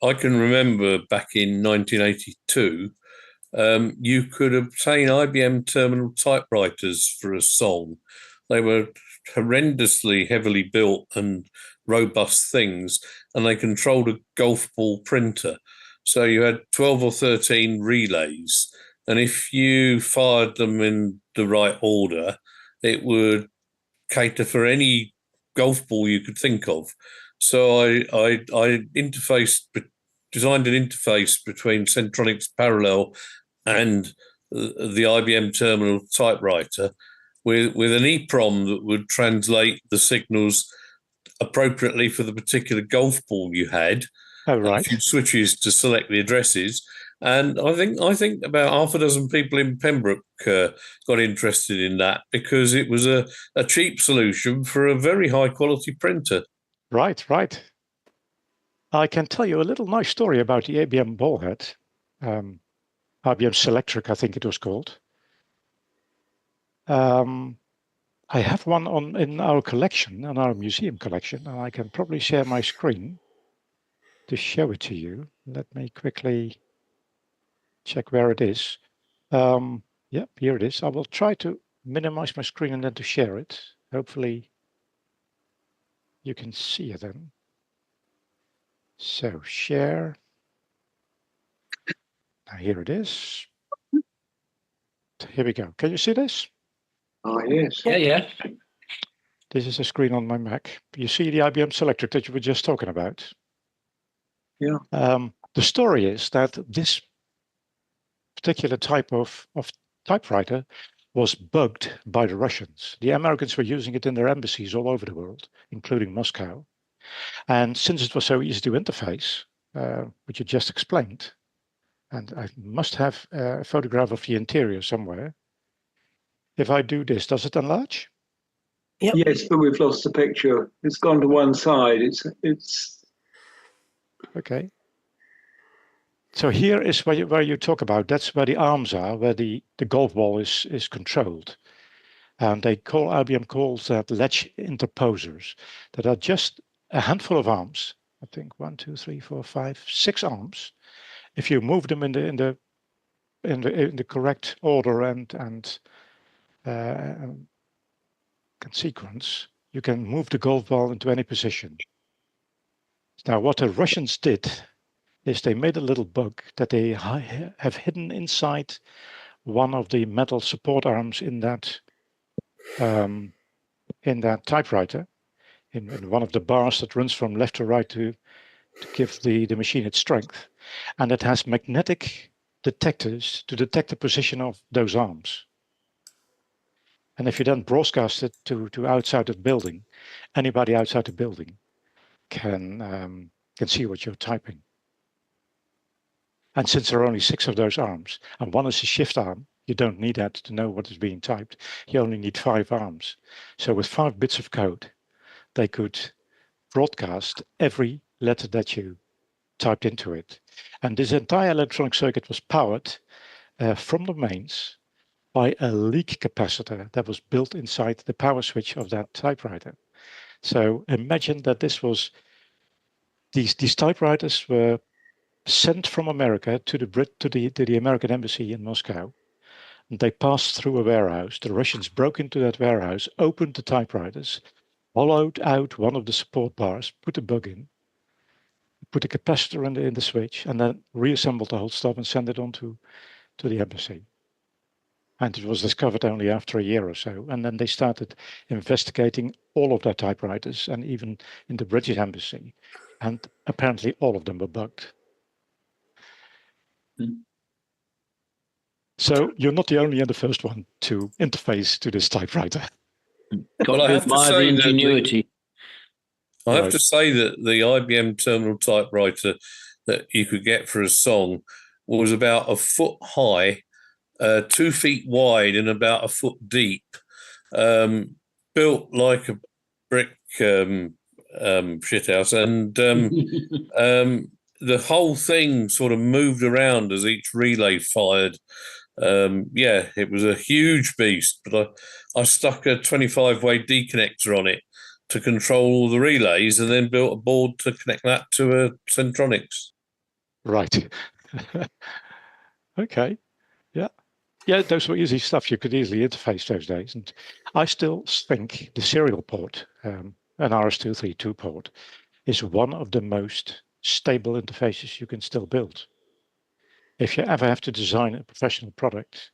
I can remember back in 1982, you could obtain IBM terminal typewriters for a song. They were horrendously heavily built, and robust things, and they controlled a golf ball printer. So you had 12 or 13 relays, and if you fired them in the right order, it would cater for any golf ball you could think of. So I designed an interface between Centronics Parallel and the IBM Terminal typewriter with an EEPROM that would translate the signals appropriately for the particular golf ball you had. Oh, right. A few switches to select the addresses. And I think about half a dozen people in Pembroke got interested in that because it was a cheap solution for a very high quality printer. Right. I can tell you a little nice story about the IBM ballhead, IBM Selectric, I think it was called. I have one in our collection, in our museum collection, and I can probably share my screen to show it to you. Let me quickly check where it is. Yep, here it is. I will try to minimize my screen and then to share it. Hopefully you can see it then. So share. Now here it is. Here we go. Can you see this? Oh, yes. Yeah. This is a screen on my Mac. You see the IBM Selectric that you were just talking about? Yeah. The story is that this particular type of typewriter was bugged by the Russians. The Americans were using it in their embassies all over the world, including Moscow. And since it was so easy to interface, which you just explained, and I must have a photograph of the interior somewhere. If I do this, does it enlarge? Yep. Yes, but we've lost the picture. It's gone to one side. It's okay. So here is where you talk about. That's where the arms are, where the golf ball is controlled, and IBM calls that latch interposers. That are just a handful of arms. I think 1, 2, 3, 4, 5, 6 arms. If you move them in the correct order and sequence, you can move the golf ball into any position. Now, what the Russians did is they made a little bug that they have hidden inside one of the metal support arms in that typewriter, in one of the bars that runs from left to right to give the machine its strength, and it has magnetic detectors to detect the position of those arms. And if you then broadcast it to outside the building, anybody outside the building can see what you're typing. And since there are only 6 of those arms, and one is a shift arm, you don't need that to know what is being typed. You only need 5 arms. So with 5 bits of code, they could broadcast every letter that you typed into it. And this entire electronic circuit was powered from the mains by a leak capacitor that was built inside the power switch of that typewriter. So imagine that these typewriters were sent from America to the American embassy in Moscow. And they passed through a warehouse. The Russians broke into that warehouse, opened the typewriters, hollowed out one of the support bars, put a bug in, put a capacitor in the switch, and then reassembled the whole stuff and sent it on to the embassy. And it was discovered only after a year or so. And then they started investigating all of their typewriters, and even in the British embassy. And apparently all of them were bugged. So you're not the only and the first one to interface to this typewriter. Got to admire the ingenuity. I have to say that the IBM Terminal typewriter that you could get for a song was about a foot high, 2 feet wide, and about a foot deep, built like a brick shithouse, and the whole thing sort of moved around as each relay fired. It was a huge beast, but I stuck a 25-way D-connector on it to control all the relays, and then built a board to connect that to a Centronics. Right. Okay. Yeah, those were easy stuff. You could easily interface those days. And I still think the serial port an RS-232 port is one of the most stable interfaces you can still build. If you ever have to design a professional product,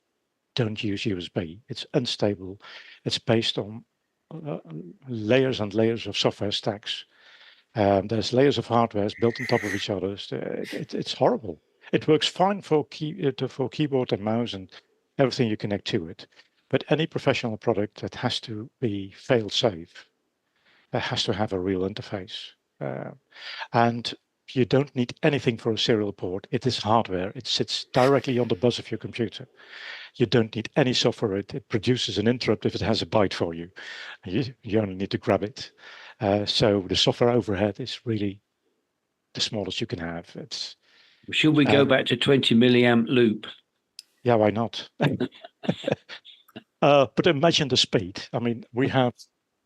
don't use USB. It's unstable. It's based on layers and layers of software stacks. There's layers of hardware built on top of each other. It's horrible. It works fine for keyboard and mouse and everything you connect to it. But any professional product that has to be fail-safe, it has to have a real interface. And you don't need anything for a serial port. It is hardware. It sits directly on the bus of your computer. You don't need any software. It produces an interrupt if it has a byte for you. You only need to grab it. So the software overhead is really the smallest you can have. Should we go back to 20 milliamp loop? Yeah, why not? But imagine the speed. I mean, we have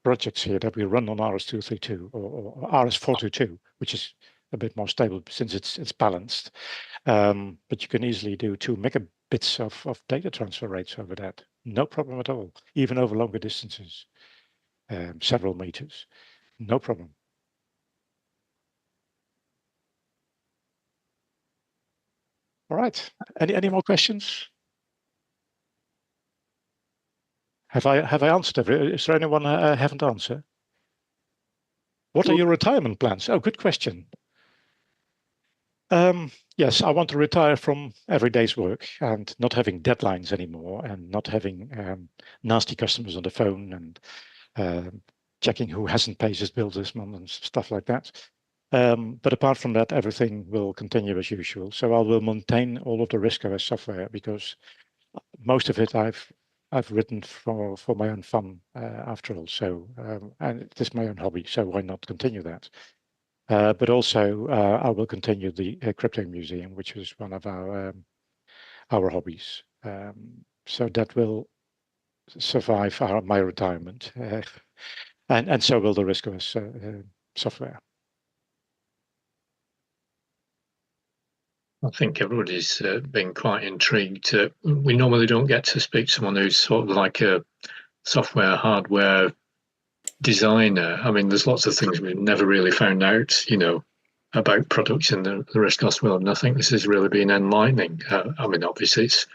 projects here that we run on RS-232 or RS-422, which is a bit more stable since it's balanced. But you can easily do 2 megabits of data transfer rates over that. No problem at all, even over longer distances, several meters. No problem. All right. Any more questions? Have I answered every? Is there anyone I haven't answered? What are your retirement plans? Oh, good question. Yes, I want to retire from every day's work and not having deadlines anymore, and not having nasty customers on the phone and checking who hasn't paid his bill this month and stuff like that. But apart from that, everything will continue as usual. So I will maintain all of the RISC OS software because most of it I've written for my own fun after all. So and it is my own hobby, so why not continue that? But also I will continue the crypto museum, which is one of our hobbies. So that will survive my retirement, and so will the RISC OS software. I think everybody's been quite intrigued. We normally don't get to speak to someone who's sort of like a software, hardware designer. I mean, there's lots of things we've never really found out, about products in the RISC OS world. And I think this has really been enlightening. I mean, obviously, it's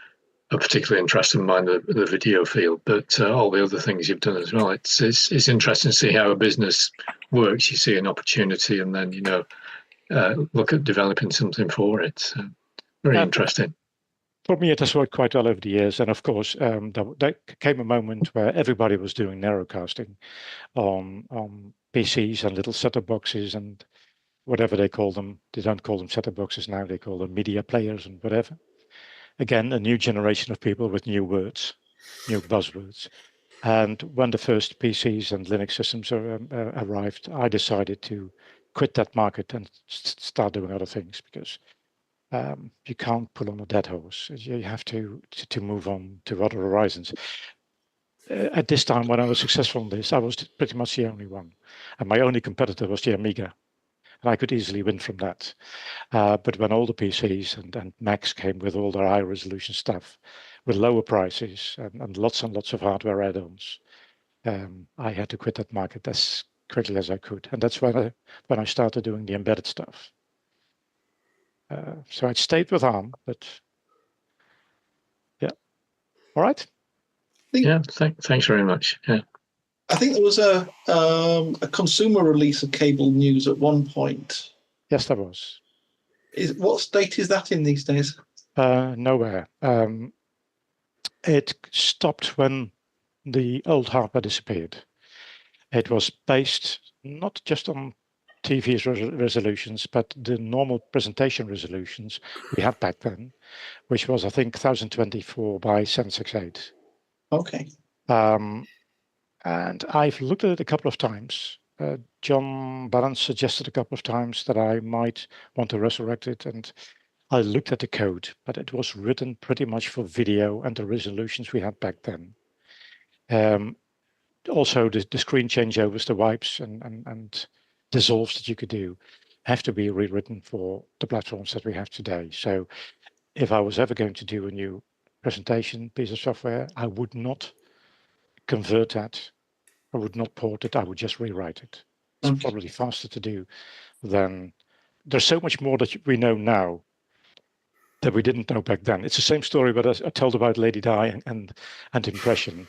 a particular interest in mine, the video field, but all the other things you've done as well. It's interesting to see how a business works. You see an opportunity, and then look at developing something for it. So, very interesting. For me, it has worked quite well over the years. And of course, there came a moment where everybody was doing narrowcasting on PCs and little set-top boxes and whatever they call them. They don't call them set-top boxes now. They call them media players and whatever. Again, a new generation of people with new words, new buzzwords. And when the first PCs and Linux systems arrived, I decided to quit that market and start doing other things because you can't pull on a dead horse. You have to move on to other horizons. At this time, when I was successful in this, I was pretty much the only one. And my only competitor was the Amiga. And I could easily win from that. But when all the PCs and Macs came with all their high resolution stuff, with lower prices and lots of hardware add-ons, I had to quit that market as quickly as I could. And that's when I started doing the embedded stuff. So I stayed with ARM, but yeah. All right. Yeah, thanks very much. Yeah. I think there was a consumer release of cable news at one point. Yes, there was. What state is that in these days? Nowhere. It stopped when the old hardware disappeared. It was based not just on TV resolutions, but the normal presentation resolutions we had back then, which was, I think, 1024 by 768. Okay. And I've looked at it a couple of times. John Barron suggested a couple of times that I might want to resurrect it, and I looked at the code, but it was written pretty much for video and the resolutions we had back then. Also, the screen changeovers, the wipes and dissolves that you could do have to be rewritten for the platforms that we have today. So if I was ever going to do a new presentation piece of software, I would not convert that. I would not port it. I would just rewrite it. it's probably faster to do than. There's so much more that we know now that we didn't know back then. It's the same story, but I told about Lady Di and Impression.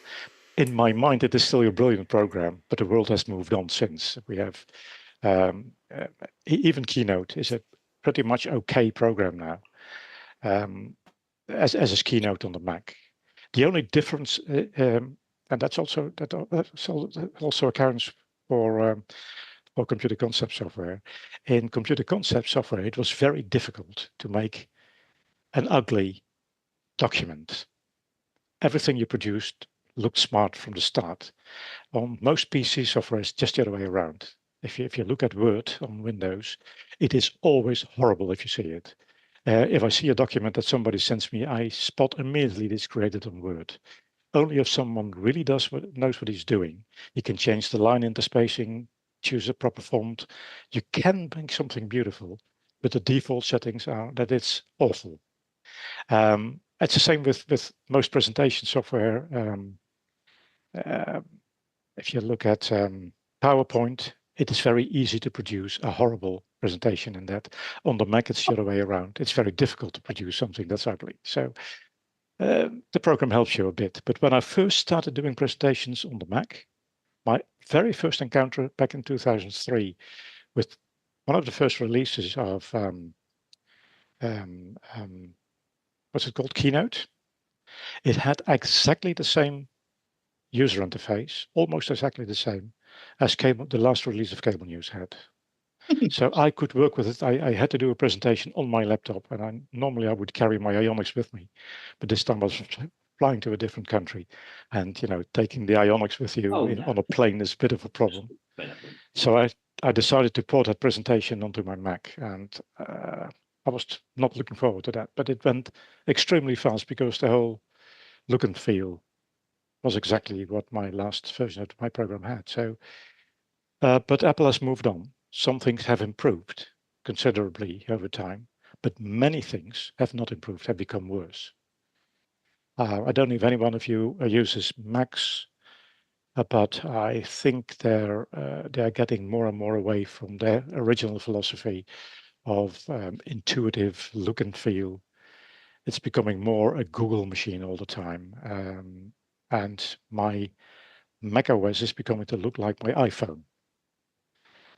In my mind, it is still a brilliant program, but the world has moved on since. We have even Keynote is a pretty much okay program now, as is Keynote on the Mac. The only difference, and that also accounts for computer concept software. In computer concept software, it was very difficult to make an ugly document. Everything you produced looked smart from the start. On most PC software, it's just the other way around. If you look at Word on Windows, it is always horrible if you see it. If I see a document that somebody sends me, I spot immediately it's created on Word. Only if someone really knows what he's doing, he can change the line interspacing, choose a proper font. You can make something beautiful, but the default settings are that it's awful. It's the same with most presentation software. If you look at PowerPoint, it is very easy to produce a horrible presentation in that. On the Mac, it's the other way around. It's very difficult to produce something that's ugly. So the program helps you a bit. But when I first started doing presentations on the Mac, my very first encounter back in 2003 with one of the first releases of what's it called, Keynote. It had exactly the same user interface, almost exactly the same as the last release of Cable News had. So I could work with it. I had to do a presentation on my laptop, and normally I would carry my Ionics with me, but this time I was flying to a different country, and taking the Ionics with you on a plane is a bit of a problem. So I decided to port that presentation onto my Mac, and I was not looking forward to that, but it went extremely fast because the whole look and feel was exactly what my last version of my program had. So, but Apple has moved on. Some things have improved considerably over time, but many things have not improved, have become worse. I don't know if any one of you uses Macs, but I think they're getting more and more away from their original philosophy of intuitive look and feel. It's becoming more a Google machine all the time. And my Mac OS is becoming to look like my iPhone.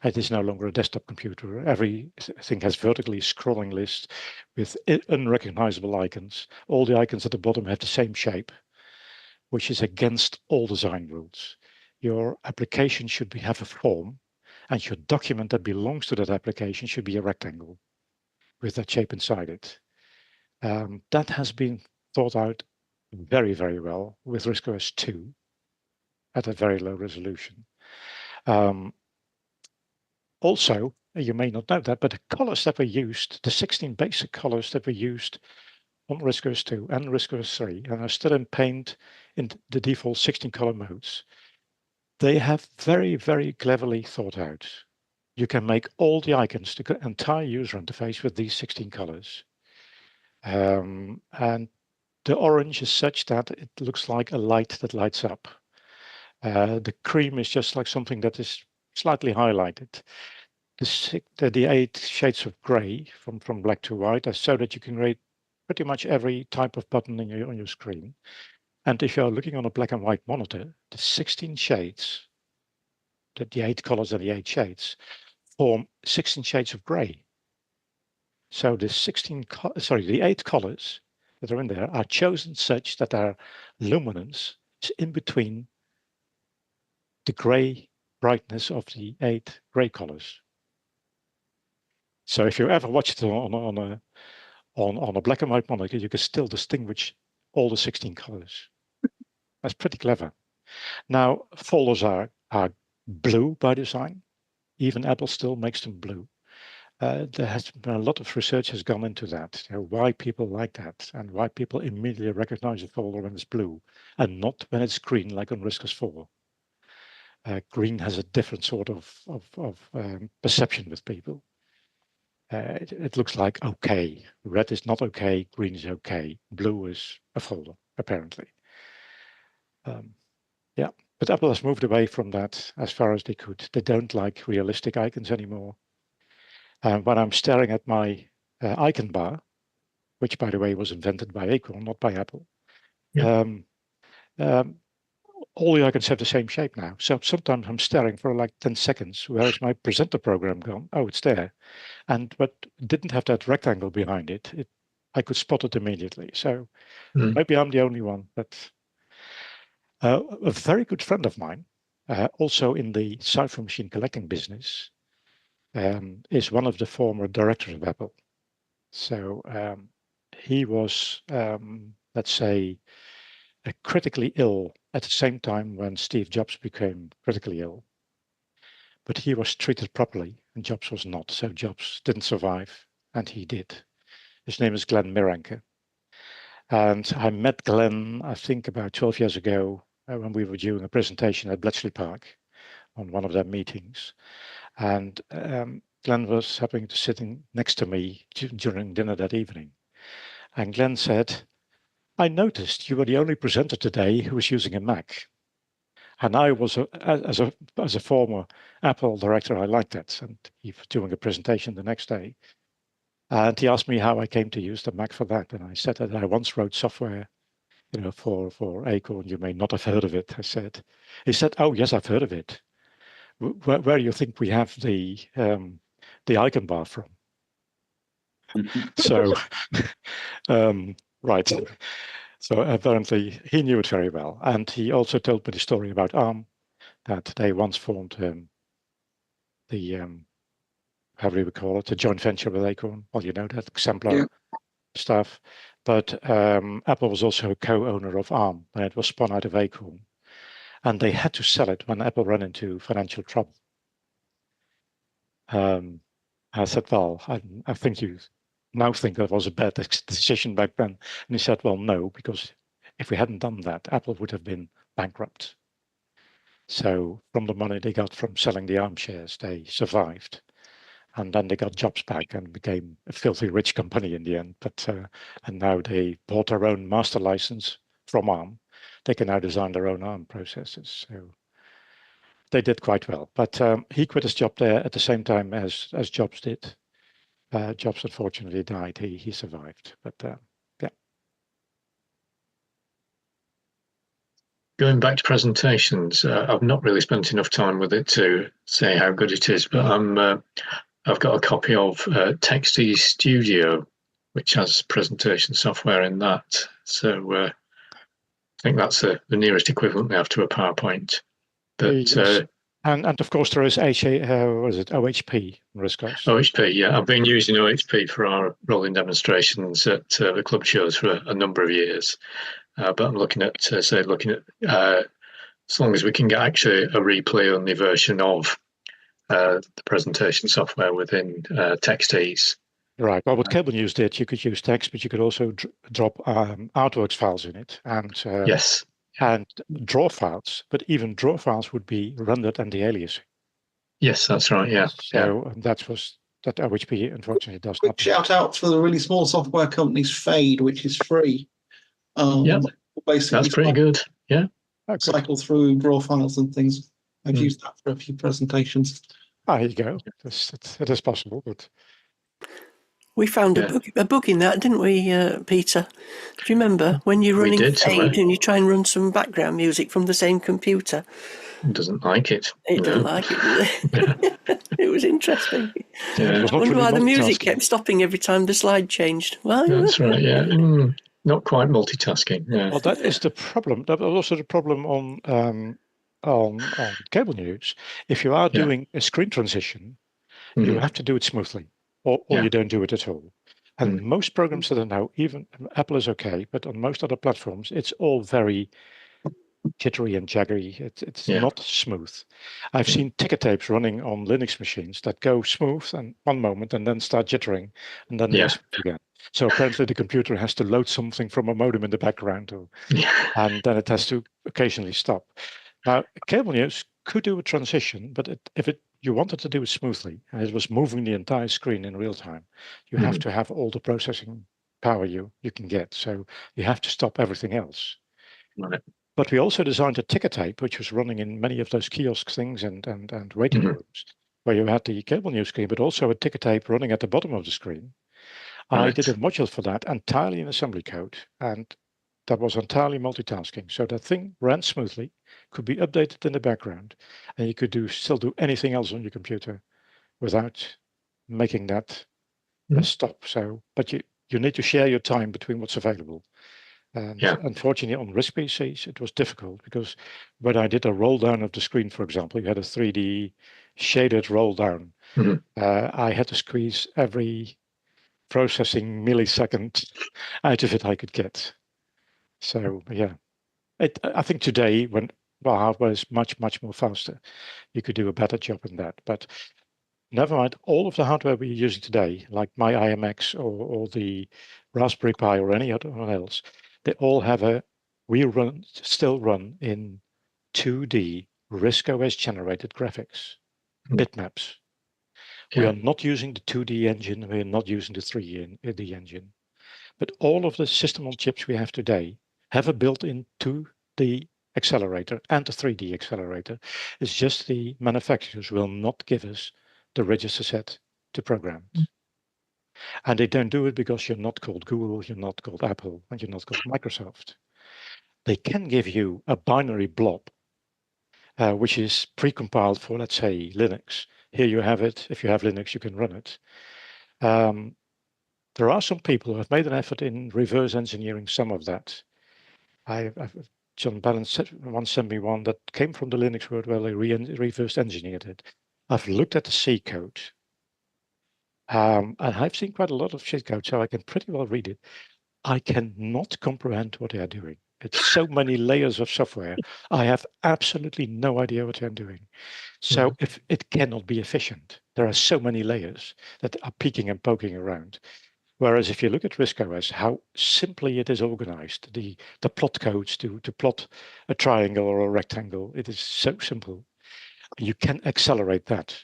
It is no longer a desktop computer. Everything has vertically scrolling lists with unrecognizable icons. All the icons at the bottom have the same shape, which is against all design rules. Your application should have a form, and your document that belongs to that application should be a rectangle with that shape inside it. That has been thought out very, very well with RISC OS 2 at a very low resolution. Also, you may not know that, but the colors that were used, the 16 basic colors that were used on RISC OS 2 and RISC OS 3, and are still in Paint in the default 16 color modes, they have very, very cleverly thought out. You can make all the icons, the entire user interface with these 16 colors. And the orange is such that it looks like a light that lights up. The cream is just like something that is slightly highlighted. The 8 shades of gray from black to white are so that you can read pretty much every type of button on your screen. And if you're looking on a black and white monitor, the 16 shades, the 8 colors and the 8 shades, form 16 shades of gray. So the 8 colors that are in there are chosen such that their luminance is in between the gray brightness of the 8 gray colors. So if you ever watch it on a black and white monitor, you can still distinguish all the 16 colors. That's pretty clever. Now, folders are blue by design. Even Apple still makes them blue. There has been a lot of research has gone into that, why people like that, and why people immediately recognize a folder when it's blue and not when it's green, like on RISC OS 4. Green has a different sort of perception with people. It looks like okay. Red is not okay. Green is okay. Blue is a folder, apparently. Yeah. But Apple has moved away from that as far as they could. They don't like realistic icons anymore. When I'm staring at my icon bar, which, by the way, was invented by Acorn, not by Apple, all the icons have the same shape now. So sometimes I'm staring for like 10 seconds. Where is my presenter program gone? Oh, it's there. But didn't have that rectangle behind it. I could spot it immediately. So maybe I'm the only one. But a very good friend of mine, also in the cipher machine collecting business, is one of the former directors of Apple. So he was, let's say, critically ill at the same time when Steve Jobs became critically ill. But he was treated properly and Jobs was not. So Jobs didn't survive and he did. His name is Glenn Miranke. And I met Glenn, I think about 12 years ago when we were doing a presentation at Bletchley Park on one of their meetings. And Glenn was happening to sitting next to me during dinner that evening. And Glenn said, I noticed you were the only presenter today who was using a Mac. And I was, as a former Apple director, I liked that. And he was doing a presentation the next day. And he asked me how I came to use the Mac for that. And I said that I once wrote software, for Acorn. You may not have heard of it, I said. He said, oh, yes, I've heard of it. Where do you think we have the icon bar from? So, right. So apparently he knew it very well. And he also told me the story about ARM, that they once formed how do we call it, a joint venture with Acorn. Well, you know that, exemplar stuff. But Apple was also a co-owner of ARM when it was spun out of Acorn. And they had to sell it when Apple ran into financial trouble. I said, well, I think you now think that was a bad decision back then. And he said, well, no, because if we hadn't done that, Apple would have been bankrupt. So from the money they got from selling the ARM shares, they survived. And then they got Jobs back and became a filthy rich company in the end. But and now they bought their own master license from ARM. They can now design their own ARM processors. So they did quite well. But he quit his job there at the same time as Jobs did. Jobs unfortunately died. He survived. But yeah. Going back to presentations, I've not really spent enough time with it to say how good it is, but I've got a copy of TextEase Studio, which has presentation software in that. So I think that's the nearest equivalent we have to a PowerPoint. But yes. And of course there is OHP RISC OS. OHP, yeah. I've been using OHP for our rolling demonstrations at the club shows for a number of years. But I'm looking at as long as we can get actually a replay-only version of the presentation software within TextEase. Right. Well, what Cable News did, you could use text, but you could also drop artworks files in it, and yes, and draw files. But even draw files would be rendered anti-aliasing. Yes, that's right. Yeah. So that OHP unfortunately does not. Shout out for the really small software companies, Fade, which is free. Yeah, basically that's pretty good. Yeah. Cycle through draw files and things. I've used that for a few presentations. There you go. It is possible, but we found a bug in that, didn't we, Peter? Do you remember when you're running Fade and you try and run some background music from the same computer? It doesn't like it. It doesn't like it, does it? It was interesting. Yeah. I wonder why the music kept stopping every time the slide changed. Well, that's right. Yeah. Not quite multitasking. Yeah. Well, that is the problem. That was also the problem on Cable News. If you are doing a screen transition, you have to do it smoothly, or you don't do it at all. And most programs that are now, even Apple is okay, but on most other platforms, it's all very jittery and jaggery. It's not smooth. I've seen ticker tapes running on Linux machines that go smooth and one moment and then start jittering and then smooth again. So apparently the computer has to load something from a modem in the background, and then it has to occasionally stop. Now, Cable News could do a transition, but if you wanted to do it smoothly, and it was moving the entire screen in real time, you have to have all the processing power you can get. So you have to stop everything else. Right. But we also designed a ticker tape, which was running in many of those kiosk things and waiting rooms, where you had the cable news screen, but also a ticker tape running at the bottom of the screen. I did a module for that entirely in assembly code, and that was entirely multitasking. So that thing ran smoothly, could be updated in the background, and you could still do anything else on your computer without making that a stop. So, but you need to share your time between what's available. And unfortunately, on RISC PCs, it was difficult because when I did a roll down of the screen, for example, you had a 3D shaded roll down. I had to squeeze every processing millisecond out of it I could get. So yeah, I think today when hardware is much more faster, you could do a better job in that. But never mind, all of the hardware we're using today, like my IMX or the Raspberry Pi or any other one else, they all have still run in 2D RISC OS generated graphics, bitmaps. We are not using the 2D engine. We are not using the 3D engine. But all of the system on chips we have today have a built-in 2D accelerator and a 3D accelerator. It's just the manufacturers will not give us the register set to program it. And they don't do it because you're not called Google, you're not called Apple, and you're not called Microsoft. They can give you a binary blob, which is precompiled for, let's say, Linux. Here you have it. If you have Linux, you can run it. There are some people who have made an effort in reverse engineering some of that. John Balance once sent me one that came from the Linux world where they reverse engineered it. I've looked at the C code. And I've seen quite a lot of C code, so I can pretty well read it. I cannot comprehend what they are doing. It's so many layers of software. I have absolutely no idea what they're doing. So if it cannot be efficient, there are so many layers that are peeking and poking around. Whereas if you look at RISC OS, how simply it is organized, the plot codes to plot a triangle or a rectangle, it is so simple. You can accelerate that.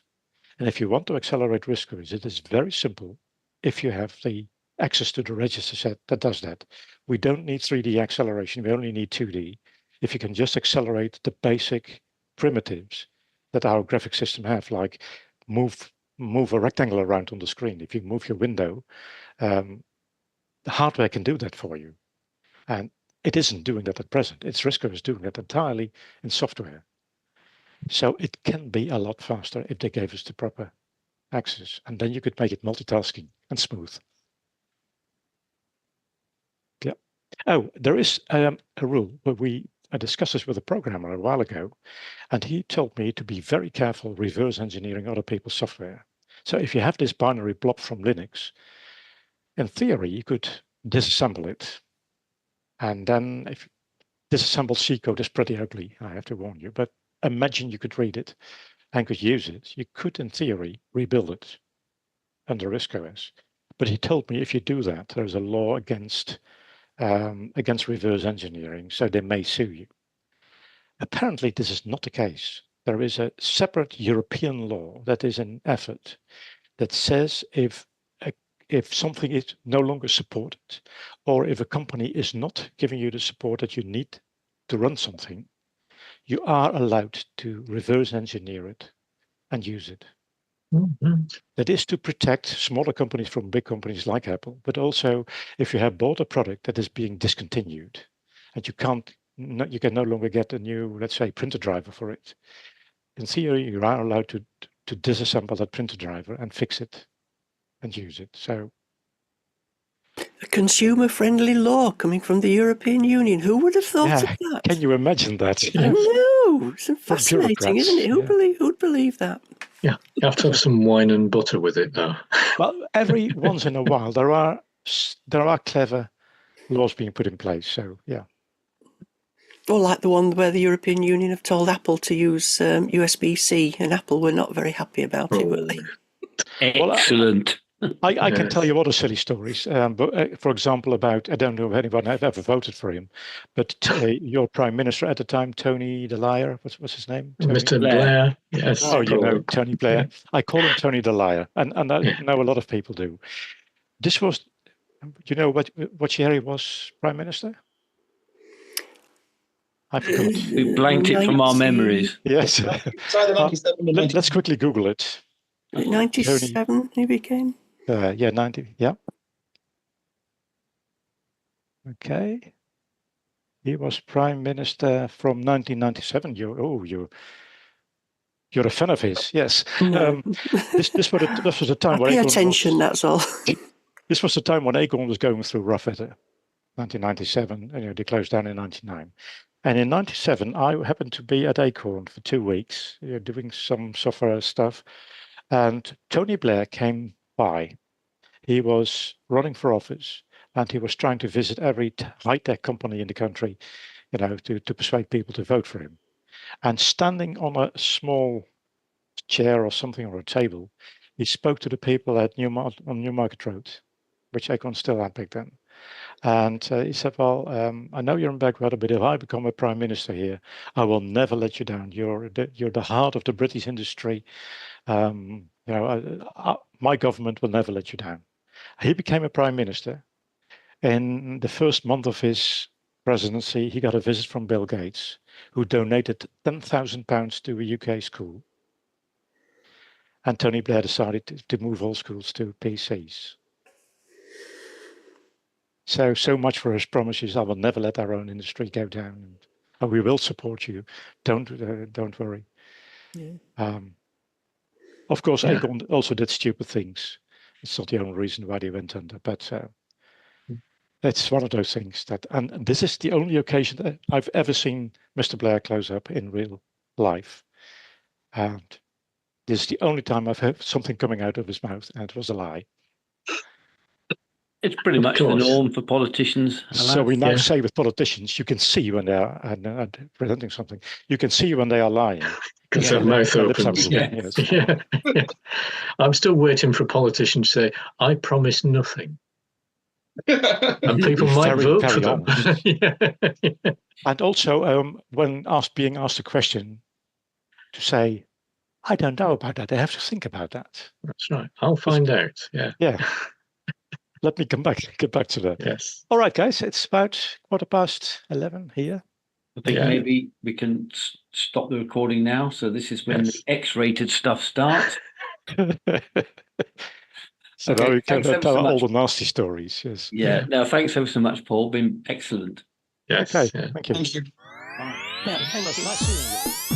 And if you want to accelerate RISC OS, it is very simple if you have the access to the register set that does that. We don't need 3D acceleration, we only need 2D. If you can just accelerate the basic primitives that our graphic system have, like move a rectangle around on the screen. If you move your window, the hardware can do that for you. And it isn't doing that at present. It's RISC OS doing that entirely in software. So it can be a lot faster if they gave us the proper access. And then you could make it multitasking and smooth. Yeah. Oh, there is a rule where I discussed this with a programmer a while ago, and he told me to be very careful reverse engineering other people's software. So if you have this binary blob from Linux, in theory, you could disassemble it. And then if disassembled C code is pretty ugly, I have to warn you, but imagine you could read it and could use it. You could, in theory, rebuild it under RISC OS. But he told me if you do that, there's a law against reverse engineering, so they may sue you. Apparently, this is not the case. There is a separate European law that is in effort that says if something is no longer supported, or if a company is not giving you the support that you need to run something, you are allowed to reverse engineer it and use it. That is to protect smaller companies from big companies like Apple, but also if you have bought a product that is being discontinued and you can no longer get a new, let's say, printer driver for it. In theory, you are allowed to disassemble that printer driver and fix it and use it. So, a consumer-friendly law coming from the European Union. Who would have thought of that? Can you imagine that? I know. It's fascinating, isn't it? Who'd believe that? Yeah, you have to have some wine and butter with it, though. Well, every once in a while, there are clever laws being put in place. So, yeah. Or like the one where the European Union have told Apple to use USB-C, and Apple were not very happy about it, were they? Excellent. I can tell you other silly stories. But for example, about, I don't know if anyone had ever voted for him, but your Prime Minister at the time, Tony the Liar, what's his name? Tony? Mr. Blair. Yes. Oh, you know, Tony Blair. Yeah. I call him Tony the Liar, and I know a lot of people do. This was, you know what year he was Prime Minister? I forgot. We blanked it from our memories. Yes. It's either 97 or Let's quickly Google it. 97 he became? Yeah, 90. Yeah. Okay. He was Prime Minister from 1997. You're a fan of his, yes. No. This was a time when pay Acorn attention, that's all. This was the time when Acorn was going through rough weather. 1997, and they closed down in 99. And in 97, I happened to be at Acorn for 2 weeks, doing some software stuff. And Tony Blair came by. He was running for office, and he was trying to visit every high-tech company in the country, to persuade people to vote for him. And standing on a small chair or something, or a table, he spoke to the people at on Newmarket Road, which Acorn still had back then. And he said, well, I know you're in backwater, but if I become a prime minister here, I will never let you down. You're the heart of the British industry. My government will never let you down. He became a prime minister. In the first month of his presidency, he got a visit from Bill Gates, who donated £10,000 to a UK school. And Tony Blair decided to move all schools to PCs. So much for his promises. I will never let our own industry go down. And we will support you. Don't worry. Yeah. Of course, Acorn also did stupid things. It's not the only reason why they went under, but it's one of those things and this is the only occasion that I've ever seen Mr. Blair close up in real life. And this is the only time I've heard something coming out of his mouth, and it was a lie. It's pretty much the norm for politicians. So we now say with politicians, you can see when they are presenting something. You can see when they are lying. Because their mouth opens. Yeah. I'm still waiting for a politician to say, I promise nothing. And people might vote for them. And also, when being asked a question, to say, I don't know about that. I have to think about that. That's right. I'll find out. Yeah. Let me get back to that. Yes. All right, guys. It's about 11:15 here. I think maybe we can stop the recording now. So this is when the X-rated stuff starts. So now we can tell all the nasty stories. Yes. Yeah. No, thanks ever so much, Paul. Been excellent. Yes. Okay. Thank you. Thank you. Yeah, thank you.